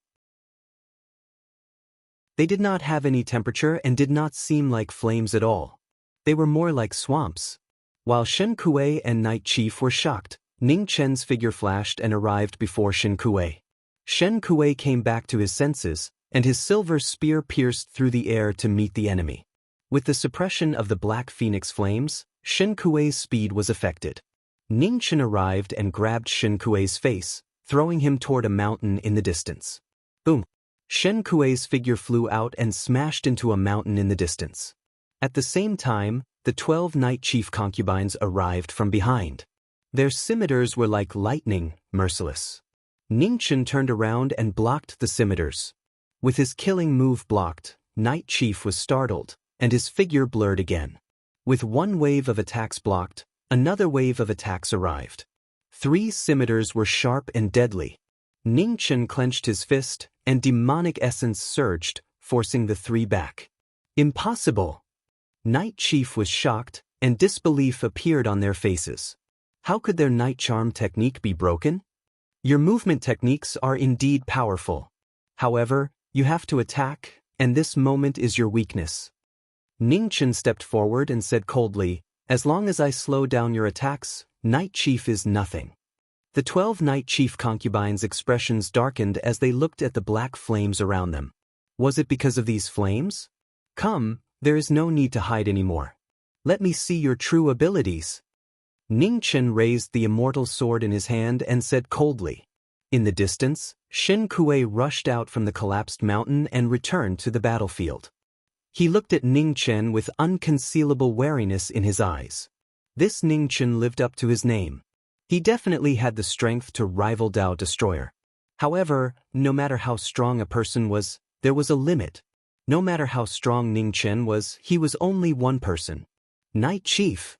S1: They did not have any temperature and did not seem like flames at all. They were more like swamps. While Shen Kuei and Night Chief were shocked, Ning Chen's figure flashed and arrived before Shen Kuei. Shen Kuei came back to his senses, and his silver spear pierced through the air to meet the enemy. With the suppression of the Black Phoenix flames, Shen Kuei's speed was affected. Ning Chen arrived and grabbed Shen Kuei's face, throwing him toward a mountain in the distance. Boom! Shen Kuei's figure flew out and smashed into a mountain in the distance. At the same time, the 12 Night Chief concubines arrived from behind. Their scimitars were like lightning, merciless. Ning Chen turned around and blocked the scimitars. With his killing move blocked, Night Chief was startled, and his figure blurred again. With one wave of attacks blocked, another wave of attacks arrived. 3 scimitars were sharp and deadly. Ning Chen clenched his fist, and demonic essence surged, forcing the 3 back. Impossible! Night Chief was shocked, and disbelief appeared on their faces. How could their night charm technique be broken? Your movement techniques are indeed powerful. However, you have to attack, and this moment is your weakness. Ning Chen stepped forward and said coldly, "As long as I slow down your attacks, Night Chief is nothing." The 12 Night Chief concubines' expressions darkened as they looked at the black flames around them. Was it because of these flames? Come, there is no need to hide anymore. Let me see your true abilities. Ning Chen raised the immortal sword in his hand and said coldly. In the distance, Shen Kuei rushed out from the collapsed mountain and returned to the battlefield. He looked at Ning Chen with unconcealable wariness in his eyes. This Ning Chen lived up to his name. He definitely had the strength to rival Dao Destroyer. However, no matter how strong a person was, there was a limit. No matter how strong Ning Chen was, he was only one person. Night Chief,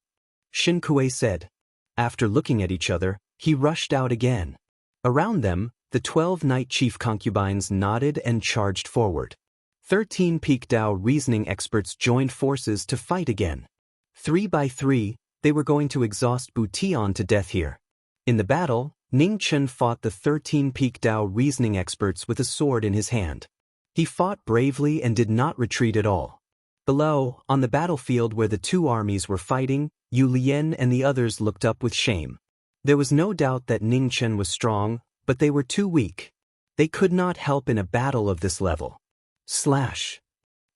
S1: Shen Kuei said. After looking at each other, he rushed out again. Around them, the 12 Night Chief concubines nodded and charged forward. 13 Peak Dao reasoning experts joined forces to fight again. 3 by 3, they were going to exhaust Butian to death here. In the battle, Ning Chen fought the 13 Peak Dao reasoning experts with a sword in his hand. He fought bravely and did not retreat at all. Below, on the battlefield where the 2 armies were fighting, Yu Lian and the others looked up with shame. There was no doubt that Ning Chen was strong, but they were too weak. They could not help in a battle of this level. Slash.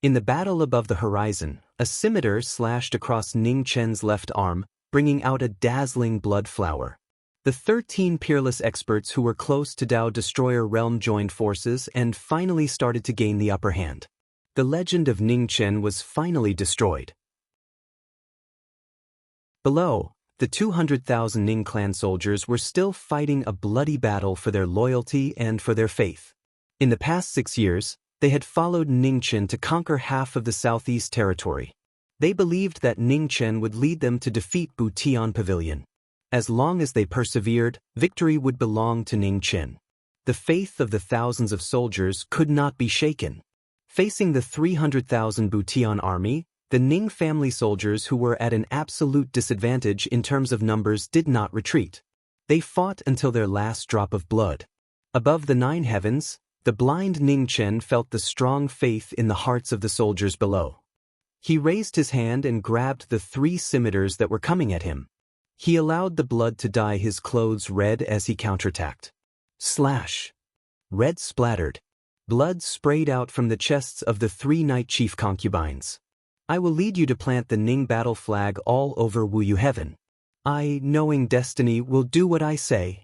S1: In the battle above the horizon, a scimitar slashed across Ning Chen's left arm, bringing out a dazzling blood flower. The 13 peerless experts who were close to Dao Destroyer realm joined forces and finally started to gain the upper hand. The legend of Ning Chen was finally destroyed. Below, the 200,000 Ning clan soldiers were still fighting a bloody battle for their loyalty and for their faith. In the past 6 years, they had followed Ning Chen to conquer half of the southeast territory. They believed that Ning Chen would lead them to defeat Butian Pavilion. As long as they persevered, victory would belong to Ning Chen. The faith of the thousands of soldiers could not be shaken. Facing the 300,000 Butian army, the Ning family soldiers who were at an absolute disadvantage in terms of numbers did not retreat. They fought until their last drop of blood. Above the 9 heavens, the blind Ning Chen felt the strong faith in the hearts of the soldiers below. He raised his hand and grabbed the 3 scimitars that were coming at him. He allowed the blood to dye his clothes red as he counterattacked. Slash. Red splattered. Blood sprayed out from the chests of the 3 Night Chief concubines. I will lead you to plant the Ning battle flag all over Wuyu Heaven. I, knowing destiny, will do what I say.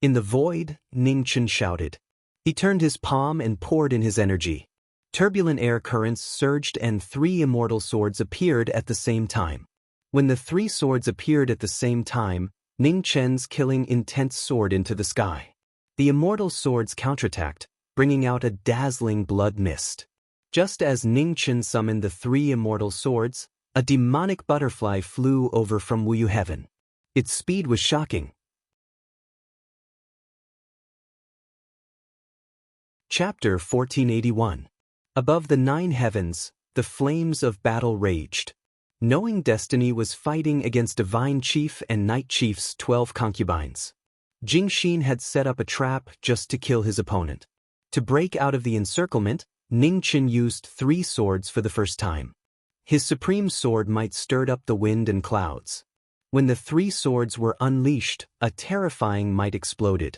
S1: In the void, Ning Chen shouted. He turned his palm and poured in his energy. Turbulent air currents surged and 3 immortal swords appeared at the same time. When the 3 swords appeared at the same time, Ning Chen's killing intense soared into the sky. The immortal swords counterattacked, bringing out a dazzling blood mist. Just as Ning Chen summoned the 3 immortal swords, a demonic butterfly flew over from Wuyu Heaven. Its speed was shocking. Chapter 1481. Above the 9 heavens, the flames of battle raged. Knowing destiny was fighting against Divine Chief and Night Chief's 12 concubines. Jing Xin had set up a trap just to kill his opponent. To break out of the encirclement, Ning Chen used 3 swords for the first time. His supreme sword might stirred up the wind and clouds. When the 3 swords were unleashed, a terrifying might exploded.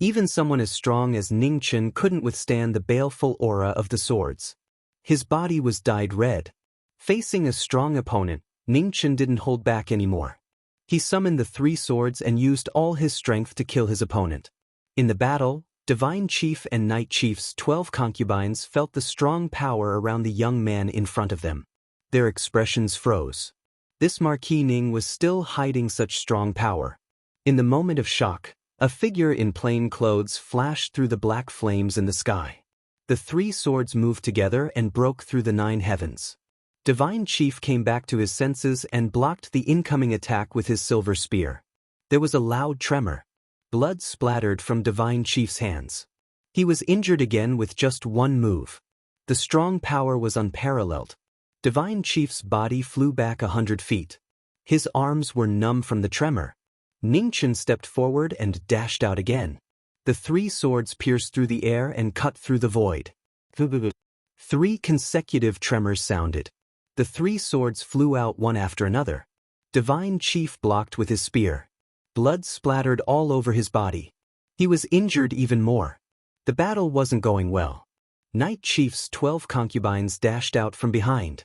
S1: Even someone as strong as Ning Chen couldn't withstand the baleful aura of the swords. His body was dyed red. Facing a strong opponent, Ning Chen didn't hold back anymore. He summoned the 3 swords and used all his strength to kill his opponent. In the battle, Divine Chief and Night Chief's 12 concubines felt the strong power around the young man in front of them. Their expressions froze. This Marquis Ning was still hiding such strong power. In the moment of shock, a figure in plain clothes flashed through the black flames in the sky. The 3 swords moved together and broke through the 9 heavens. Divine Chief came back to his senses and blocked the incoming attack with his silver spear. There was a loud tremor. Blood splattered from Divine Chief's hands. He was injured again with just one move. The strong power was unparalleled. Divine Chief's body flew back 100 feet. His arms were numb from the tremor. Ningchen stepped forward and dashed out again. The three swords pierced through the air and cut through the void. 3 consecutive tremors sounded. The 3 swords flew out one after another. Divine Chief blocked with his spear. Blood splattered all over his body. He was injured even more. The battle wasn't going well. Night Chief's 12 concubines dashed out from behind.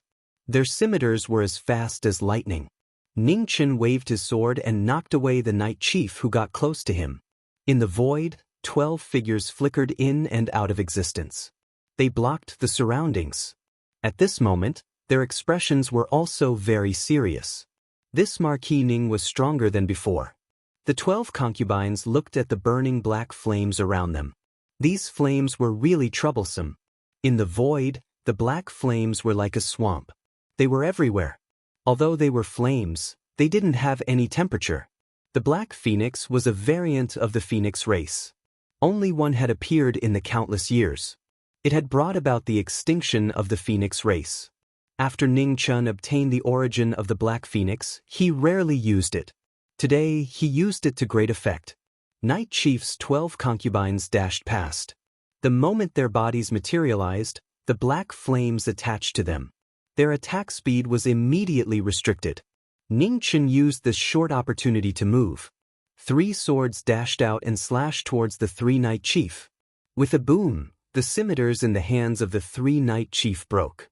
S1: Their scimitars were as fast as lightning. Ningchen waved his sword and knocked away the Night Chief who got close to him. In the void, 12 figures flickered in and out of existence. They blocked the surroundings. At this moment, their expressions were also very serious. This Marquis Ning was stronger than before. The 12 concubines looked at the burning black flames around them. These flames were really troublesome. In the void, the black flames were like a swamp. They were everywhere. Although they were flames, they didn't have any temperature. The Black Phoenix was a variant of the Phoenix race. Only one had appeared in the countless years. It had brought about the extinction of the Phoenix race. After Ningchen obtained the origin of the Black Phoenix, he rarely used it. Today, he used it to great effect. Night Chief's 12 concubines dashed past. The moment their bodies materialized, the black flames attached to them. Their attack speed was immediately restricted. Ningchen used this short opportunity to move. 3 swords dashed out and slashed towards the 3 Night Chief. With a boom, the scimitars in the hands of the 3 Night Chief broke.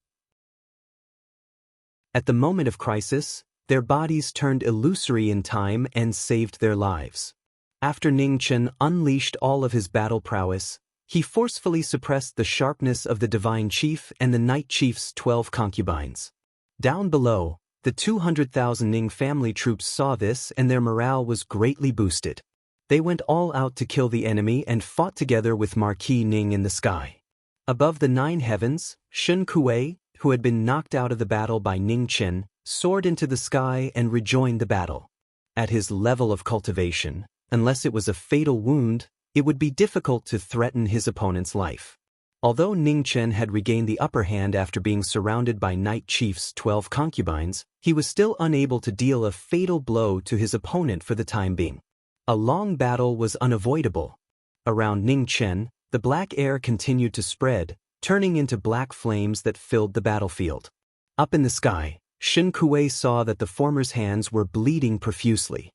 S1: At the moment of crisis, their bodies turned illusory in time and saved their lives. After Ningchen unleashed all of his battle prowess, he forcefully suppressed the sharpness of the Divine Chief and the Night Chief's 12 concubines. Down below, the 200,000 Ning family troops saw this and their morale was greatly boosted. They went all out to kill the enemy and fought together with Marquis Ning in the sky. Above the 9 heavens, Shen Kuei, who had been knocked out of the battle by Ningchen, soared into the sky and rejoined the battle. At his level of cultivation, unless it was a fatal wound, it would be difficult to threaten his opponent's life. Although Ningchen had regained the upper hand after being surrounded by Night Chief's 12 concubines, he was still unable to deal a fatal blow to his opponent for the time being. A long battle was unavoidable. Around Ningchen, the black air continued to spread, turning into black flames that filled the battlefield. Up in the sky, Shen Kuei saw that the former's hands were bleeding profusely.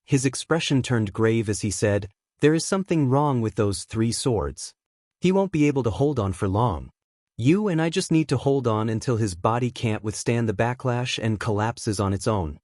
S1: His expression turned grave as he said, "There is something wrong with those 3 swords. He won't be able to hold on for long. You and I just need to hold on until his body can't withstand the backlash and collapses on its own."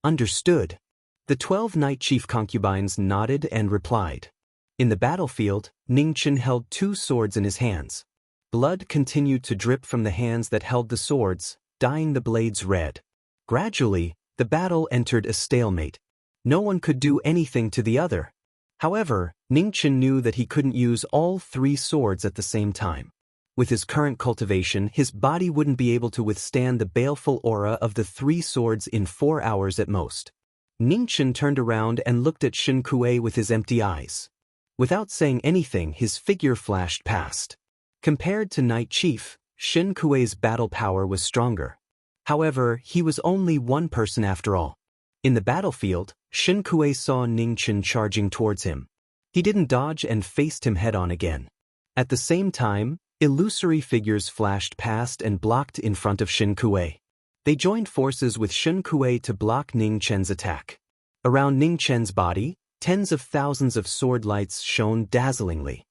S1: Understood. The 12 Night Chief concubines nodded and replied. In the battlefield, Ningchen held 2 swords in his hands. Blood continued to drip from the hands that held the swords, dyeing the blades red. Gradually, the battle entered a stalemate. No one could do anything to the other. However, Ningchen knew that he couldn't use all 3 swords at the same time. With his current cultivation, his body wouldn't be able to withstand the baleful aura of the 3 swords in 4 hours at most. Ningchen turned around and looked at Shen Kuei with his empty eyes. Without saying anything, his figure flashed past. Compared to Night Chief, Shen Kuei's battle power was stronger. However, he was only one person after all. In the battlefield, Shen Kuei saw Ningchen charging towards him. He didn't dodge and faced him head-on again. At the same time, illusory figures flashed past and blocked in front of Shen Kuei. They joined forces with Shen Kuei to block Ningchen's attack. Around Ningchen's body, tens of thousands of sword lights shone dazzlingly.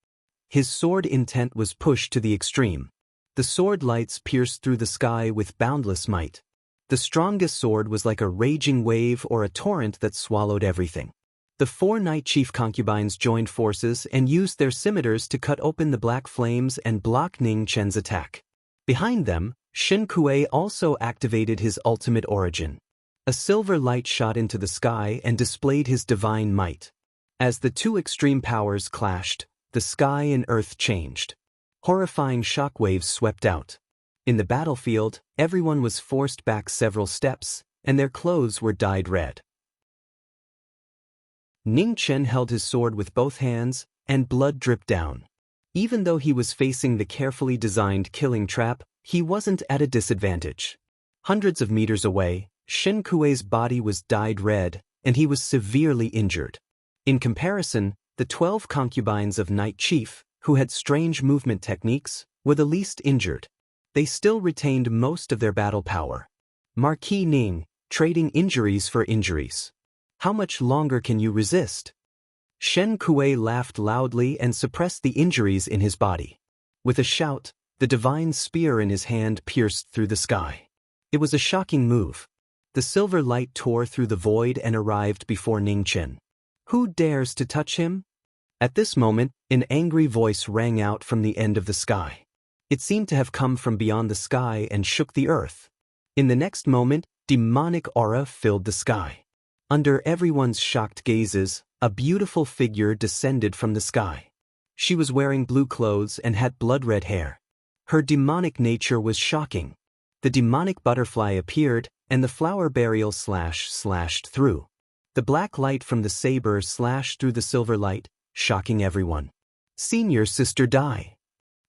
S1: His sword intent was pushed to the extreme. The sword lights pierced through the sky with boundless might. The strongest sword was like a raging wave or a torrent that swallowed everything. The 4 Night Chief concubines joined forces and used their scimitars to cut open the black flames and block Ningchen's attack. Behind them, Shen Kuei also activated his ultimate origin. A silver light shot into the sky and displayed his divine might. As the 2 extreme powers clashed, the sky and earth changed. Horrifying shockwaves swept out. In the battlefield, everyone was forced back several steps, and their clothes were dyed red. Ning Chen held his sword with both hands, and blood dripped down. Even though he was facing the carefully designed killing trap, he wasn't at a disadvantage. Hundreds of meters away, Shen Kuei's body was dyed red, and he was severely injured. In comparison, the 12 concubines of Night Chief, who had strange movement techniques, were the least injured. They still retained most of their battle power. Marquis Ning, trading injuries for injuries. How much longer can you resist? Shen Kuei laughed loudly and suppressed the injuries in his body. With a shout, the divine spear in his hand pierced through the sky. It was a shocking move. The silver light tore through the void and arrived before Ning Chen. Who dares to touch him? At this moment, an angry voice rang out from the end of the sky. It seemed to have come from beyond the sky and shook the earth. In the next moment, demonic aura filled the sky. Under everyone's shocked gazes, a beautiful figure descended from the sky. She was wearing blue clothes and had blood-red hair. Her demonic nature was shocking. The demonic butterfly appeared, and the flower burial slashed through. The black light from the saber slashed through the silver light, shocking everyone. Senior Sister Dai.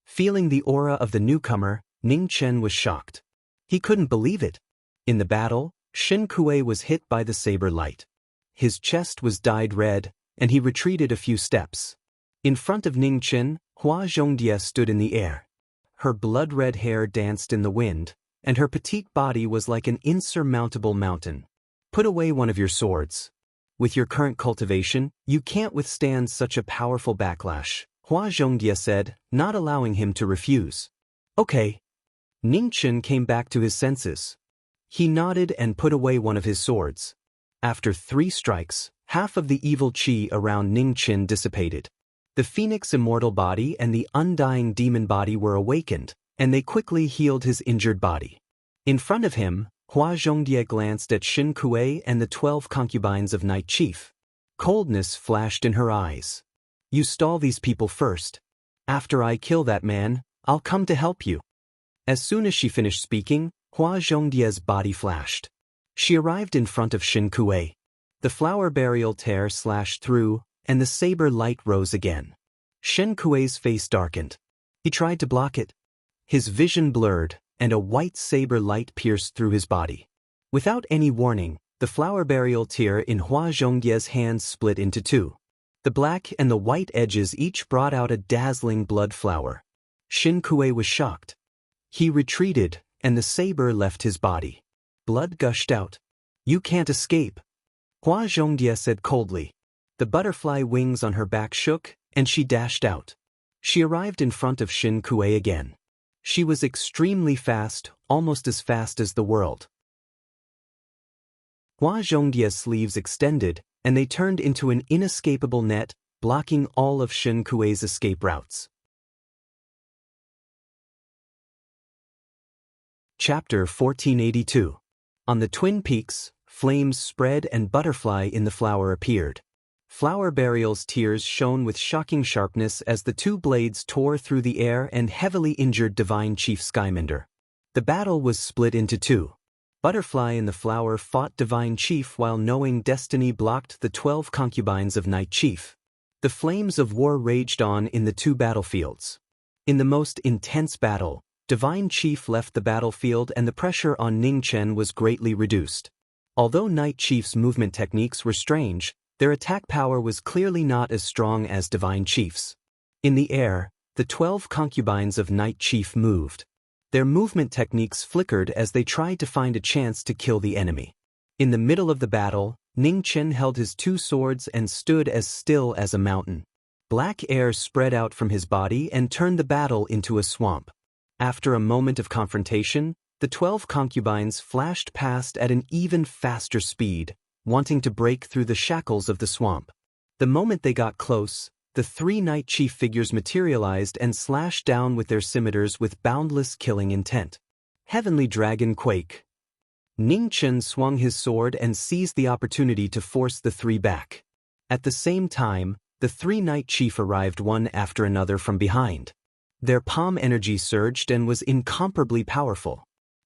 S1: Feeling the aura of the newcomer, Ning Chen was shocked. He couldn't believe it. In the battle, Shen Kuei was hit by the saber light. His chest was dyed red, and he retreated a few steps. In front of Ning Chen, Hua Zhongdia stood in the air. Her blood-red hair danced in the wind, and her petite body was like an insurmountable mountain. Put away one of your swords. With your current cultivation, you can't withstand such a powerful backlash, Hua Zhongdia said, not allowing him to refuse. Okay. Ning Chen came back to his senses. He nodded and put away one of his swords. After 3 strikes, half of the evil qi around Ning Chen dissipated. The phoenix immortal body and the undying demon body were awakened, and they quickly healed his injured body. In front of him, Hua Zhongdia glanced at Shen Kuei and the 12 concubines of Night Chief. Coldness flashed in her eyes. You stall these people first. After I kill that man, I'll come to help you. As soon as she finished speaking, Hua Zhongdia's body flashed. She arrived in front of Shen Kuei. The flower burial tear slashed through, and the saber light rose again. Shen Kuei's face darkened. He tried to block it. His vision blurred, and a white saber light pierced through his body. Without any warning, the flower burial tear in Hua Zhongdia's hand split into 2. The black and the white edges each brought out a dazzling blood flower. Shen Kuei was shocked. He retreated, and the saber left his body. Blood gushed out. You can't escape. Hua Zhongdia said coldly. The butterfly wings on her back shook, and she dashed out. She arrived in front of Shen Kuei again. She was extremely fast, almost as fast as the world. Hua Zhongdia's sleeves extended, and they turned into an inescapable net, blocking all of Shen Kuei's escape routes. Chapter 1482. On the twin peaks, flames spread and butterfly in the flower appeared. Flower burial's tears shone with shocking sharpness as the 2 blades tore through the air and heavily injured Divine Chief Skymender. The battle was split into 2. Butterfly and the flower fought Divine Chief while knowing destiny blocked the 12 concubines of Night Chief. The flames of war raged on in the 2 battlefields. In the most intense battle, Divine Chief left the battlefield and the pressure on Ning Chen was greatly reduced. Although Night Chief's movement techniques were strange, their attack power was clearly not as strong as Divine Chief's. In the air, the 12 concubines of Night Chief moved. Their movement techniques flickered as they tried to find a chance to kill the enemy. In the middle of the battle, Ning Chen held his 2 swords and stood as still as a mountain. Black air spread out from his body and turned the battle into a swamp. After a moment of confrontation, the 12 concubines flashed past at an even faster speed, wanting to break through the shackles of the swamp. The moment they got close, the 3 Night Chief figures materialized and slashed down with their scimitars with boundless killing intent. Heavenly Dragon Quake. Ning Chen swung his sword and seized the opportunity to force the 3 back. At the same time, the 3 Night Chief arrived one after another from behind. Their palm energy surged and was incomparably powerful.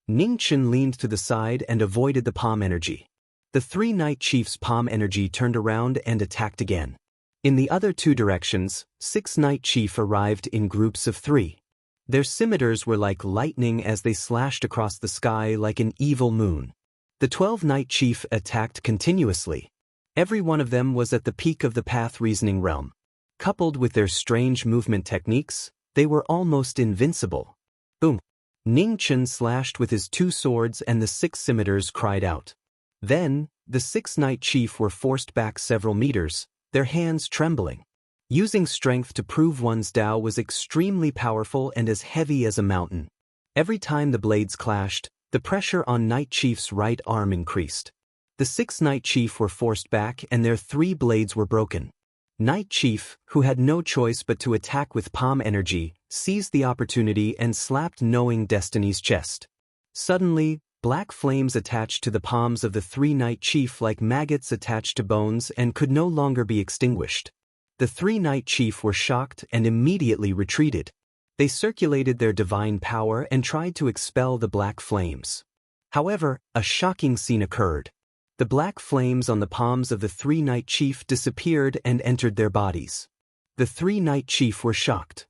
S1: Ningchen leaned to the side and avoided the palm energy. The three Night Chiefs' palm energy turned around and attacked again. In the other two directions, 6 Night Chief arrived in groups of 3. Their scimitars were like lightning as they slashed across the sky like an evil moon. The 12 Night Chief attacked continuously. Every one of them was at the peak of the path reasoning realm. Coupled with their strange movement techniques, they were almost invincible. Boom! Ningchen slashed with his 2 swords and the 6 scimitars cried out. Then, the 6 Night Chief were forced back several meters, their hands trembling. Using strength to prove one's Tao was extremely powerful and as heavy as a mountain. Every time the blades clashed, the pressure on Night Chief's right arm increased. The 6 Night Chief were forced back and their 3 blades were broken. Night Chief, who had no choice but to attack with palm energy, seized the opportunity and slapped Knowing Destiny's chest. Suddenly, black flames attached to the palms of the 3 Night Chief like maggots attached to bones and could no longer be extinguished. The 3 Night Chief were shocked and immediately retreated. They circulated their divine power and tried to expel the black flames. However, a shocking scene occurred. The black flames on the palms of the 3 Night Chief disappeared and entered their bodies. The 3 Night Chief were shocked.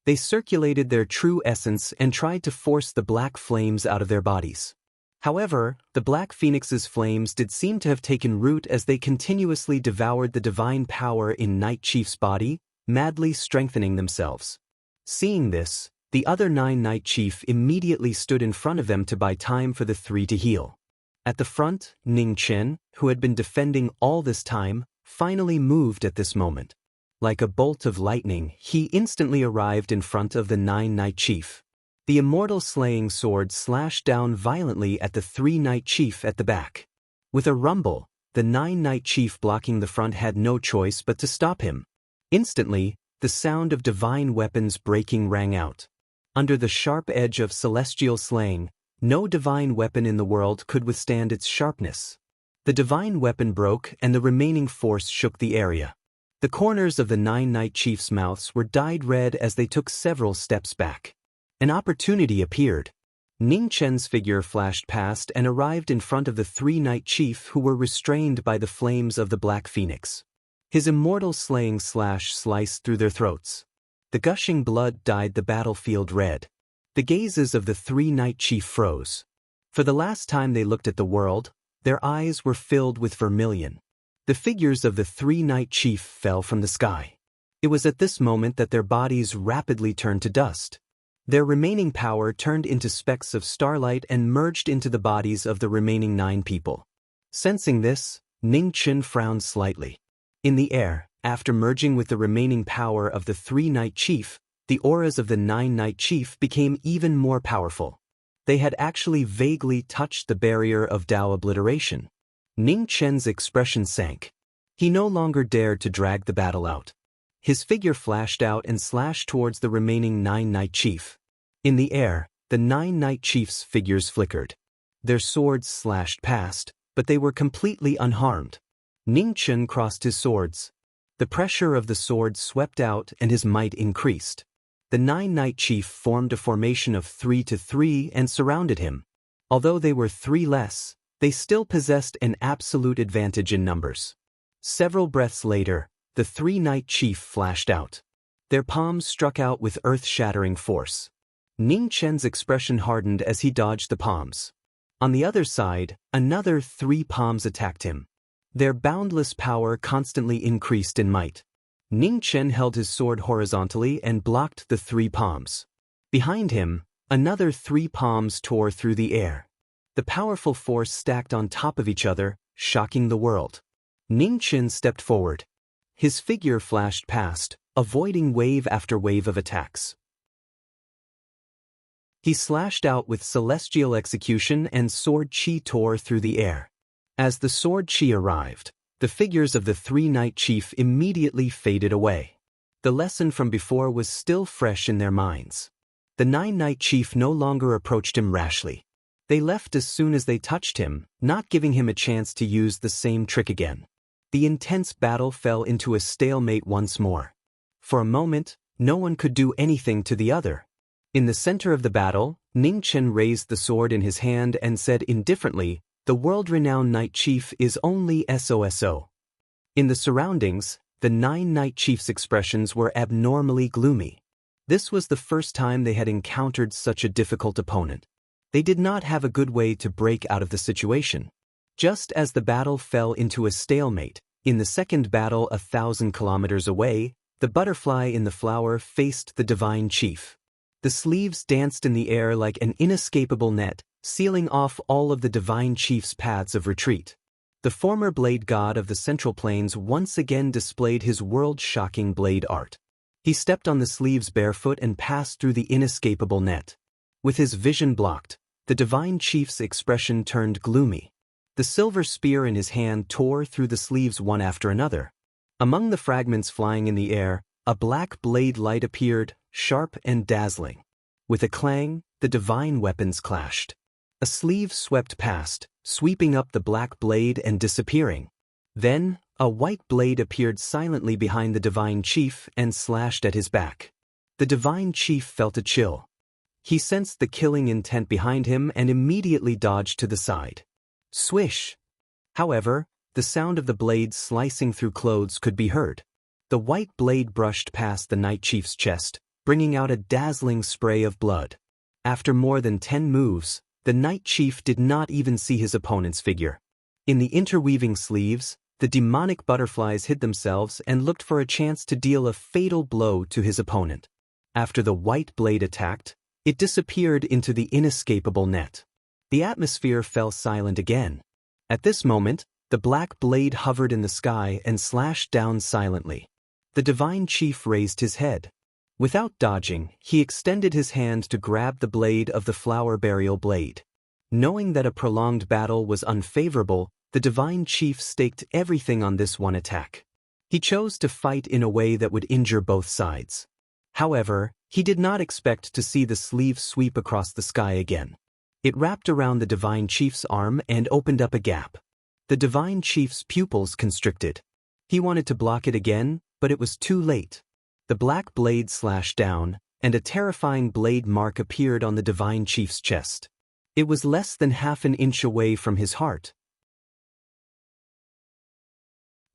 S1: They circulated their true essence and tried to force the black flames out of their bodies. However, the Black Phoenix's flames did seem to have taken root as they continuously devoured the divine power in Night Chief's body, madly strengthening themselves. Seeing this, the other 9 Night Chief immediately stood in front of them to buy time for the 3 to heal. At the front, Ningchen, who had been defending all this time, finally moved at this moment. Like a bolt of lightning, he instantly arrived in front of the 9 Night Chief. The immortal slaying sword slashed down violently at the 3 Night Chief at the back. With a rumble, the 9 Night Chief blocking the front had no choice but to stop him. Instantly, the sound of divine weapons breaking rang out. Under the sharp edge of celestial slaying, no divine weapon in the world could withstand its sharpness. The divine weapon broke and the remaining force shook the area. The corners of the 9 Night Chiefs' mouths were dyed red as they took several steps back. An opportunity appeared. Ningchen's figure flashed past and arrived in front of the 3 Night Chief who were restrained by the flames of the Black Phoenix. His immortal slaying slash sliced through their throats. The gushing blood dyed the battlefield red. The gazes of the 3 Night Chief froze. For the last time they looked at the world, their eyes were filled with vermilion. The figures of the 3 Night Chief fell from the sky. It was at this moment that their bodies rapidly turned to dust. Their remaining power turned into specks of starlight and merged into the bodies of the remaining 9 people. Sensing this, Ningchen frowned slightly. In the air, after merging with the remaining power of the 3 Night Chief, the auras of the 9 Night Chief became even more powerful. They had actually vaguely touched the barrier of Tao obliteration. Ningchen's expression sank. He no longer dared to drag the battle out. His figure flashed out and slashed towards the remaining 9 Night Chief. In the air, the 9 Night Chiefs' figures flickered. Their swords slashed past, but they were completely unharmed. Ningchen crossed his swords. The pressure of the sword swept out and his might increased. The 9 Night Chief formed a formation of 3 to 3 and surrounded him. Although they were 3 less, they still possessed an absolute advantage in numbers. Several breaths later, the 3 Night Chief flashed out. Their palms struck out with earth-shattering force. Ningchen's expression hardened as he dodged the palms. On the other side, another 3 palms attacked him. Their boundless power constantly increased in might. Ningchen held his sword horizontally and blocked the 3 palms. Behind him, another 3 palms tore through the air. The powerful force stacked on top of each other, shocking the world. Ningchen stepped forward. His figure flashed past, avoiding wave after wave of attacks. He slashed out with celestial execution and sword chi tore through the air. As the sword chi arrived, the figures of the 3 Night Chief immediately faded away. The lesson from before was still fresh in their minds. The 9 Night Chief no longer approached him rashly. They left as soon as they touched him, not giving him a chance to use the same trick again. The intense battle fell into a stalemate once more. For a moment, No one could do anything to the other. In the center of the battle, Ning Chen raised the sword in his hand and said indifferently, "The world-renowned Knight Chief is only SOSO." In the surroundings, the 9 Knight Chiefs' expressions were abnormally gloomy. This was the first time they had encountered such a difficult opponent. They did not have a good way to break out of the situation. Just as the battle fell into a stalemate, in the second battle 1,000 kilometers away, the butterfly in the flower faced the divine chief. The sleeves danced in the air like an inescapable net, sealing off all of the divine chief's paths of retreat. The former blade god of the Central Plains once again displayed his world-shocking blade art. He stepped on the sleeves barefoot and passed through the inescapable net. With his vision blocked, the divine chief's expression turned gloomy. The silver spear in his hand tore through the sleeves one after another. Among the fragments flying in the air, a black blade light appeared, sharp and dazzling. With a clang, the divine weapons clashed. A sleeve swept past, sweeping up the black blade and disappearing. Then, a white blade appeared silently behind the divine chief and slashed at his back. The divine chief felt a chill. He sensed the killing intent behind him and immediately dodged to the side. Swish! However, the sound of the blade slicing through clothes could be heard. The white blade brushed past the Knight Chief's chest, bringing out a dazzling spray of blood. After more than 10 moves, the Knight Chief did not even see his opponent's figure. In the interweaving sleeves, the demonic butterflies hid themselves and looked for a chance to deal a fatal blow to his opponent. After the white blade attacked, it disappeared into the inescapable net. The atmosphere fell silent again. At this moment, the black blade hovered in the sky and slashed down silently. The divine chief raised his head. Without dodging, he extended his hand to grab the blade of the flower burial blade. Knowing that a prolonged battle was unfavorable, the divine chief staked everything on this one attack. He chose to fight in a way that would injure both sides. However, he did not expect to see the sleeve sweep across the sky again. It wrapped around the divine chief's arm and opened up a gap. The divine chief's pupils constricted. He wanted to block it again, but it was too late. The black blade slashed down, and a terrifying blade mark appeared on the divine chief's chest. It was less than half an inch away from his heart.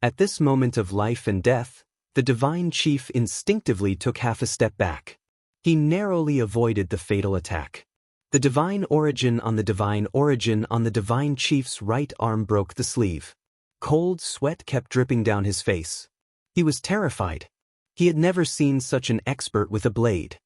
S1: At this moment of life and death, the divine chief instinctively took half a step back. He narrowly avoided the fatal attack. The divine origin on the divine origin on the divine chief's right arm broke the sleeve. Cold sweat kept dripping down his face. He was terrified. He had never seen such an expert with a blade.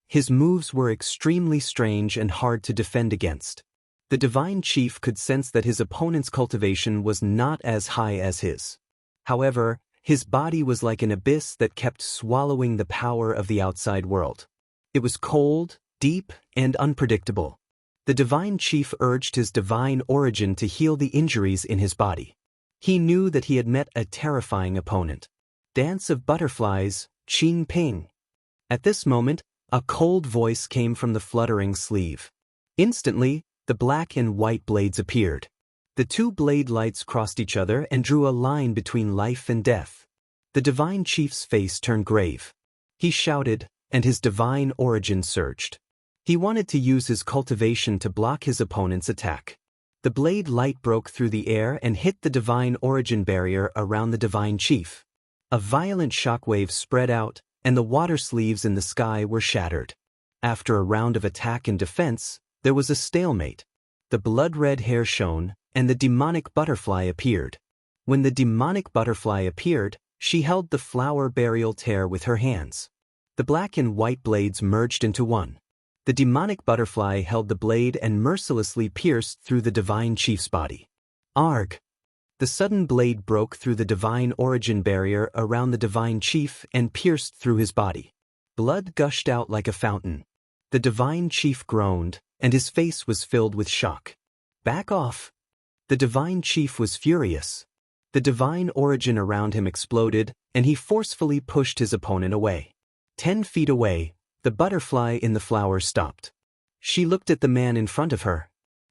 S1: His moves were extremely strange and hard to defend against. The divine chief could sense that his opponent's cultivation was not as high as his. However, his body was like an abyss that kept swallowing the power of the outside world. It was cold, deep, and unpredictable. The divine chief urged his divine origin to heal the injuries in his body. He knew that he had met a terrifying opponent. Dance of butterflies, Qing Ping. At this moment, a cold voice came from the fluttering sleeve. Instantly, the black and white blades appeared. The two blade lights crossed each other and drew a line between life and death. The divine chief's face turned grave. He shouted, and his divine origin surged. He wanted to use his cultivation to block his opponent's attack. The blade light broke through the air and hit the divine origin barrier around the divine chief. A violent shockwave spread out, and the water sleeves in the sky were shattered. After a round of attack and defense, there was a stalemate. The blood-red hair shone, and the demonic butterfly appeared. When the demonic butterfly appeared, she held the flower burial tear with her hands. The black and white blades merged into one. The demonic butterfly held the blade and mercilessly pierced through the divine chief's body. Arg! The sudden blade broke through the divine origin barrier around the divine chief and pierced through his body. Blood gushed out like a fountain. The divine chief groaned, and his face was filled with shock. Back off! The divine chief was furious. The divine origin around him exploded, and he forcefully pushed his opponent away. 10 feet away, the butterfly in the flower stopped. She looked at the man in front of her.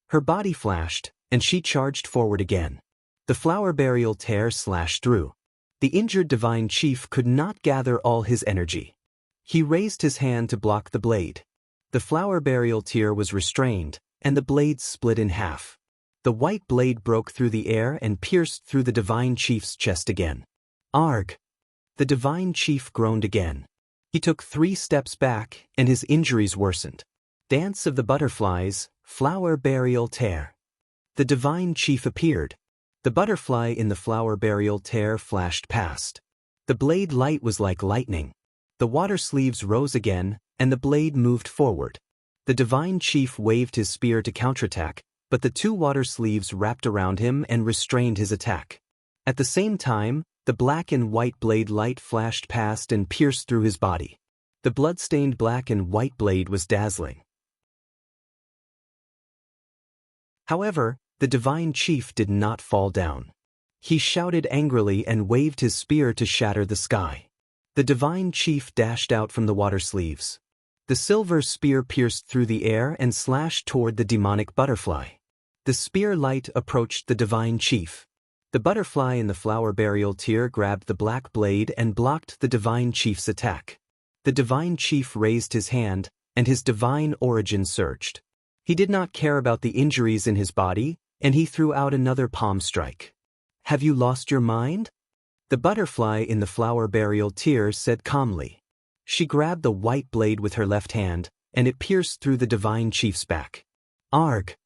S1: Her body flashed, and she charged forward again. The flower burial tear slashed through. The injured divine chief could not gather all his energy. He raised his hand to block the blade. The flower burial tear was restrained, and the blade split in half. The white blade broke through the air and pierced through the divine chief's chest again. Arg! The divine chief groaned again. He took 3 steps back, and his injuries worsened. Dance of the butterflies, flower burial tear. The divine chief appeared. The butterfly in the flower burial tear flashed past. The blade light was like lightning. The water sleeves rose again, and the blade moved forward. The divine chief waved his spear to counterattack, but the 2 water sleeves wrapped around him and restrained his attack. At the same time, the black and white blade light flashed past and pierced through his body. The blood-stained black and white blade was dazzling. However, the divine chief did not fall down. He shouted angrily and waved his spear to shatter the sky. The divine chief dashed out from the water sleeves. The silver spear pierced through the air and slashed toward the demonic butterfly. The spear light approached the divine chief. The butterfly in the flower burial tear grabbed the black blade and blocked the divine chief's attack. The divine chief raised his hand, and his divine origin surged. He did not care about the injuries in his body, and he threw out another palm strike. "Have you lost your mind?" The butterfly in the flower burial tear said calmly. She grabbed the white blade with her left hand, and it pierced through the divine chief's back. Arg!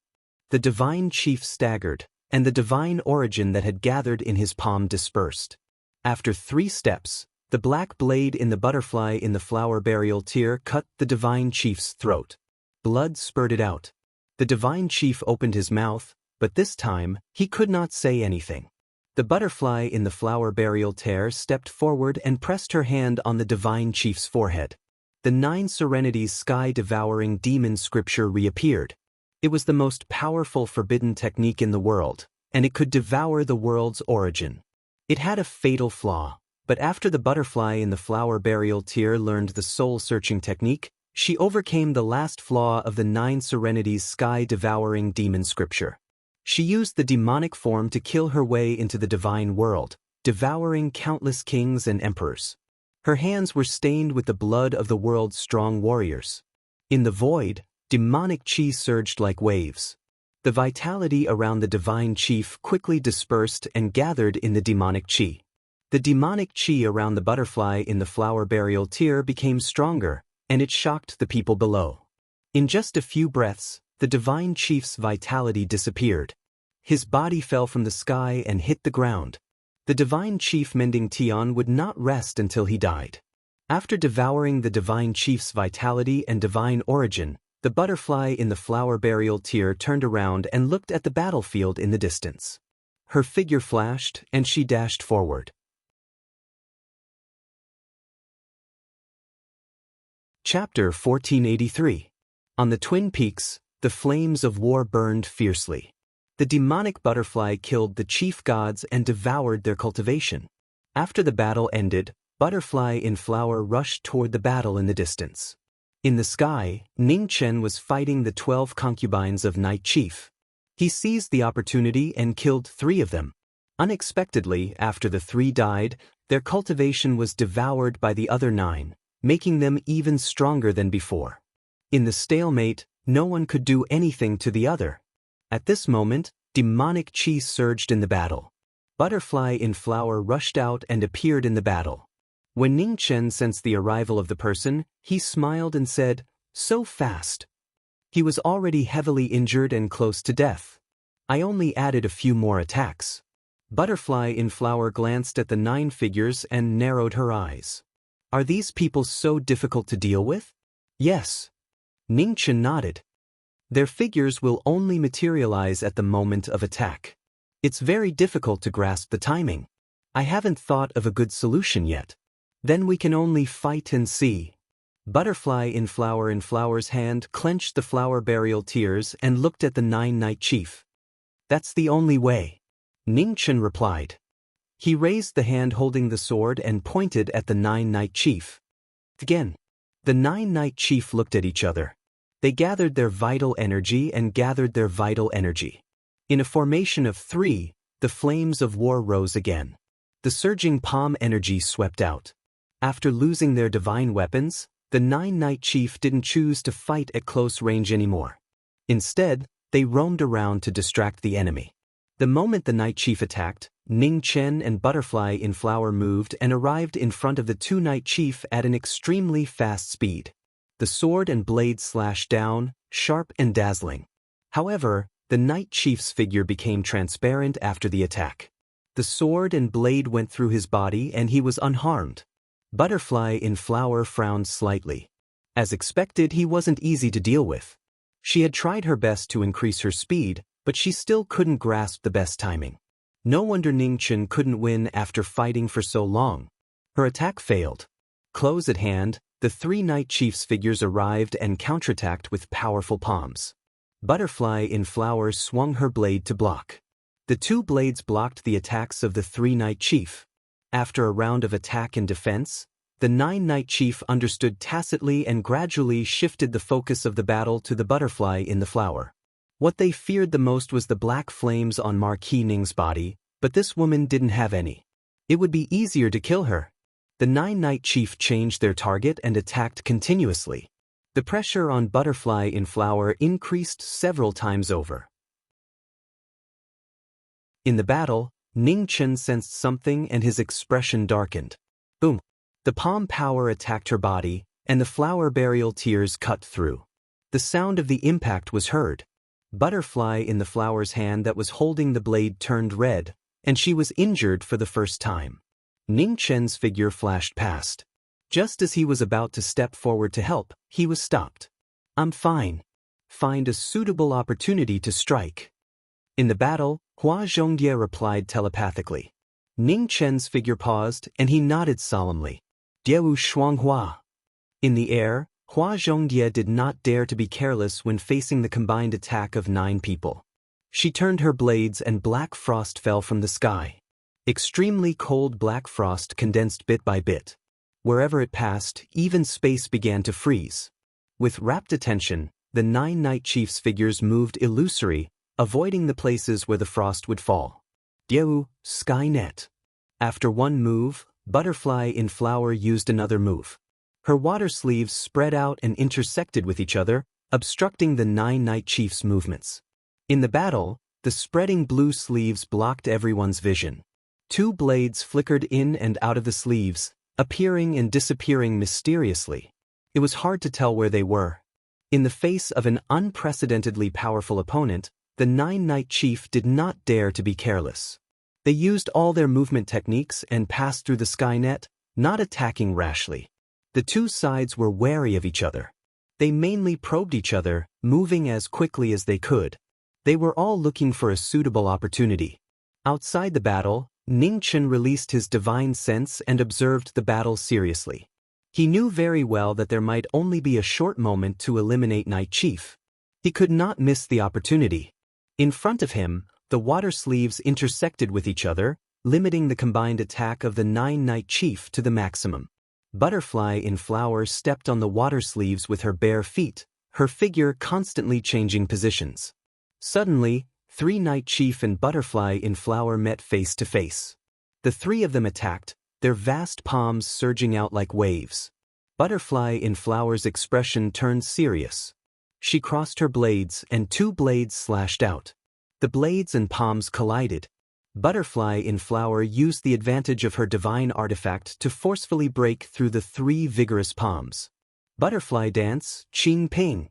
S1: The divine chief staggered, and the divine origin that had gathered in his palm dispersed. After 3 steps, the black blade in the butterfly in the flower burial tear cut the divine chief's throat. Blood spurted out. The divine chief opened his mouth, but this time, he could not say anything. The butterfly in the flower burial tear stepped forward and pressed her hand on the divine chief's forehead. The 9 Serenities sky-devouring demon scripture reappeared. It was the most powerful forbidden technique in the world, and it could devour the world's origin. It had a fatal flaw, but after the butterfly in the flower burial tear learned the soul-searching technique, she overcame the last flaw of the 9 Serenities sky-devouring demon scripture. She used the demonic form to kill her way into the divine world, devouring countless kings and emperors. Her hands were stained with the blood of the world's strong warriors. In the void, demonic chi surged like waves. The vitality around the divine chief quickly dispersed and gathered in the demonic chi. The demonic chi around the butterfly in the flower burial tear became stronger, and it shocked the people below. In just a few breaths, the divine chief's vitality disappeared. His body fell from the sky and hit the ground. The divine chief Mending Tian would not rest until he died. After devouring the divine chief's vitality and divine origin, the butterfly in the flower burial tear turned around and looked at the battlefield in the distance. Her figure flashed, and she dashed forward. Chapter 1483. On the Twin Peaks, the flames of war burned fiercely. The demonic butterfly killed the chief gods and devoured their cultivation. After the battle ended, Butterfly in Flower rushed toward the battle in the distance. In the sky, Ning Chen was fighting the 12 concubines of Night Chief. He seized the opportunity and killed 3 of them. Unexpectedly, after the 3 died, their cultivation was devoured by the other 9, making them even stronger than before. In the stalemate, no one could do anything to the other. At this moment, demonic chi surged in the battle. Butterfly in Flower rushed out and appeared in the battle. When Ning Chen sensed the arrival of the person, he smiled and said, "So fast." He was already heavily injured and close to death. I only added a few more attacks. Butterfly in Flower glanced at the 9 figures and narrowed her eyes. Are these people so difficult to deal with? Yes. Ning Chen nodded. Their figures will only materialize at the moment of attack. It's very difficult to grasp the timing. I haven't thought of a good solution yet. Then we can only fight and see. Butterfly in Flower's hand clenched the flower burial tears and looked at the 9 Night Chief. That's the only way. Ning Chen replied. He raised the hand holding the sword and pointed at the 9 Night Chief. Again, the 9 Night Chief looked at each other. They gathered their vital energy and gathered their vital energy. In a formation of 3, the flames of war rose again. The surging palm energy swept out. After losing their divine weapons, the 9-Knight Chief didn't choose to fight at close range anymore. Instead, they roamed around to distract the enemy. The moment the Knight Chief attacked, Ning Chen and Butterfly in Flower moved and arrived in front of the 2-Knight Chief at an extremely fast speed. The sword and blade slashed down, sharp and dazzling. However, the Knight Chief's figure became transparent after the attack. The sword and blade went through his body and he was unharmed. Butterfly in Flower frowned slightly. As expected, he wasn't easy to deal with. She had tried her best to increase her speed, but she still couldn't grasp the best timing. No wonder Ning Chen couldn't win after fighting for so long. Her attack failed. Close at hand, the 3 Knight Chiefs figures arrived and counterattacked with powerful palms. Butterfly in Flower swung her blade to block. The 2 blades blocked the attacks of the 3 Knight Chief. After a round of attack and defense, the 9-Knight Chief understood tacitly and gradually shifted the focus of the battle to the Butterfly in the Flower. What they feared the most was the black flames on Marquis Ning's body, but this woman didn't have any. It would be easier to kill her. The 9-Knight Chief changed their target and attacked continuously. The pressure on Butterfly in Flower increased several times over. In the battle, Ning Chen sensed something and his expression darkened. Boom! The palm power attacked her body, and the Flower burial tears cut through. The sound of the impact was heard. Butterfly in the Flower's hand that was holding the blade turned red, and she was injured for the first time. Ning Chen's figure flashed past. Just as he was about to step forward to help, he was stopped. "I'm fine. Find a suitable opportunity to strike." In the battle, Hua Zhongye replied telepathically. Ning Chen's figure paused, and he nodded solemnly. "Dieu Shuanghua." In the air, Hua Zhongye did not dare to be careless when facing the combined attack of 9 people. She turned her blades and black frost fell from the sky. Extremely cold black frost condensed bit by bit. Wherever it passed, even space began to freeze. With rapt attention, the 9-Knight Chiefs' figures moved illusory, avoiding the places where the frost would fall. Dieu, Skynet. After one move, Butterfly in Flower used another move. Her water sleeves spread out and intersected with each other, obstructing the 9-Knight Chiefs' movements. In the battle, the spreading blue sleeves blocked everyone's vision. 2 blades flickered in and out of the sleeves, appearing and disappearing mysteriously. It was hard to tell where they were. In the face of an unprecedentedly powerful opponent, the 9-Knight Chief did not dare to be careless. They used all their movement techniques and passed through the Skynet, not attacking rashly. The 2 sides were wary of each other. They mainly probed each other, moving as quickly as they could. They were all looking for a suitable opportunity. Outside the battle, Ning Chen released his divine sense and observed the battle seriously. He knew very well that there might only be a short moment to eliminate Knight Chief. He could not miss the opportunity. In front of him, the water sleeves intersected with each other, limiting the combined attack of the 9-Knight Chief to the maximum. Butterfly in Flower stepped on the water sleeves with her bare feet, her figure constantly changing positions. Suddenly, 3 Knight Chief and Butterfly in Flower met face to face. The 3 of them attacked, their vast palms surging out like waves. Butterfly in Flower's expression turned serious. She crossed her blades and 2 blades slashed out. The blades and palms collided. Butterfly in Flower used the advantage of her divine artifact to forcefully break through the 3 vigorous palms. Butterfly dance, Qing Ping.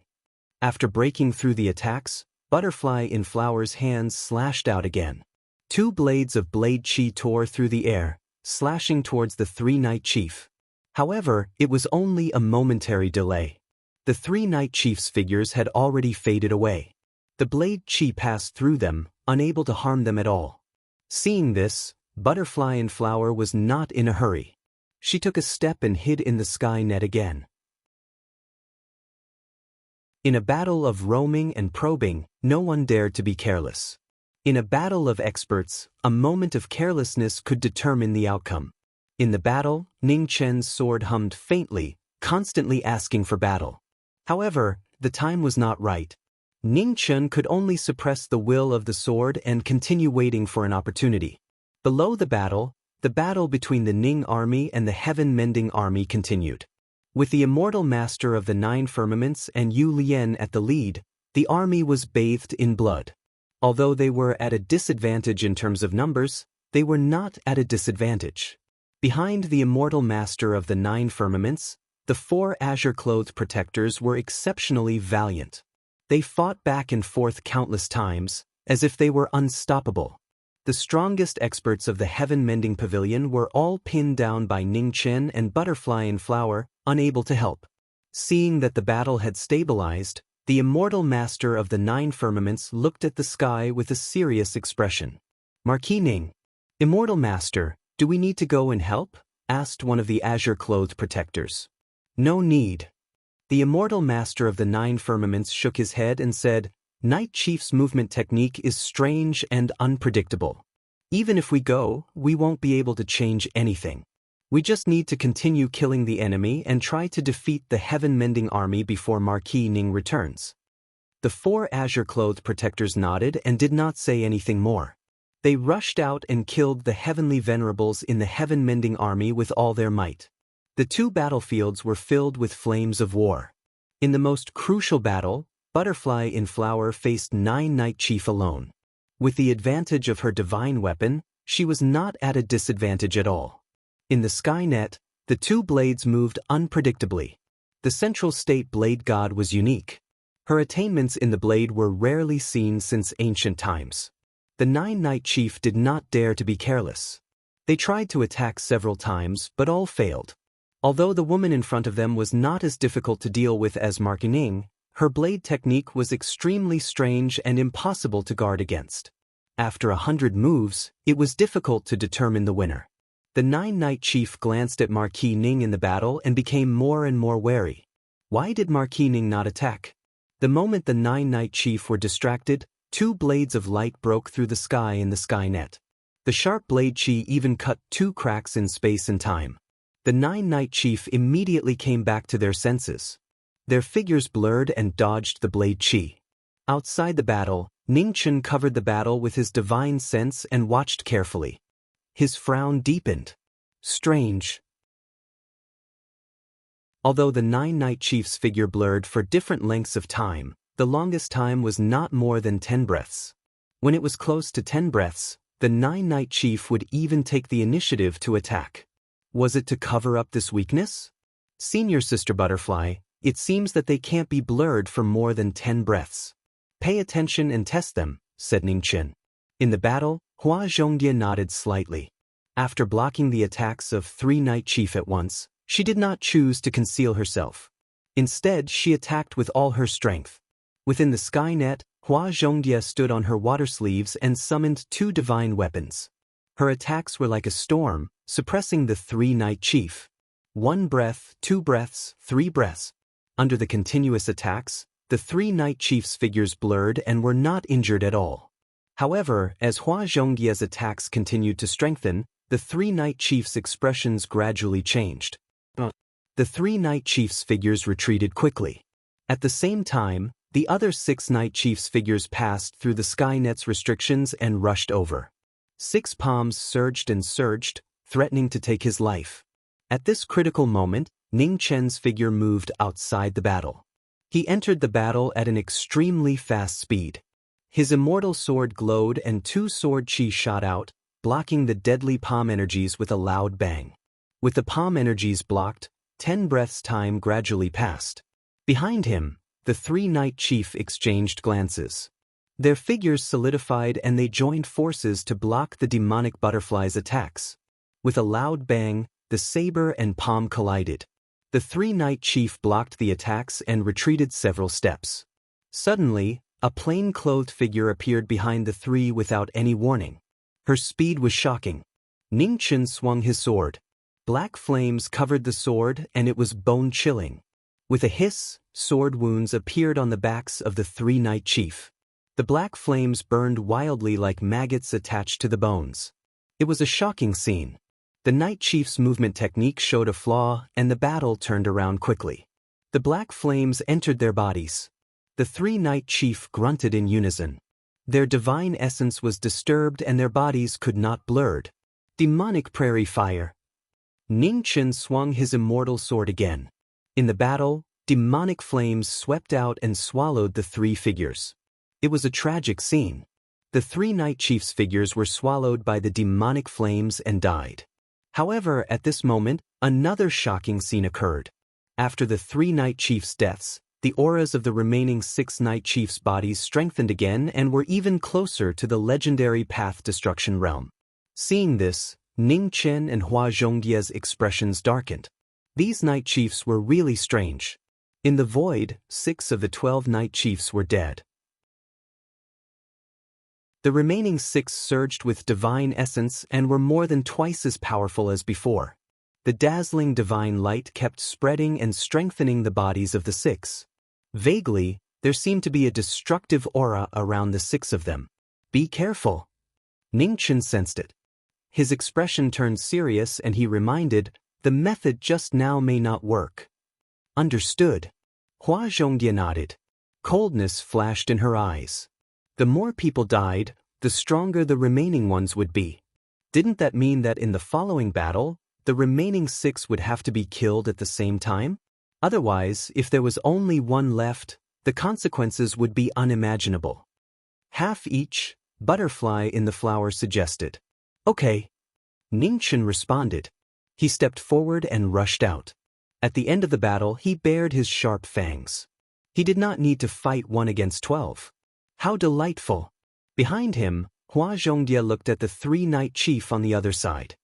S1: After breaking through the attacks, Butterfly in Flower's hands slashed out again. 2 blades of blade chi tore through the air, slashing towards the 3 Knight Chief. However, it was only a momentary delay. The 3 Knight Chiefs' figures had already faded away. The blade chi passed through them, unable to harm them at all. Seeing this, Butterfly in Flower was not in a hurry. She took a step and hid in the Skynet again. In a battle of roaming and probing, no one dared to be careless. In a battle of experts, a moment of carelessness could determine the outcome. In the battle, Ning Chen's sword hummed faintly, constantly asking for battle. However, the time was not right. Ning Chen could only suppress the will of the sword and continue waiting for an opportunity. Below the battle, the battle between the Ning army and the heaven-mending army continued. With the immortal master of the nine firmaments and Yu Lian at the lead, the army was bathed in blood. Although they were at a disadvantage in terms of numbers, they were not at a disadvantage. Behind the immortal master of the nine firmaments, the four azure-clothed protectors were exceptionally valiant. They fought back and forth countless times, as if they were unstoppable. The strongest experts of the heaven-mending pavilion were all pinned down by Ning Chen and Butterfly in Flower, unable to help. Seeing that the battle had stabilized, the immortal master of the nine firmaments looked at the sky with a serious expression. Marquis Ning, immortal master, do we need to go and help? Asked one of the azure-clothed protectors. No need. The immortal master of the nine firmaments shook his head and said, Night Chief's movement technique is strange and unpredictable. Even if we go, we won't be able to change anything. We just need to continue killing the enemy and try to defeat the heaven-mending army before Marquis Ning returns. The four azure-clothed protectors nodded and did not say anything more. They rushed out and killed the heavenly venerables in the heaven-mending army with all their might. The two battlefields were filled with flames of war. In the most crucial battle, Butterfly in Flower faced Nine Night Chief alone. With the advantage of her divine weapon, she was not at a disadvantage at all. In the Skynet, the two blades moved unpredictably. The central state blade god was unique. Her attainments in the blade were rarely seen since ancient times. The Nine Night Chief did not dare to be careless. They tried to attack several times, but all failed. Although the woman in front of them was not as difficult to deal with as Marquis Ning, her blade technique was extremely strange and impossible to guard against. After 100 moves, it was difficult to determine the winner. The Nine Night Chief glanced at Marquis Ning in the battle and became more and more wary. Why did Marquis Ning not attack? The moment the Nine Night Chief were distracted, two blades of light broke through the sky in the Skynet. The sharp blade chi even cut two cracks in space and time. The Nine Night Chief immediately came back to their senses. Their figures blurred and dodged the blade chi. Outside the battle, Ning Chen covered the battle with his divine sense and watched carefully. His frown deepened. Strange. Although the Nine Night Chief's figure blurred for different lengths of time, the longest time was not more than 10 breaths. When it was close to 10 breaths, the Nine Night Chief would even take the initiative to attack. Was it to cover up this weakness? Senior Sister Butterfly, it seems that they can't be blurred for more than 10 breaths. Pay attention and test them, said Ning Chen. In the battle, Hua Zhongdia nodded slightly. After blocking the attacks of 3 Night Chief at once, she did not choose to conceal herself. Instead, she attacked with all her strength. Within the Skynet, Hua Zhongdia stood on her water sleeves and summoned 2 divine weapons. Her attacks were like a storm, suppressing the 3 Night Chief. 1 breath, 2 breaths, 3 breaths. Under the continuous attacks, the 3 Night Chief's figures blurred and were not injured at all. However, as Hua Zhongdia's attacks continued to strengthen, the 3 Night Chief's expressions gradually changed. The 3 Night Chief's figures retreated quickly. At the same time, the other 6 Night Chief's figures passed through the Skynet's restrictions and rushed over. 6 palms surged and surged, threatening to take his life. At this critical moment, Ning Chen's figure moved outside the battle. He entered the battle at an extremely fast speed. His immortal sword glowed and 2 sword chi shot out, blocking the deadly palm energies with a loud bang. With the palm energies blocked, 10 breaths' time gradually passed. Behind him, the 3 Night Chief exchanged glances. Their figures solidified and they joined forces to block the demonic butterfly's attacks. With a loud bang, the saber and palm collided. The 3 Night Chief blocked the attacks and retreated several steps. Suddenly, a plain-clothed figure appeared behind the 3 without any warning. Her speed was shocking. Ning Chen swung his sword. Black flames covered the sword and it was bone-chilling. With a hiss, sword wounds appeared on the backs of the 3 Night Chief. The black flames burned wildly like maggots attached to the bones. It was a shocking scene. The Night Chief's movement technique showed a flaw and the battle turned around quickly. The black flames entered their bodies. The 3 Night Chief grunted in unison. Their divine essence was disturbed and their bodies could not blurred. Demonic prairie fire. Ning Chen swung his immortal sword again. In the battle, demonic flames swept out and swallowed the three figures. It was a tragic scene. The three Night Chiefs' figures were swallowed by the demonic flames and died. However, at this moment, another shocking scene occurred. After the three Night Chiefs' deaths, the auras of the remaining 6 Night Chiefs' bodies strengthened again and were even closer to the legendary Path Destruction realm. Seeing this, Ning Chen and Hua Zhongyie's expressions darkened. These Night Chiefs were really strange. In the void, 6 of the 12 Night Chiefs were dead. The remaining 6 surged with divine essence and were more than twice as powerful as before. The dazzling divine light kept spreading and strengthening the bodies of the 6. Vaguely, there seemed to be a destructive aura around the 6 of them. Be careful. Ning Chen sensed it. His expression turned serious and he reminded, the method just now may not work. Understood. Hua Zhongyie nodded. Coldness flashed in her eyes. The more people died, the stronger the remaining ones would be. Didn't that mean that in the following battle, the remaining 6 would have to be killed at the same time? Otherwise, if there was only one left, the consequences would be unimaginable. Half each, Butterfly in the Flower suggested. Okay. Ning Chen responded. He stepped forward and rushed out. At the end of the battle, he bared his sharp fangs. He did not need to fight 1 against 12. How delightful! Behind him, Hua Zhongyie looked at the 3 Night Chief on the other side.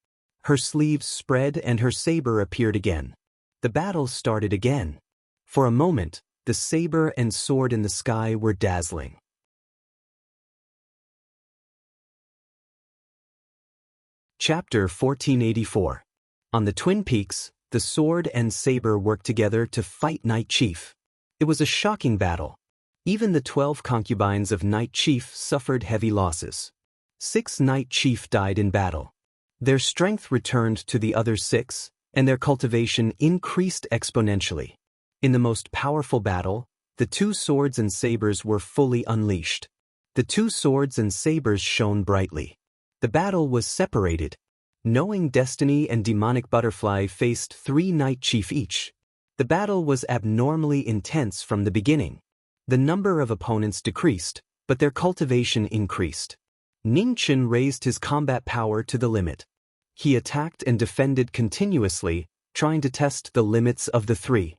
S1: Her sleeves spread and her saber appeared again. The battle started again. For a moment, the saber and sword in the sky were dazzling. Chapter 1484. On the Twin Peaks, the sword and saber worked together to fight Night Chief. It was a shocking battle. Even the 12 concubines of Night Chief suffered heavy losses. 6 Night Chief died in battle. Their strength returned to the other 6, and their cultivation increased exponentially. In the most powerful battle, the 2 swords and sabers were fully unleashed. The 2 swords and sabers shone brightly. The battle was separated. Knowing Destiny and Demonic Butterfly faced 3 Night Chief each. The battle was abnormally intense from the beginning. The number of opponents decreased, but their cultivation increased. Ning Chen raised his combat power to the limit. He attacked and defended continuously, trying to test the limits of the 3.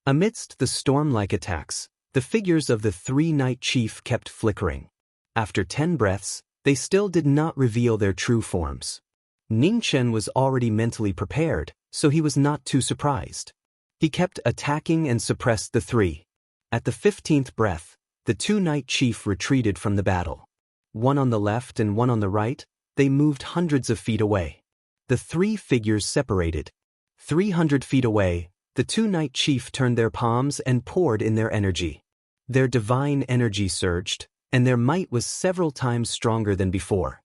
S1: Amidst the storm-like attacks, the figures of the 3 Night Chief kept flickering. After 10 breaths, they still did not reveal their true forms. Ning Chen was already mentally prepared, so he was not too surprised. He kept attacking and suppressed the 3. At the 15th breath, the 2 Night Chief retreated from the battle. 1 on the left and 1 on the right, they moved hundreds of feet away. The 3 figures separated. 300 feet away, the 2 Night Chief turned their palms and poured in their energy. Their divine energy surged, and their might was several times stronger than before.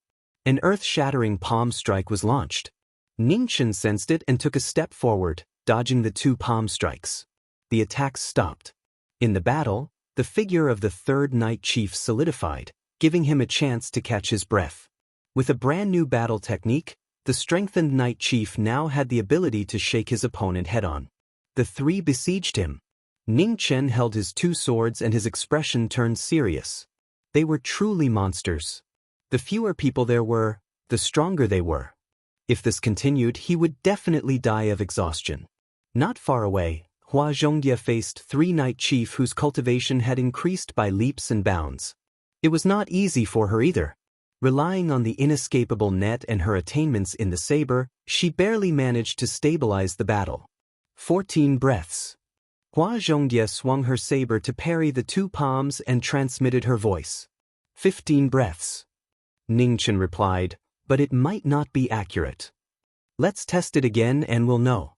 S1: An earth-shattering palm strike was launched. Ning Chen sensed it and took a step forward, dodging the 2 palm strikes. The attacks stopped. In the battle, the figure of the 3rd Night Chief solidified, giving him a chance to catch his breath. With a brand new battle technique, the strengthened Night Chief now had the ability to shake his opponent head-on. The 3 besieged him. Ning Chen held his 2 swords and his expression turned serious. They were truly monsters. The fewer people there were, the stronger they were. If this continued, he would definitely die of exhaustion. Not far away, Hua Zhongyie faced 3 Night Chief whose cultivation had increased by leaps and bounds. It was not easy for her either. Relying on the inescapable net and her attainments in the saber, she barely managed to stabilize the battle. 14 breaths. Hua Zhongyie swung her saber to parry the 2 palms and transmitted her voice. 15 breaths. Ning Chen replied, but it might not be accurate. Let's test it again and we'll know.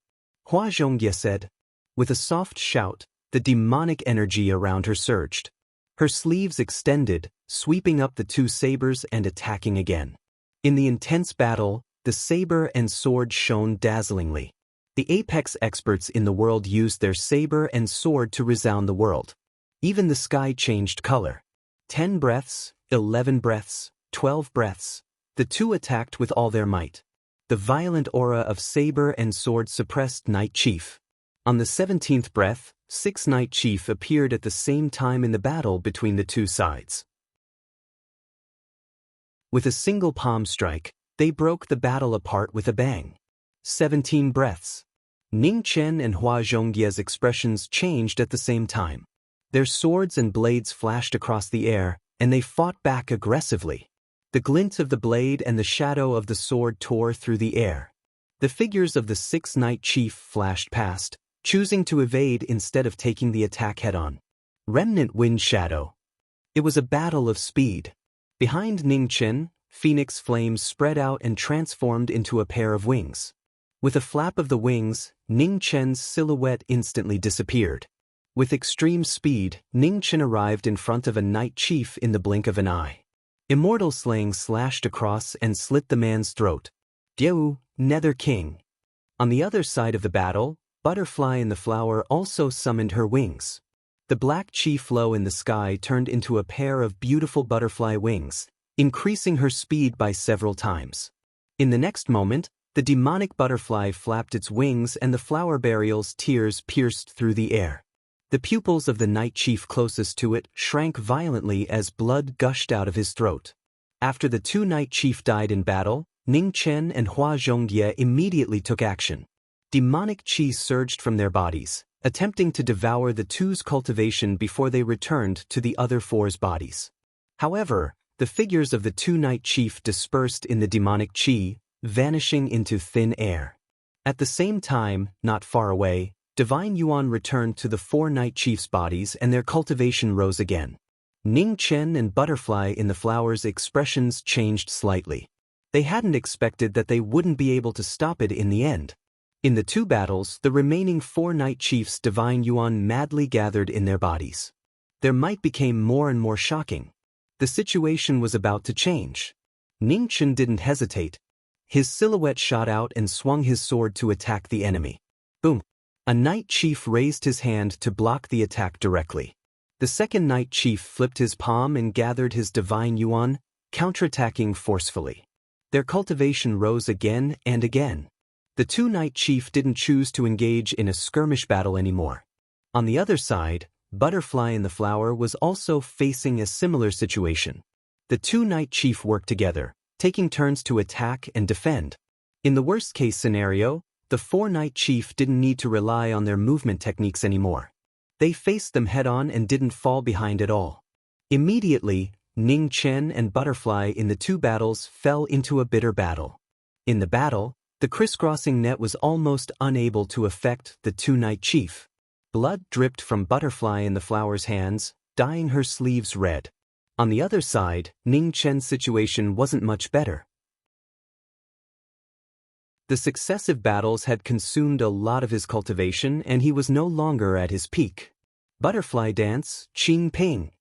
S1: Hua Zhongyie said. With a soft shout, the demonic energy around her surged. Her sleeves extended, sweeping up the 2 sabers and attacking again. In the intense battle, the saber and sword shone dazzlingly. The apex experts in the world used their saber and sword to resound the world. Even the sky changed color. 10 breaths, 11 breaths, 12 breaths. The 2 attacked with all their might. The violent aura of saber and sword suppressed Night Chief. On the 17th breath, 6 Night Chief appeared at the same time in the battle between the two sides. With a single palm strike, they broke the battle apart with a bang. 17 breaths. Ning Chen and Hua Zhongyie's expressions changed at the same time. Their swords and blades flashed across the air, and they fought back aggressively. The glint of the blade and the shadow of the sword tore through the air. The figures of the 6 Night Chief flashed past, choosing to evade instead of taking the attack head-on. Remnant Wind Shadow. It was a battle of speed. Behind Ning Chen, phoenix flames spread out and transformed into a pair of wings. With a flap of the wings, Ning Chen's silhouette instantly disappeared. With extreme speed, Ning Chen arrived in front of a Night Chief in the blink of an eye. Immortal slaying slashed across and slit the man's throat. Dieu, Nether King. On the other side of the battle, Butterfly in the Flower also summoned her wings. The Black Chief low in the sky turned into a pair of beautiful butterfly wings, increasing her speed by several times. In the next moment, the demonic butterfly flapped its wings and the flower burial's tears pierced through the air. The pupils of the Night Chief closest to it shrank violently as blood gushed out of his throat. After the 2 Night Chief died in battle, Ning Chen and Hua Zhongyie immediately took action. Demonic chi surged from their bodies, attempting to devour the 2's cultivation before they returned to the other 4's bodies. However, the figures of the 2 Night Chief dispersed in the demonic chi, vanishing into thin air. At the same time, not far away, Divine Yuan returned to the 4 Night Chiefs' bodies and their cultivation rose again. Ning Chen and Butterfly in the Flower's expressions changed slightly. They hadn't expected that they wouldn't be able to stop it in the end. In the 2 battles, the remaining 4 Night Chiefs' Divine Yuan madly gathered in their bodies. Their might became more and more shocking. The situation was about to change. Ning Chen didn't hesitate. His silhouette shot out and swung his sword to attack the enemy. Boom! A Night Chief raised his hand to block the attack directly. The 2nd Night Chief flipped his palm and gathered his Divine Yuan, counterattacking forcefully. Their cultivation rose again and again. The 2 Night Chief didn't choose to engage in a skirmish battle anymore. On the other side, Butterfly in the Flower was also facing a similar situation. The 2 Night Chief worked together, taking turns to attack and defend. In the worst-case scenario, the 4 Night Chief didn't need to rely on their movement techniques anymore. They faced them head-on and didn't fall behind at all. Immediately, Ning Chen and Butterfly in the 2 battles fell into a bitter battle. In the battle, the crisscrossing net was almost unable to affect the 2 Night Chief. Blood dripped from Butterfly in the Flower's hands, dyeing her sleeves red. On the other side, Ning Chen's situation wasn't much better. The successive battles had consumed a lot of his cultivation and he was no longer at his peak. Butterfly Dance, Qing Ping.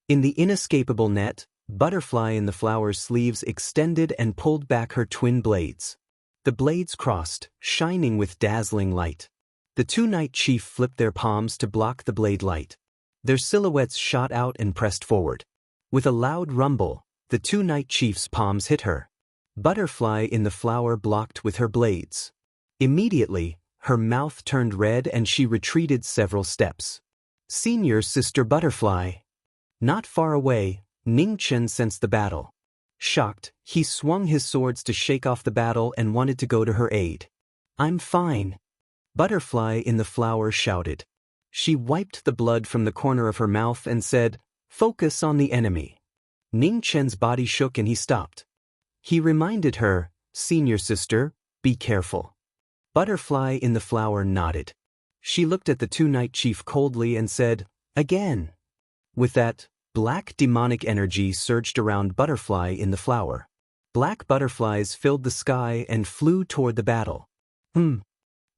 S1: In the inescapable net, Butterfly in the Flower's sleeves extended and pulled back her twin blades. The blades crossed, shining with dazzling light. The 2 Night Chief flipped their palms to block the blade light. Their silhouettes shot out and pressed forward. With a loud rumble, the 2 Night Chief's palms hit her. Butterfly in the Flower blocked with her blades. Immediately, her mouth turned red and she retreated several steps. Senior Sister Butterfly. Not far away, Ning Chen sensed the battle. Shocked, he swung his swords to shake off the battle and wanted to go to her aid. I'm fine. Butterfly in the Flower shouted. She wiped the blood from the corner of her mouth and said, "Focus on the enemy." Ning Chen's body shook and he stopped. He reminded her, "Senior sister, be careful." Butterfly in the Flower nodded. She looked at the 2 Night Chief coldly and said, "Again." With that, black demonic energy surged around Butterfly in the Flower. Black butterflies filled the sky and flew toward the battle.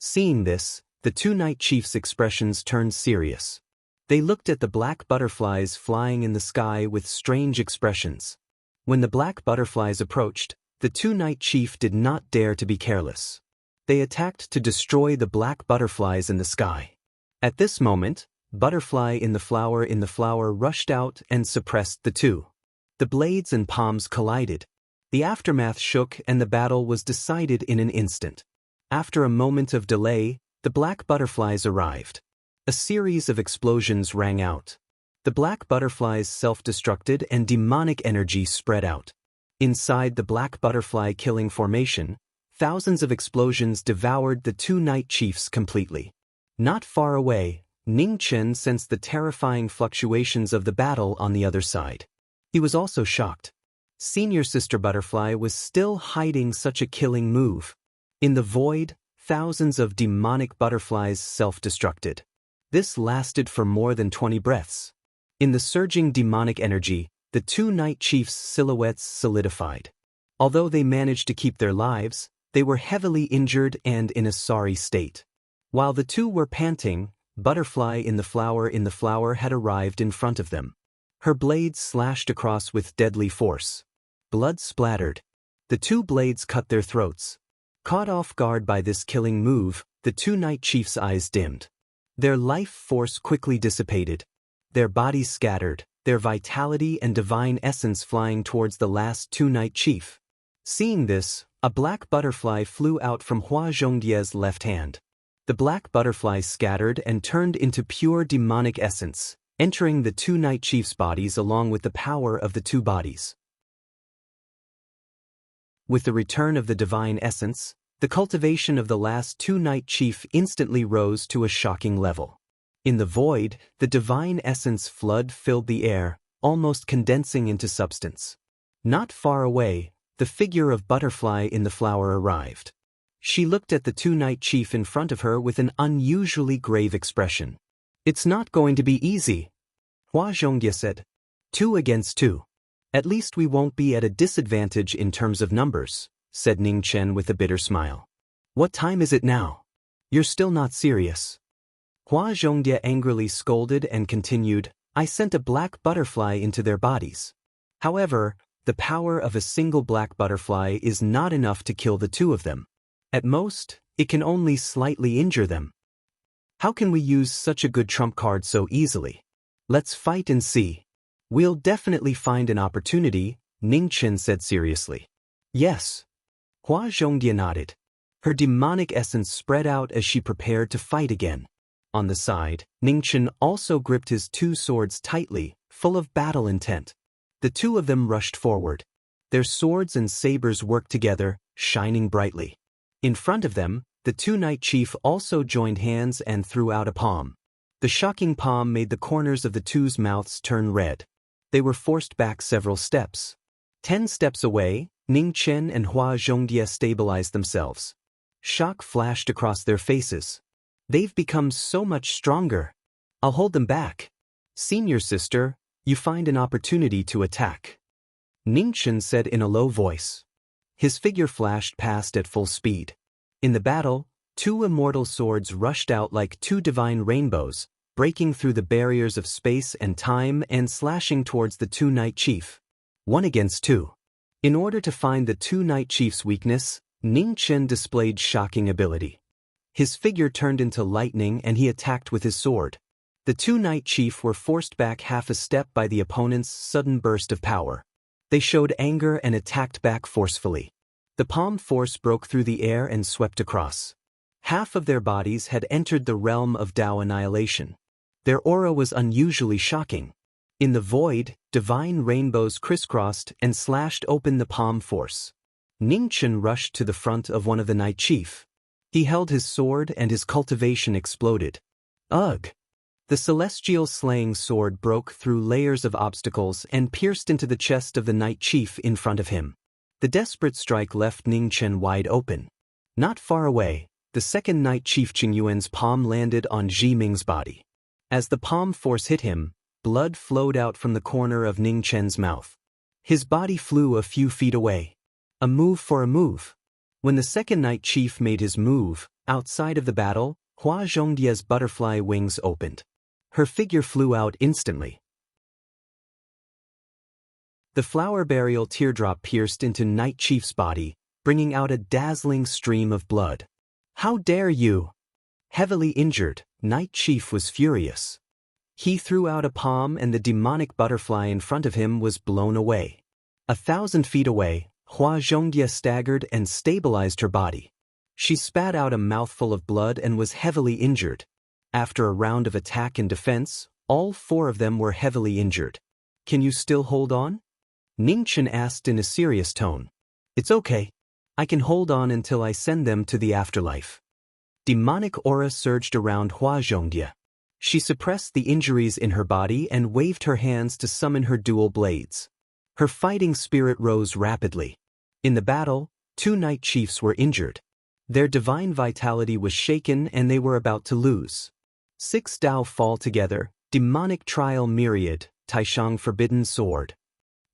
S1: Seeing this, the 2 Night Chiefs' expressions turned serious. They looked at the black butterflies flying in the sky with strange expressions. When the black butterflies approached, the 2 Night Chief did not dare to be careless. They attacked to destroy the black butterflies in the sky. At this moment, Butterfly in the Flower rushed out and suppressed the 2. The blades and palms collided. The aftermath shook and the battle was decided in an instant. After a moment of delay, the black butterflies arrived. A series of explosions rang out. The black butterflies self-destructed and demonic energy spread out. Inside the black butterfly killing formation, thousands of explosions devoured the two night chiefs completely. Not far away, Ning Chen sensed the terrifying fluctuations of the battle on the other side. He was also shocked. Senior Sister Butterfly was still hiding such a killing move. In the void, thousands of demonic butterflies self-destructed. This lasted for more than 20 breaths. In the surging demonic energy, the two night chiefs' silhouettes solidified. Although they managed to keep their lives, they were heavily injured and in a sorry state. While the two were panting, Butterfly in the flower had arrived in front of them. Her blades slashed across with deadly force. Blood splattered. The two blades cut their throats. Caught off guard by this killing move, the two night chiefs' eyes dimmed. Their life force quickly dissipated. Their bodies scattered, their vitality and divine essence flying towards the last two night chief. Seeing this, a black butterfly flew out from Hua Zhongdie's left hand. The black butterfly scattered and turned into pure demonic essence, entering the two night chiefs' bodies along with the power of the two bodies. With the return of the divine essence, the cultivation of the last two night chief instantly rose to a shocking level. In the void, the divine essence flood filled the air, almost condensing into substance. Not far away, the figure of Butterfly in the flower arrived. She looked at the two night chief in front of her with an unusually grave expression. "It's not going to be easy," Hua Zhongye said. 2 against 2. "At least we won't be at a disadvantage in terms of numbers," said Ning Chen with a bitter smile. "What time is it now? You're still not serious." Hua Zhongye angrily scolded and continued, "I sent a black butterfly into their bodies. However, the power of a single black butterfly is not enough to kill the two of them. At most, it can only slightly injure them. How can we use such a good trump card so easily? Let's fight and see." "We'll definitely find an opportunity," Ning Chen said seriously. "Yes." Hua Zhongye nodded. Her demonic essence spread out as she prepared to fight again. On the side, Ning Chen also gripped his two swords tightly, full of battle intent. The two of them rushed forward. Their swords and sabers worked together, shining brightly. In front of them, the two night chief also joined hands and threw out a palm. The shocking palm made the corners of the two's mouths turn red. They were forced back several steps. 10 steps away, Ning Chen and Hua Zhongye stabilized themselves. Shock flashed across their faces. "They've become so much stronger. I'll hold them back. Senior Sister, you find an opportunity to attack," Ning Chen said in a low voice. His figure flashed past at full speed. In the battle, 2 immortal swords rushed out like 2 divine rainbows, breaking through the barriers of space and time and slashing towards the two night chief. 1 against 2. In order to find the two night chief's weakness, Ning Chen displayed shocking ability. His figure turned into lightning and he attacked with his sword. The two night chief were forced back half a step by the opponent's sudden burst of power. They showed anger and attacked back forcefully. The palm force broke through the air and swept across. Half of their bodies had entered the realm of Tao annihilation. Their aura was unusually shocking. In the void, divine rainbows crisscrossed and slashed open the palm force. Ning Chen rushed to the front of one of the night chief. He held his sword and his cultivation exploded. Ugh! The celestial slaying sword broke through layers of obstacles and pierced into the chest of the night chief in front of him. The desperate strike left Ning Chen wide open. Not far away, the second night chief Qingyuan's palm landed on Ji Ming's body. As the palm force hit him, blood flowed out from the corner of Ning Chen's mouth. His body flew a few feet away. A move for a move. When the second night chief made his move, outside of the battle, Hua Zhongdie's butterfly wings opened. Her figure flew out instantly. The flower burial teardrop pierced into Night Chief's body, bringing out a dazzling stream of blood. "How dare you!" Heavily injured, Night Chief was furious. He threw out a palm and the demonic butterfly in front of him was blown away. 1,000 feet away, Hua Zhongye staggered and stabilized her body. She spat out a mouthful of blood and was heavily injured. After a round of attack and defense, all 4 of them were heavily injured. "Can you still hold on?" Ning Chen asked in a serious tone. "It's okay. I can hold on until I send them to the afterlife." Demonic aura surged around Hua Zhongye. She suppressed the injuries in her body and waved her hands to summon her dual blades. Her fighting spirit rose rapidly. In the battle, 2 night chiefs were injured. Their divine vitality was shaken and they were about to lose. 6 Dao fall together, demonic trial myriad, Taishang forbidden sword.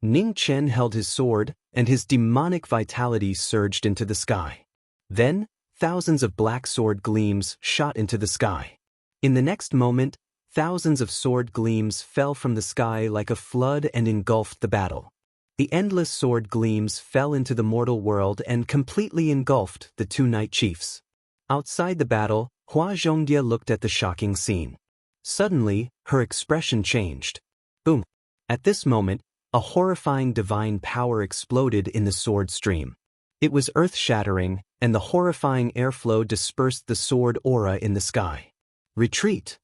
S1: Ning Chen held his sword, and his demonic vitality surged into the sky. Then, thousands of black sword gleams shot into the sky. In the next moment, thousands of sword gleams fell from the sky like a flood and engulfed the battle. The endless sword gleams fell into the mortal world and completely engulfed the 2 night chiefs. Outside the battle, Hua Zhongye looked at the shocking scene. Suddenly, her expression changed. Boom! At this moment, a horrifying divine power exploded in the sword stream. It was earth-shattering, and the horrifying airflow dispersed the sword aura in the sky. Retreat!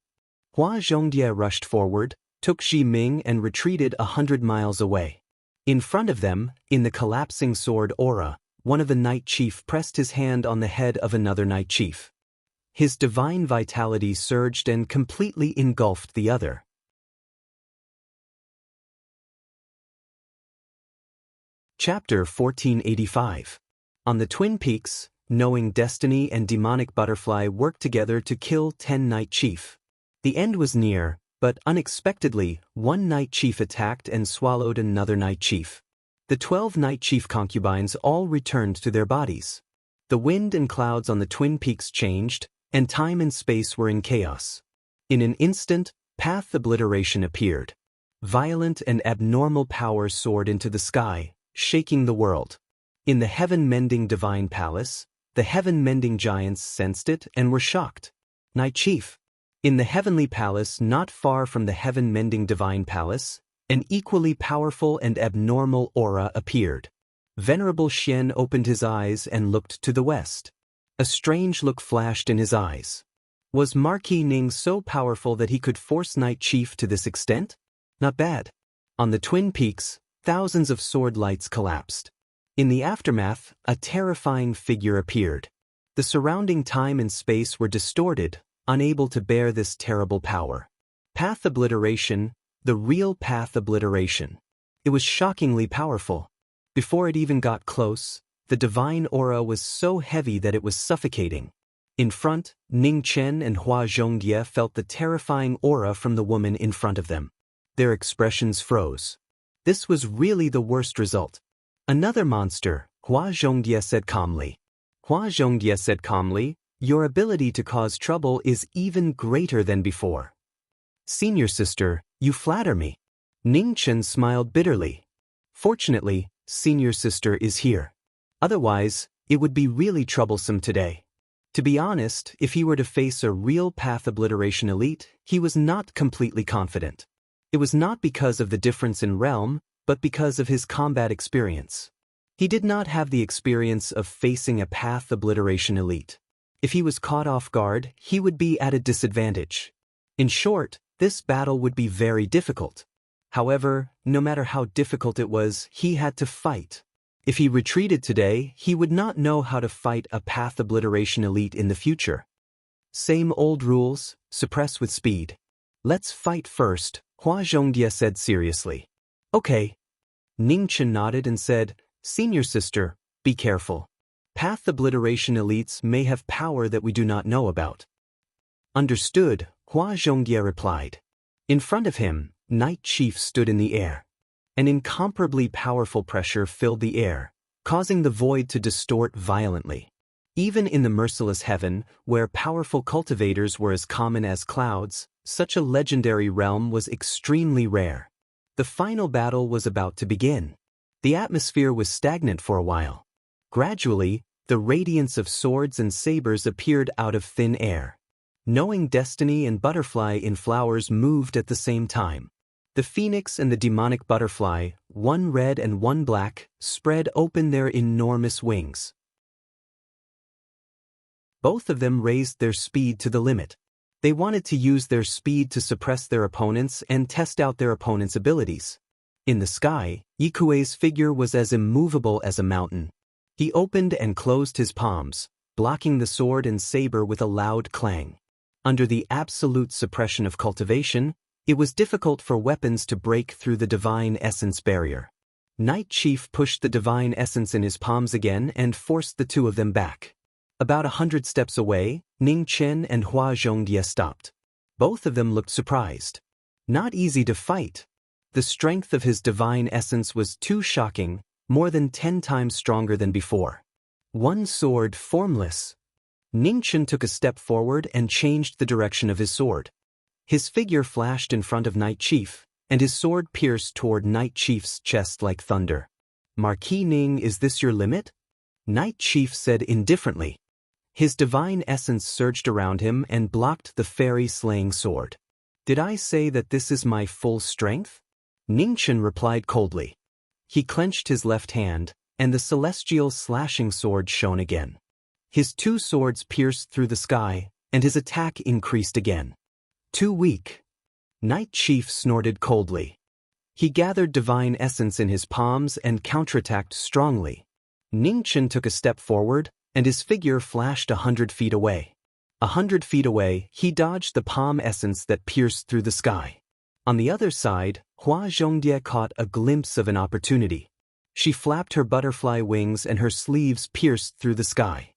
S1: Hua Zhongye rushed forward, took Xi Ming and retreated 100 miles away. In front of them, in the collapsing sword aura, one of the night chief pressed his hand on the head of another night chief. His divine vitality surged and completely engulfed the other. Chapter 1485. On the Twin Peaks, knowing destiny and demonic butterfly worked together to kill 10 night chief. The end was near, but unexpectedly, 1 night chief attacked and swallowed another night chief. The 12 night chief concubines all returned to their bodies. The wind and clouds on the Twin Peaks changed, and time and space were in chaos. In an instant, path obliteration appeared. Violent and abnormal power soared into the sky, shaking the world. In the heaven-mending divine palace, the heaven-mending giants sensed it and were shocked. Night Chief. In the heavenly palace not far from the heaven-mending divine palace, an equally powerful and abnormal aura appeared. Venerable Xian opened his eyes and looked to the west. A strange look flashed in his eyes. Was Marquis Ning so powerful that he could force Night Chief to this extent? Not bad. On the Twin Peaks, thousands of sword lights collapsed. In the aftermath, a terrifying figure appeared. The surrounding time and space were distorted, unable to bear this terrible power. Path obliteration, the real path obliteration. It was shockingly powerful. Before it even got close, the divine aura was so heavy that it was suffocating. In front, Ning Chen and Hua Zhongye felt the terrifying aura from the woman in front of them. Their expressions froze. This was really the worst result. Another monster, Hua Zhongye said calmly. Hua Zhongye said calmly, your ability to cause trouble is even greater than before. Senior sister, you flatter me. Ning Chen smiled bitterly. Fortunately, senior sister is here. Otherwise, it would be really troublesome today. To be honest, if he were to face a real path obliteration elite, he was not completely confident. It was not because of the difference in realm, but because of his combat experience. He did not have the experience of facing a path obliteration elite. If he was caught off guard, he would be at a disadvantage. In short, this battle would be very difficult. However, no matter how difficult it was, he had to fight. If he retreated today, he would not know how to fight a path obliteration elite in the future. Same old rules, suppress with speed. Let's fight first, Hua Zhongye said seriously. Okay. Ning Chen nodded and said, Senior sister, be careful. Path obliteration elites may have power that we do not know about. Understood, Hua Zhongye replied. In front of him, Night Chief stood in the air. An incomparably powerful pressure filled the air, causing the void to distort violently. Even in the merciless heaven, where powerful cultivators were as common as clouds, such a legendary realm was extremely rare. The final battle was about to begin. The atmosphere was stagnant for a while. Gradually, the radiance of swords and sabers appeared out of thin air. Knowing destiny and butterfly in flowers moved at the same time. The phoenix and the demonic butterfly, one red and one black, spread open their enormous wings. Both of them raised their speed to the limit. They wanted to use their speed to suppress their opponents and test out their opponents' abilities. In the sky, Yikue's figure was as immovable as a mountain. He opened and closed his palms, blocking the sword and saber with a loud clang. Under the absolute suppression of cultivation, it was difficult for weapons to break through the divine essence barrier. Night Chief pushed the divine essence in his palms again and forced the two of them back. About 100 steps away, Ning Chen and Hua Zhongye stopped. Both of them looked surprised. Not easy to fight. The strength of his divine essence was too shocking, more than 10 times stronger than before. One sword formless. Ning Chen took a step forward and changed the direction of his sword. His figure flashed in front of Night Chief, and his sword pierced toward Night Chief's chest like thunder. Marquis Ning, is this your limit? Night Chief said indifferently. His divine essence surged around him and blocked the fairy-slaying sword. Did I say that this is my full strength? Ning Chen replied coldly. He clenched his left hand, and the celestial slashing sword shone again. His two swords pierced through the sky, and his attack increased again. Too weak. Night Chief snorted coldly. He gathered divine essence in his palms and counterattacked strongly. Ning Chen took a step forward, and his figure flashed 100 feet away. 100 feet away, he dodged the palm essence that pierced through the sky. On the other side, Hua Zhongye caught a glimpse of an opportunity. She flapped her butterfly wings and her sleeves pierced through the sky.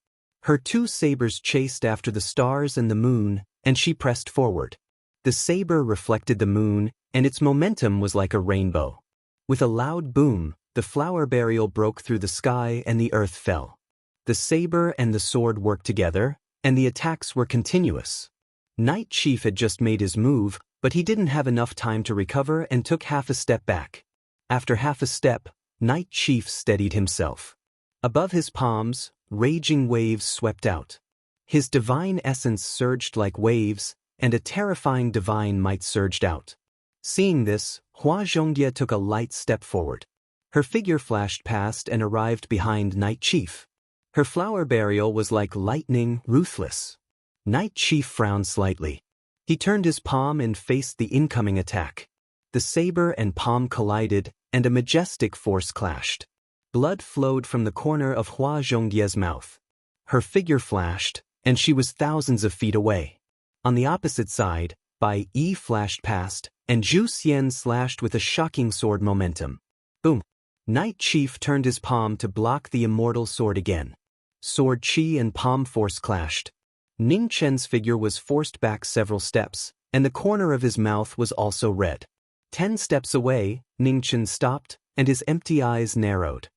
S1: Her two sabers chased after the stars and the moon, and she pressed forward. The saber reflected the moon, and its momentum was like a rainbow. With a loud boom, the flower burial broke through the sky and the earth fell. The saber and the sword worked together, and the attacks were continuous. Night Chief had just made his move, but he didn't have enough time to recover and took half a step back. After half a step, Night Chief steadied himself. Above his palms, raging waves swept out. His divine essence surged like waves, and a terrifying divine might surged out. Seeing this, Hua Zhongye took a light step forward. Her figure flashed past and arrived behind Night Chief. Her flower burial was like lightning, ruthless. Night Chief frowned slightly. He turned his palm and faced the incoming attack. The saber and palm collided, and a majestic force clashed. Blood flowed from the corner of Hua Zhongye's mouth. Her figure flashed, and she was thousands of feet away. On the opposite side, Bai Yi flashed past, and Zhu Xian slashed with a shocking sword momentum. Boom! Night Chief turned his palm to block the immortal sword again. Sword chi and palm force clashed. Ning Chen's figure was forced back several steps, and the corner of his mouth was also red. 10 steps away, Ning Chen stopped, and his empty eyes narrowed.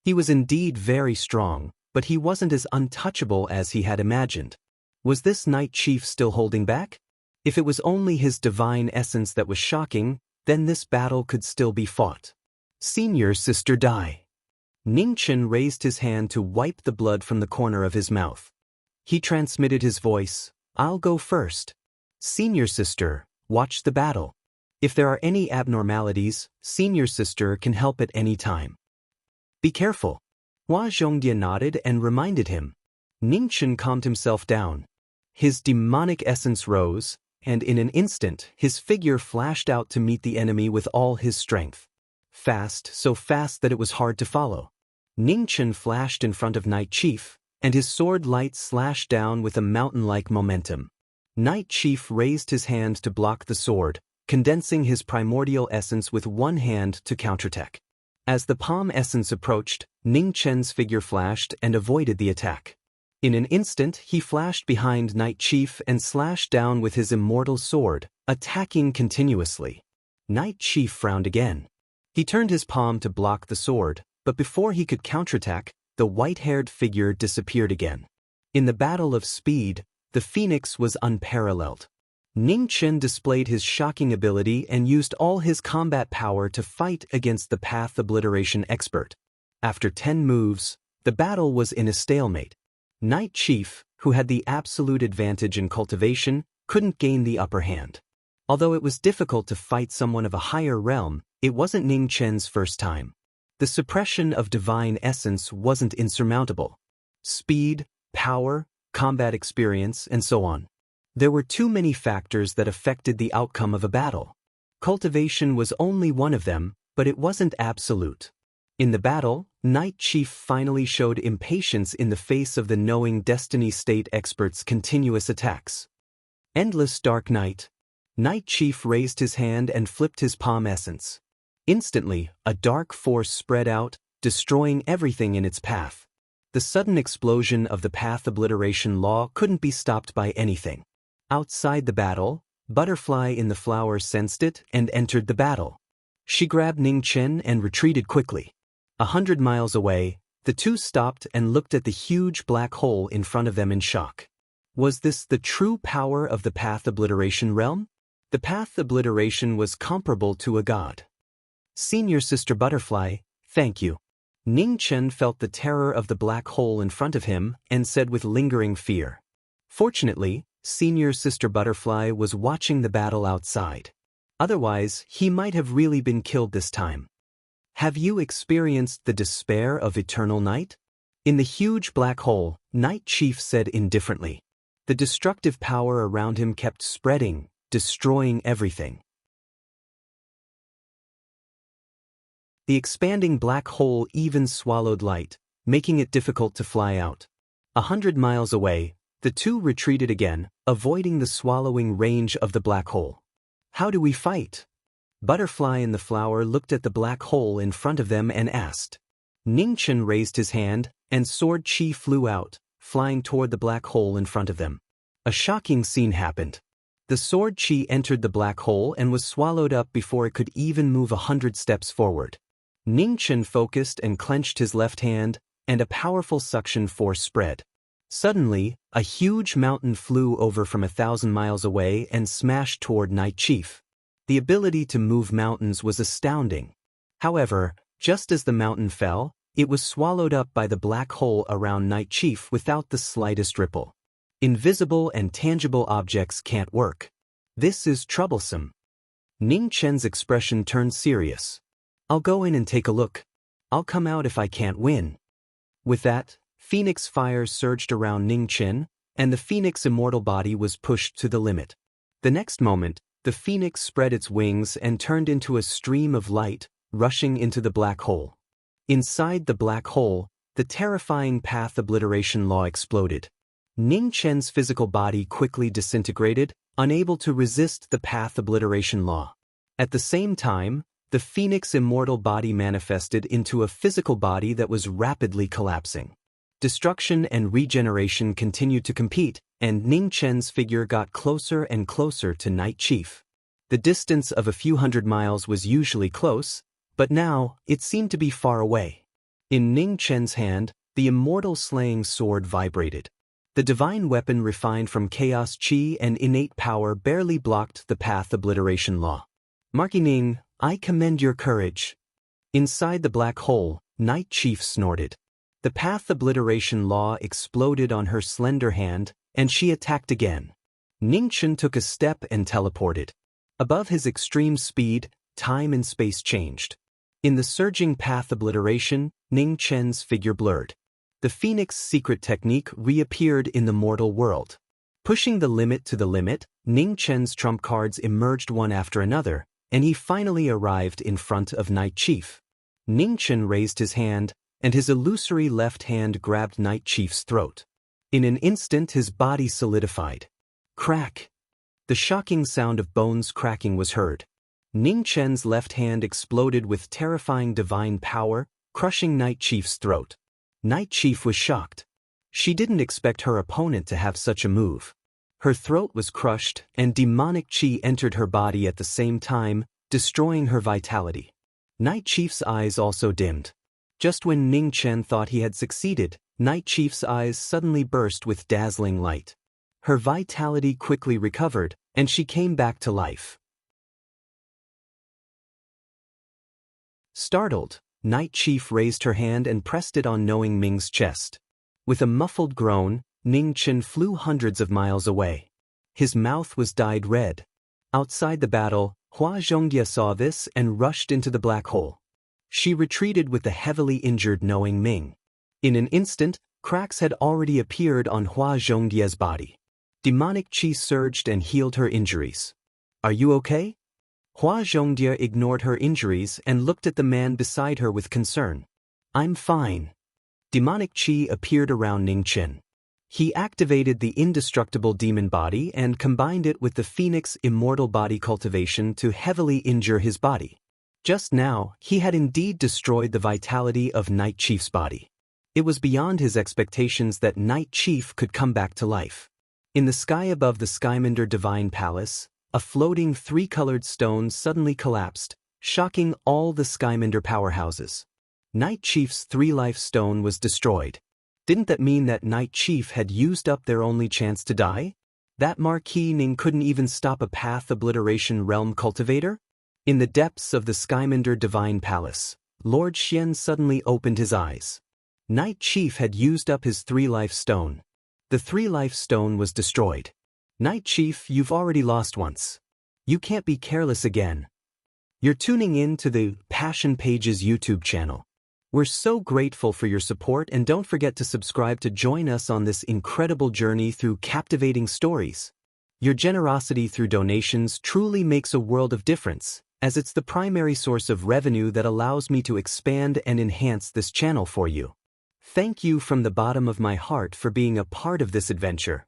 S1: He was indeed very strong, but he wasn't as untouchable as he had imagined. Was this Night Chief still holding back? If it was only his divine essence that was shocking, then this battle could still be fought. Senior Sister Dai. Ning Chen raised his hand to wipe the blood from the corner of his mouth. He transmitted his voice, "I'll go first. Senior Sister, watch the battle. If there are any abnormalities, Senior Sister can help at any time. Be careful." Hua Zhongye nodded and reminded him. Ning Chen calmed himself down. His demonic essence rose, and in an instant his figure flashed out to meet the enemy with all his strength. Fast, so fast that it was hard to follow. Ning Chen flashed in front of Night Chief, and his sword light slashed down with a mountain-like momentum. Night Chief raised his hand to block the sword, condensing his primordial essence with one hand to counterattack. As the palm essence approached, Ning Chen's figure flashed and avoided the attack. In an instant, he flashed behind Night Chief and slashed down with his immortal sword, attacking continuously. Night Chief frowned again. He turned his palm to block the sword, but before he could counterattack, the white-haired figure disappeared again. In the battle of speed, the Phoenix was unparalleled. Ning Chen displayed his shocking ability and used all his combat power to fight against the path obliteration expert. After 10 moves, the battle was in a stalemate. Night Chief, who had the absolute advantage in cultivation, couldn't gain the upper hand. Although it was difficult to fight someone of a higher realm, it wasn't Ning Chen's first time. The suppression of divine essence wasn't insurmountable. Speed, power, combat experience, and so on. There were too many factors that affected the outcome of a battle. Cultivation was only one of them, but it wasn't absolute. In the battle, Night Chief finally showed impatience in the face of the knowing Destiny State experts' continuous attacks. Endless dark night. Night Chief raised his hand and flipped his palm essence. Instantly, a dark force spread out, destroying everything in its path. The sudden explosion of the path obliteration law couldn't be stopped by anything. Outside the battle, Butterfly in the flower sensed it and entered the battle. She grabbed Ning Chen and retreated quickly. 100 miles away, the two stopped and looked at the huge black hole in front of them in shock. Was this the true power of the path obliteration realm? The path obliteration was comparable to a god. Senior Sister Butterfly, thank you. Ning Chen felt the terror of the black hole in front of him and said with lingering fear. Fortunately, Senior Sister Butterfly was watching the battle outside. Otherwise, he might have really been killed this time. Have you experienced the despair of eternal night? In the huge black hole, Night Chief said indifferently. The destructive power around him kept spreading, destroying everything. The expanding black hole even swallowed light, making it difficult to fly out. 100 miles away, the two retreated again, avoiding the swallowing range of the black hole. How do we fight? Butterfly in the flower looked at the black hole in front of them and asked. Ning Chen raised his hand, and sword chi flew out, flying toward the black hole in front of them. A shocking scene happened. The sword chi entered the black hole and was swallowed up before it could even move 100 steps forward. Ning Chen focused and clenched his left hand, and a powerful suction force spread. Suddenly, a huge mountain flew over from 1,000 miles away and smashed toward Night Chief. The ability to move mountains was astounding. However, just as the mountain fell, it was swallowed up by the black hole around Night Chief without the slightest ripple. Invisible and tangible objects can't work. This is troublesome. Ning Chen's expression turned serious. I'll go in and take a look. I'll come out if I can't win. With that, Phoenix fire surged around Ning Chen, and the Phoenix immortal body was pushed to the limit. The next moment, the Phoenix spread its wings and turned into a stream of light, rushing into the black hole. Inside the black hole, the terrifying path obliteration law exploded. Ning Chen's physical body quickly disintegrated, unable to resist the path obliteration law. At the same time, the Phoenix immortal body manifested into a physical body that was rapidly collapsing. Destruction and regeneration continued to compete, and Ning Chen's figure got closer and closer to Night Chief. The distance of a few hundred miles was usually close, but now it seemed to be far away. In Ning Chen's hand, the immortal slaying sword vibrated. The divine weapon refined from chaos chi and innate power barely blocked the path obliteration law. Marquis Ning, I commend your courage. Inside the black hole, Night Chief snorted. The path obliteration law exploded on her slender hand, and she attacked again. Ning Chen took a step and teleported. Above his extreme speed, time and space changed. In the surging path obliteration, Ning Chen's figure blurred. The Phoenix secret technique reappeared in the mortal world. Pushing the limit to the limit, Ning Chen's trump cards emerged one after another, and he finally arrived in front of Night Chief. Ning Chen raised his hand, and his illusory left hand grabbed Night Chief's throat. In an instant his body solidified. Crack! The shocking sound of bones cracking was heard. Ning Chen's left hand exploded with terrifying divine power, crushing Night Chief's throat. Night Chief was shocked. She didn't expect her opponent to have such a move. Her throat was crushed, and demonic chi entered her body at the same time, destroying her vitality. Night Chief's eyes also dimmed. Just when Ning Chen thought he had succeeded, Night Chief's eyes suddenly burst with dazzling light. Her vitality quickly recovered, and she came back to life. Startled, Night Chief raised her hand and pressed it on Knowing Ming's chest. With a muffled groan, Ning Chen flew hundreds of miles away. His mouth was dyed red. Outside the battle, Hua Zhongdia saw this and rushed into the black hole. She retreated with the heavily injured knowing Ming. In an instant, cracks had already appeared on Hua Zhongdia's body. Demonic qi surged and healed her injuries. Are you okay? Hua Zhongdia ignored her injuries and looked at the man beside her with concern. I'm fine. Demonic qi appeared around Ningchen. He activated the indestructible demon body and combined it with the phoenix immortal body cultivation to heavily injure his body. Just now, he had indeed destroyed the vitality of Night Chief's body. It was beyond his expectations that Night Chief could come back to life. In the sky above the Skyminder Divine Palace, a floating three-colored stone suddenly collapsed, shocking all the Skyminder powerhouses. Night Chief's three-life stone was destroyed. Didn't that mean that Night Chief had used up their only chance to die? That Marquis Ning couldn't even stop a path obliteration realm cultivator? In the depths of the Skyminder Divine Palace, Lord Xian suddenly opened his eyes. Night Chief had used up his three-life stone. The three-life stone was destroyed. Night Chief, you've already lost once. You can't be careless again. You're tuning in to the Passion Pages YouTube channel. We're so grateful for your support, and don't forget to subscribe to join us on this incredible journey through captivating stories. Your generosity through donations truly makes a world of difference, as it's the primary source of revenue that allows me to expand and enhance this channel for you. Thank you from the bottom of my heart for being a part of this adventure.